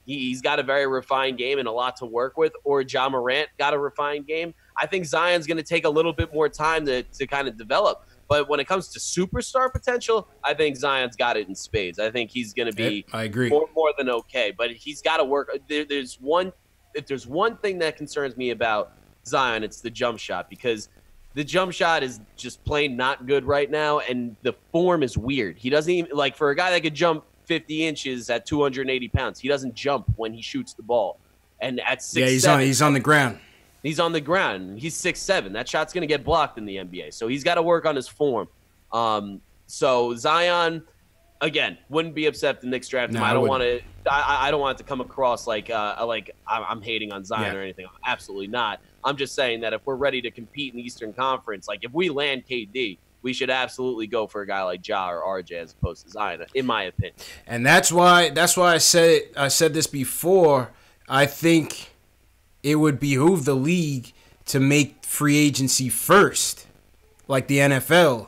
Speaker 2: He's got a very refined game and a lot to work with. Or Ja Morant got a refined game. I think Zion's going to take a little bit more time to kind of develop. But when it comes to superstar potential, I think Zion's got it in spades. I think he's going to be
Speaker 1: I agree.
Speaker 2: more than okay. But he's got to work. If there's one thing that concerns me about Zion, it's the jump shot, because the jump shot is just plain not good right now, and the form is weird. He doesn't even, like, for a guy that could jump 50 inches at 280 pounds, he doesn't jump when he shoots the ball. And at 6'7",
Speaker 1: he's on the ground.
Speaker 2: He's on the ground. He's 6'7". That shot's going to get blocked in the NBA. So he's got to work on his form. So Zion, again, wouldn't be upset if the Knicks draft him.
Speaker 1: No,
Speaker 2: I don't want to. I don't want it to come across like I'm hating on Zion or anything. Absolutely not. I'm just saying that if we're ready to compete in the Eastern Conference, like if we land KD, we should absolutely go for a guy like Ja or RJ as opposed to Zion, in my opinion.
Speaker 1: And that's why I said this before. I think it would behoove the league to make free agency first, like the NFL.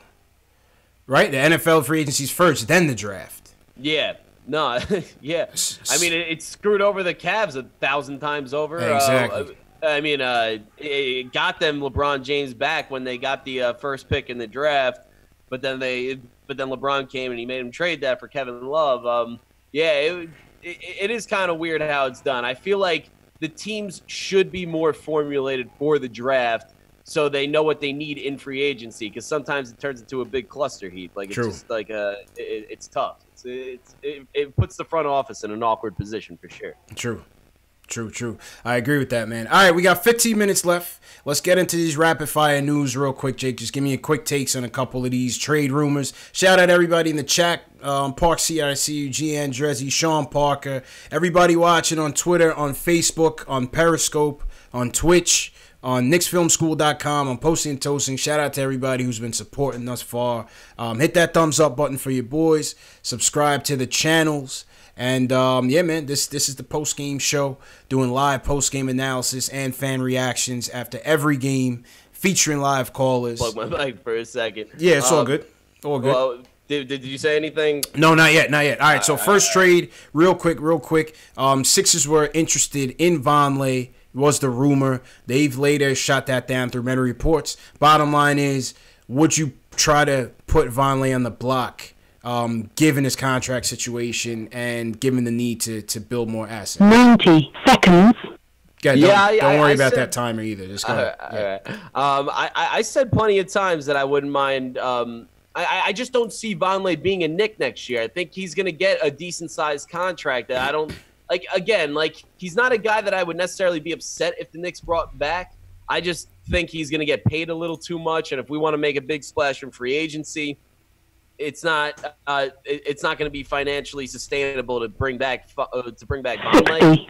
Speaker 1: Right? The NFL free agency's first, then the draft.
Speaker 2: Yeah. No, yeah. I mean, it screwed over the Cavs 1,000 times over.
Speaker 1: Exactly.
Speaker 2: It got them LeBron James back when they got the first pick in the draft, but then LeBron came and he made him trade that for Kevin Love. It is kind of weird how it's done. I feel like the teams should be more formulated for the draft so they know what they need in free agency, because sometimes it turns into a big cluster heap. Like it's just like it's tough. It puts the front office in an awkward position for sure.
Speaker 1: True. I agree with that, man. All right, we got 15 minutes left. Let's get into these rapid-fire news real quick, Jake. Just give me a quick takes on a couple of these trade rumors. Shout out everybody in the chat. Park CICU, GN Drezzy, Sean Parker. Everybody watching on Twitter, on Facebook, on Periscope, on Twitch, on KnicksFilmSchool.com. I'm posting and toasting. Shout out to everybody who's been supporting thus far. Hit that thumbs up button for your boys. Subscribe to the channels. And, yeah, man, this is the post-game show, doing live post-game analysis and fan reactions after every game, featuring live callers.
Speaker 2: Plug my mic for a second.
Speaker 1: Yeah, it's all good. All good.
Speaker 2: Well, did you say anything?
Speaker 1: No, not yet. All right, so first trade, real quick. Sixers were interested in Vonleh, was the rumor. They've later shot that down through many reports. Bottom line is, would you try to put Vonleh on the block? Given his contract situation and given the need to build more assets.
Speaker 13: 90 seconds.
Speaker 1: Don't worry about that timer either. Just go ahead.
Speaker 2: I said plenty of times that I wouldn't mind. I just don't see Vonleh being a Knick next year. I think he's going to get a decent-sized contract that I don't – he's not a guy that I would necessarily be upset if the Knicks brought back. I just think he's going to get paid a little too much, and if we want to make a big splash in free agency – it's not going to be financially sustainable to bring back Vonleh.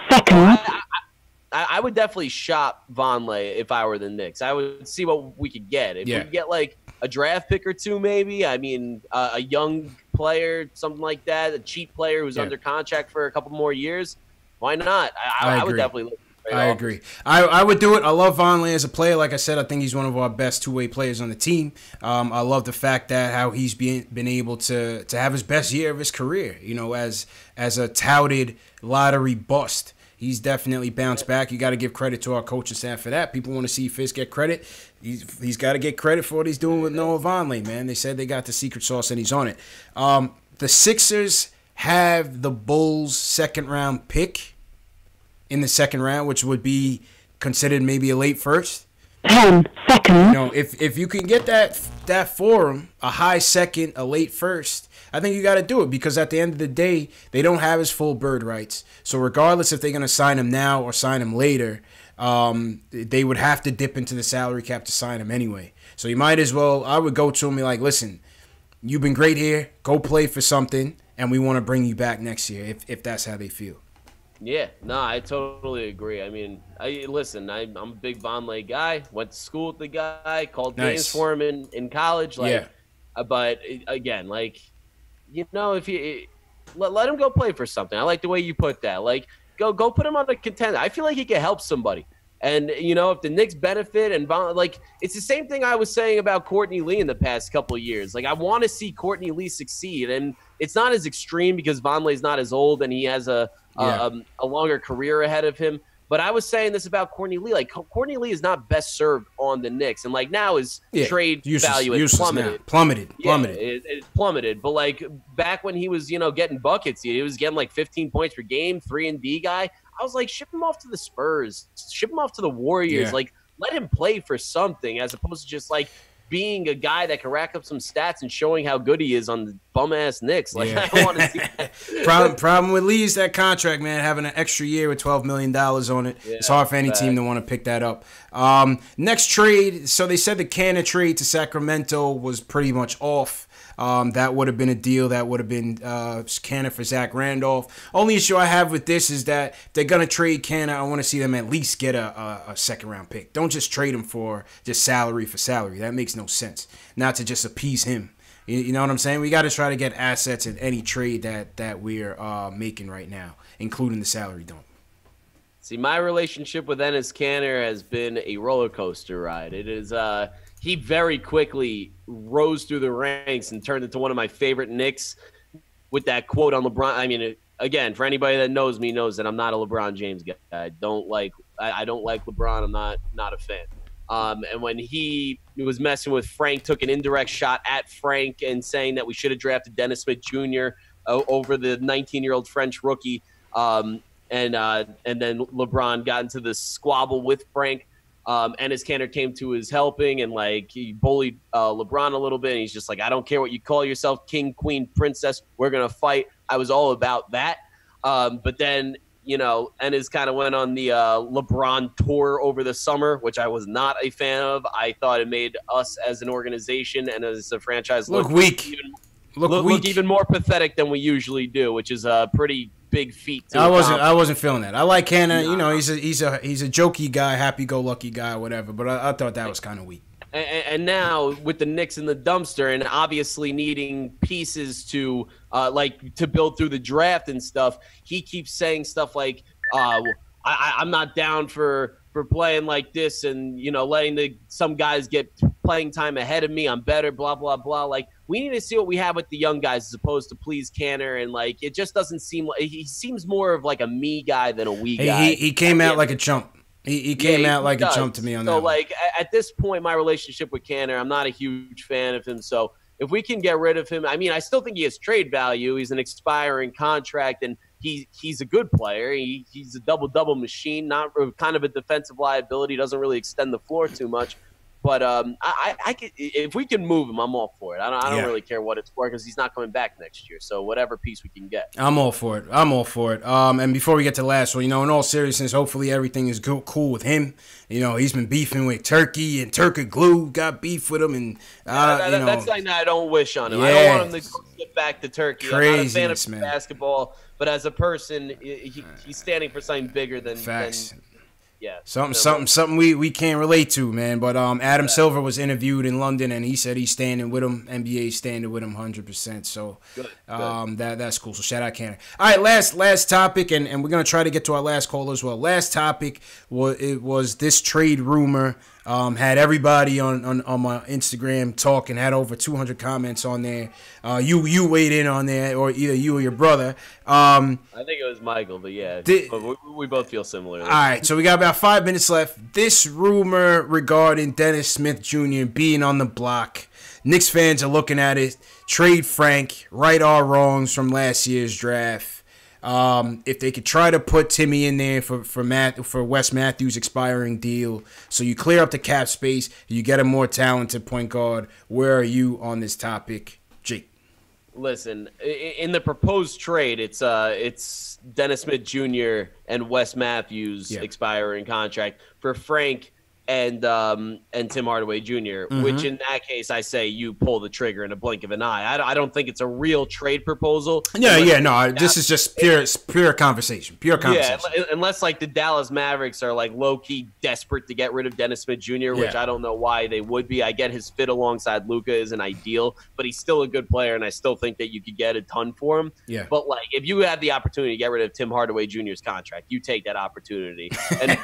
Speaker 2: I would definitely shop Vonleh if I were the Knicks. I would see what we could get. If we could get like a draft pick or two, maybe. I mean, a young player, something like that, a cheap player who's under contract for a couple more years. Why not? I would definitely look.
Speaker 1: I agree. I would do it. I love Vonleh as a player. Like I said, I think he's one of our best two-way players on the team. I love the fact that how he's been able to have his best year of his career. You know, as a touted lottery bust, he's definitely bounced back. You got to give credit to our coaching staff for that. People want to see Fizz get credit. He's got to get credit for what he's doing with Noah Vonleh, man. They said they got the secret sauce and he's on it. The Sixers have the Bulls' second-round pick in the second round, which would be considered maybe a late first.
Speaker 13: 10 seconds.
Speaker 1: You know, if you can get that for him, a high second, a late first, I think you got to do it, because at the end of the day, they don't have his full bird rights. So regardless if they're going to sign him now or sign him later, they would have to dip into the salary cap to sign him anyway. So you might as well, I would go to him and be like, listen, you've been great here. Go play for something, and we want to bring you back next year if that's how they feel.
Speaker 2: Yeah, no, I totally agree. I mean, I'm a big Vonleh guy. Went to school with the guy, called games for him in college. But again, if you let him go play for something. I like the way you put that. Like, go put him on a contender. I feel like he can help somebody. And, if the Knicks benefit and it's the same thing I was saying about Courtney Lee in the past couple of years. Like, I want to see Courtney Lee succeed. And it's not as extreme because Vonleh's not as old and he has a longer career ahead of him. But I was saying this about Courtney Lee. Like, Courtney Lee is not best served on the Knicks. And, now his trade value has plummeted.
Speaker 1: Plummeted.
Speaker 2: It plummeted. But, back when he was, getting buckets, he was getting, 15 points per game, 3-and-D guy. I was like, ship him off to the Spurs. Ship him off to the Warriors.
Speaker 1: Yeah.
Speaker 2: Let him play for something as opposed to just, being a guy that can rack up some stats and showing how good he is on the bum-ass Knicks. I don't want to see that.
Speaker 1: Problem with Lee is that contract, man, having an extra year with $12 million on it. It's hard for any team to want to pick that up. Next trade, so they said the Cannon trade to Sacramento was pretty much off. That would have been a deal. That would have been Canner for Zach Randolph. Only issue I have with this is that if they're going to trade Canner, I want to see them at least get a second-round pick. Don't just trade him for just salary for salary. That makes no sense. Not to just appease him. You know what I'm saying? We got to try to get assets in any trade that we're making right now, including the salary dump.
Speaker 2: See, my relationship with Enes Kanter has been a roller coaster ride. It is he very quickly rose through the ranks and turned into one of my favorite Knicks with that quote on LeBron. I mean, again, for anybody that knows me knows that I'm not a LeBron James guy. I don't like LeBron. I'm not a fan. And when he was messing with Frank, took an indirect shot at Frank and saying that we should have drafted Dennis Smith Jr. Over the 19-year-old French rookie. And then LeBron got into this squabble with Frank. Enes Kanter came to his helping and like he bullied LeBron a little bit. And he's just like, I don't care what you call yourself, king, queen, princess. We're gonna fight. I was all about that. But then Enes kind of went on the LeBron tour over the summer, which I was not a fan of. I thought it made us as an organization and as a franchise
Speaker 1: look weak.
Speaker 2: Look even more pathetic than we usually do, which is a pretty big feat.
Speaker 1: I wasn't feeling that. I like Canner. He's a jokey guy, happy-go-lucky guy, whatever. But I thought that was kind of weak.
Speaker 2: And now with the Knicks in the dumpster, and obviously needing pieces to to build through the draft and stuff, he keeps saying stuff like, "I'm not down for playing like this, and letting some guys get playing time ahead of me. I'm better, blah blah blah." Like, we need to see what we have with the young guys as opposed to please Canner, and like it just doesn't seem like he seems more of like a me guy than a we guy.
Speaker 1: He came out like a chump. He came out like a chump to me on that.
Speaker 2: So like at this point, my relationship with Canner, I'm not a huge fan of him. So if we can get rid of him, I mean, I still think he has trade value. He's an expiring contract, and he's a good player. He's a double machine, not kind of a defensive liability. Doesn't really extend the floor too much. But I could, if we can move him, I'm all for it. I don't really care what it's for because he's not coming back next year. So whatever piece we can get,
Speaker 1: I'm all for it. And before we get to the last one, in all seriousness, hopefully everything is cool with him. He's been beefing with Turkey, and Turkey Glue got beef with him, and
Speaker 2: that's something I don't wish on him. I don't want him to get back to Turkey.
Speaker 1: Craziness,
Speaker 2: I'm not a fan of
Speaker 1: man.
Speaker 2: Basketball, but as a person, he's standing for something bigger than
Speaker 1: facts.
Speaker 2: Yeah,
Speaker 1: something we can't relate to, man. But Adam Silver was interviewed in London, and he said he's standing with him. NBA standing with him 100%. So good. That's cool. So shout out Canada. All right, last topic, and we're gonna try to get to our last call as well. Last topic was this trade rumor. Had everybody on my Instagram talking. Had over 200 comments on there. You weighed in on there, or either you or your brother.
Speaker 2: I think it was Michael, but yeah, but we both feel similar.
Speaker 1: All right, so we got about 5 minutes left. This rumor regarding Dennis Smith Jr. being on the block. Knicks fans are looking at it. Trade Frank, right our wrongs from last year's draft. If they could try to put Timmy in there for Wes Matthews' expiring deal, so you clear up the cap space, you get a more talented point guard. Where are you on this topic, Jake?
Speaker 2: Listen, in the proposed trade, it's Dennis Smith Jr. and Wes Matthews' expiring contract for Frank and Tim Hardaway Jr., which in that case, I say you pull the trigger in a blink of an eye. I don't think it's a real trade proposal.
Speaker 1: This is just pure conversation.
Speaker 2: Yeah, unless like the Dallas Mavericks are like low-key desperate to get rid of Dennis Smith Jr., which I don't know why they would be. I get his fit alongside Luka isn't ideal, but he's still a good player, and I still think that you could get a ton for him.
Speaker 1: Yeah.
Speaker 2: But like, if you have the opportunity to get rid of Tim Hardaway Jr.'s contract, you take that opportunity. And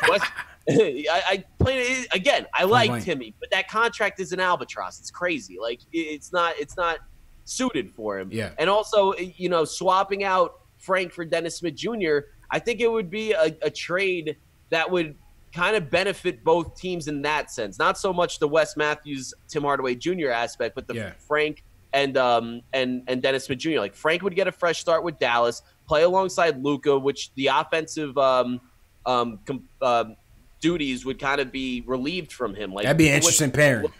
Speaker 2: I played it again. I like Timmy, but that contract is an albatross. It's crazy. Like it's not suited for him.
Speaker 1: Yeah.
Speaker 2: And also, swapping out Frank for Dennis Smith Jr., I think it would be a trade that would kind of benefit both teams in that sense. Not so much the Wes Matthews, Tim Hardaway Jr. aspect, but the Frank and Dennis Smith Jr. Like Frank would get a fresh start with Dallas, play alongside Luka, which the offensive duties would kind of be relieved from him. Like
Speaker 1: that'd be an interesting pairing.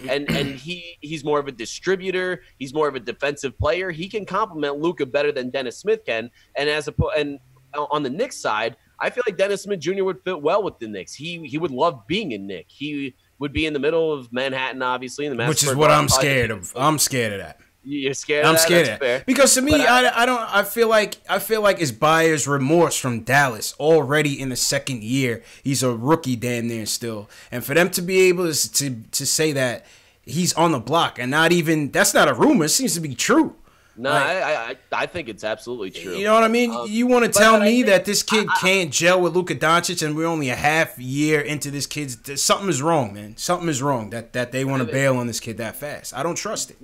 Speaker 2: And he's more of a distributor. He's more of a defensive player. He can complement Luka better than Dennis Smith can. And on the Knicks side, I feel like Dennis Smith Jr. would fit well with the Knicks. He would love being in Knicks. He would be in the middle of Manhattan, obviously, in the
Speaker 1: which is what I'm scared of. I'm scared of that.
Speaker 2: You're scared.
Speaker 1: I'm
Speaker 2: of that?
Speaker 1: scared
Speaker 2: That's
Speaker 1: of
Speaker 2: fair.
Speaker 1: that. Because to me,
Speaker 2: But
Speaker 1: I feel like it's buyer's remorse from Dallas already in the second year. He's a rookie damn near still. And for them to be able to say that he's on the block and not even, that's not a rumor. It seems to be true.
Speaker 2: No,
Speaker 1: Like,
Speaker 2: I think it's absolutely true.
Speaker 1: you know what I mean? You want to tell me that this kid can't gel with Luka Doncic and we're only a half year into this kid's, something is wrong, man. Something is wrong that they want to bail on this kid that fast. I don't trust it.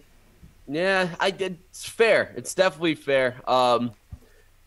Speaker 2: Yeah, it's fair. It's definitely fair.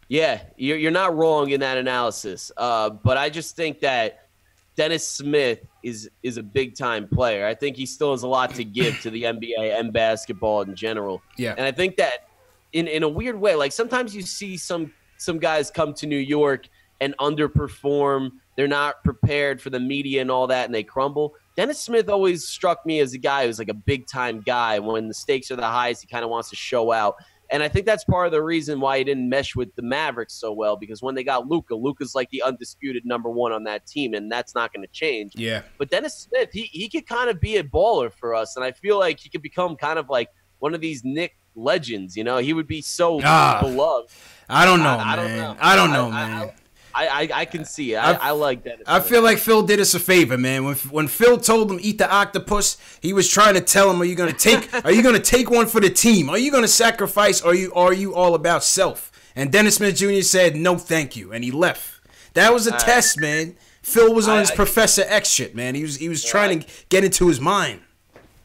Speaker 2: Yeah, you're not wrong in that analysis. But I just think that Dennis Smith is a big time player. I think he still has a lot to give to the NBA and basketball in general.
Speaker 1: Yeah.
Speaker 2: And I think that in a weird way, like sometimes you see some guys come to New York and underperform. They're not prepared for the media and all that, and they crumble. Dennis Smith always struck me as a guy who's like a big-time guy. When the stakes are the highest, he kind of wants to show out. And I think that's part of the reason why he didn't mesh with the Mavericks so well, because when they got Luka, Luka's like the undisputed #1 on that team, and that's not going to change.
Speaker 1: Yeah.
Speaker 2: But Dennis Smith, he could kind of be a baller for us, and I feel like he could become kind of like one of these Knicks legends. You know, he would be so beloved.
Speaker 1: I don't know, man. I don't know, man.
Speaker 2: I can see it. I like that.
Speaker 1: I feel like Phil did us a favor, man. When Phil told him eat the octopus, he was trying to tell him, are you gonna take one for the team? Are you gonna sacrifice? Or are you all about self? And Dennis Smith Jr. said no, thank you, and he left. That was a test, man. Phil was on his Professor X shit, man. He was trying to get into his mind.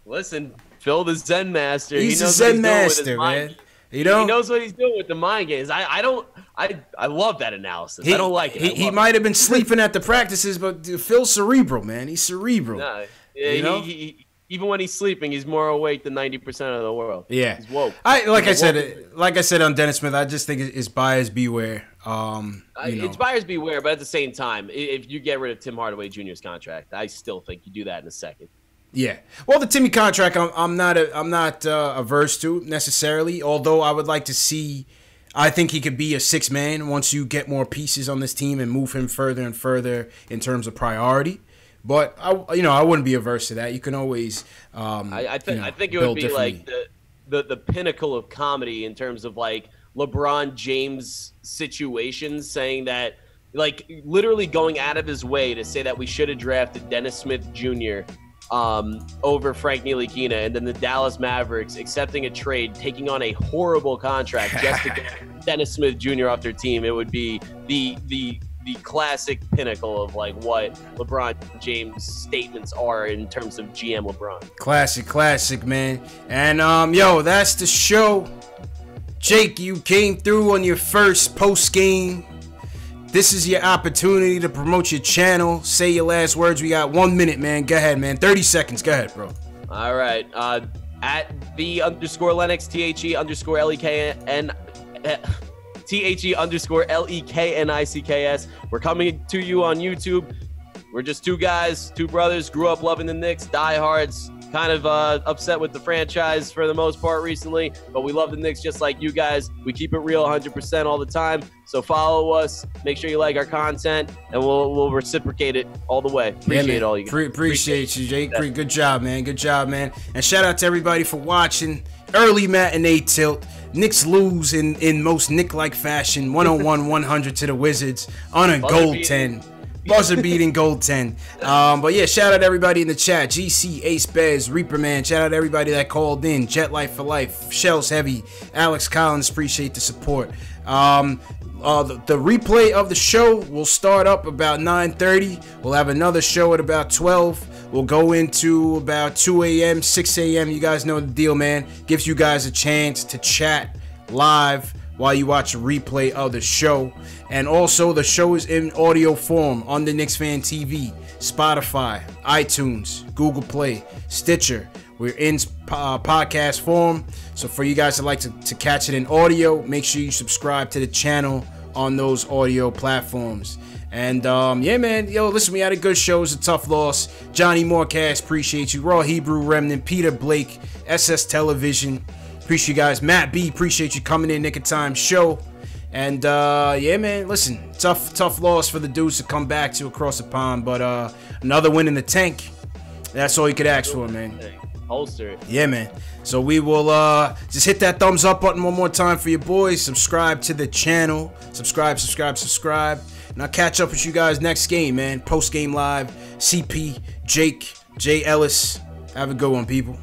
Speaker 2: Listen, Phil the Zen master.
Speaker 1: He's
Speaker 2: he knows
Speaker 1: a Zen
Speaker 2: what he's doing with his
Speaker 1: master,
Speaker 2: mind.
Speaker 1: man. You know,
Speaker 2: he knows what he's doing with the mind games. I love that analysis. I don't like it.
Speaker 1: He might have been sleeping at the practices, but Phil's cerebral, man. He's cerebral.
Speaker 2: Nah,
Speaker 1: you know?
Speaker 2: Even when he's sleeping, he's more awake than 90% of the world.
Speaker 1: Yeah,
Speaker 2: he's woke.
Speaker 1: Like I said on Dennis Smith, I just think it's buyers beware.
Speaker 2: It's buyers beware, but at the same time, if you get rid of Tim Hardaway Jr.'s contract, I still think you do that in a second.
Speaker 1: Yeah, well, the Timmy contract, I'm not averse to necessarily. Although I would like to see, I think he could be a 6 man once you get more pieces on this team and move him further and further in terms of priority. But I wouldn't be averse to that. You can always,
Speaker 2: I think it would be like the pinnacle of comedy in terms of like LeBron James situations, saying that, like, literally going out of his way to say that we should have drafted Dennis Smith Jr. Over Frank Ntilikina, and then the Dallas Mavericks accepting a trade, taking on a horrible contract just to get Dennis Smith Jr. off their team. It would be the classic pinnacle of like what LeBron James' statements are in terms of GM LeBron.
Speaker 1: Classic, man. And that's the show. Jake, you came through on your first post game. This is your opportunity to promote your channel. Say your last words. We got 1 minute, man. Go ahead, man. 30 seconds. Go ahead, bro.
Speaker 2: All right. At @the_Lennox, THE_LEKN, THE_LEKNICKS. We're coming to you on YouTube. We're just two guys, two brothers, grew up loving the Knicks, diehards. Kind of upset with the franchise for the most part recently, but we love the Knicks just like you guys. We keep it real 100% all the time. So follow us. Make sure you like our content, and we'll reciprocate it all the way. Appreciate all you guys.
Speaker 1: Appreciate you, Jake. Good job, man. Good job, man. And shout out to everybody for watching. Early matinee tilt. Knicks lose in most Knick-like fashion. 101-100 to the Wizards on a gold 10. Buzzer beating gold 10. But yeah, shout out to everybody in the chat. GC, Ace Bez, Reaper Man. Shout out to everybody that called in. Jet Life for Life, Shells Heavy, Alex Collins. Appreciate the support. The replay of the show will start up about 9:30. We'll have another show at about 12. We'll go into about 2 a.m., 6 a.m. You guys know the deal, man. Gives you guys a chance to chat live while you watch a replay of the show. And also, the show is in audio form on the KnicksFanTV, Spotify, iTunes, Google Play, Stitcher. We're in podcast form. So for you guys that like to catch it in audio, make sure you subscribe to the channel on those audio platforms. And yeah, man, listen, we had a good show. It was a tough loss. Johnny Morecast, appreciate you. Raw Hebrew Remnant, Peter Blake, SS Television, appreciate you guys. Matt B, appreciate you coming in, Nick of Time show. And yeah, man, listen, tough loss for the dudes to come back to across the pond, but another win in the tank. That's all you could ask for, man.
Speaker 2: holster it.
Speaker 1: Yeah, man. So we will just hit that thumbs up button one more time for your boys. Subscribe to the channel. Subscribe. And I'll catch up with you guys next game, man. Post game live. CP, Jake, Jay Ellis. Have a good one, people.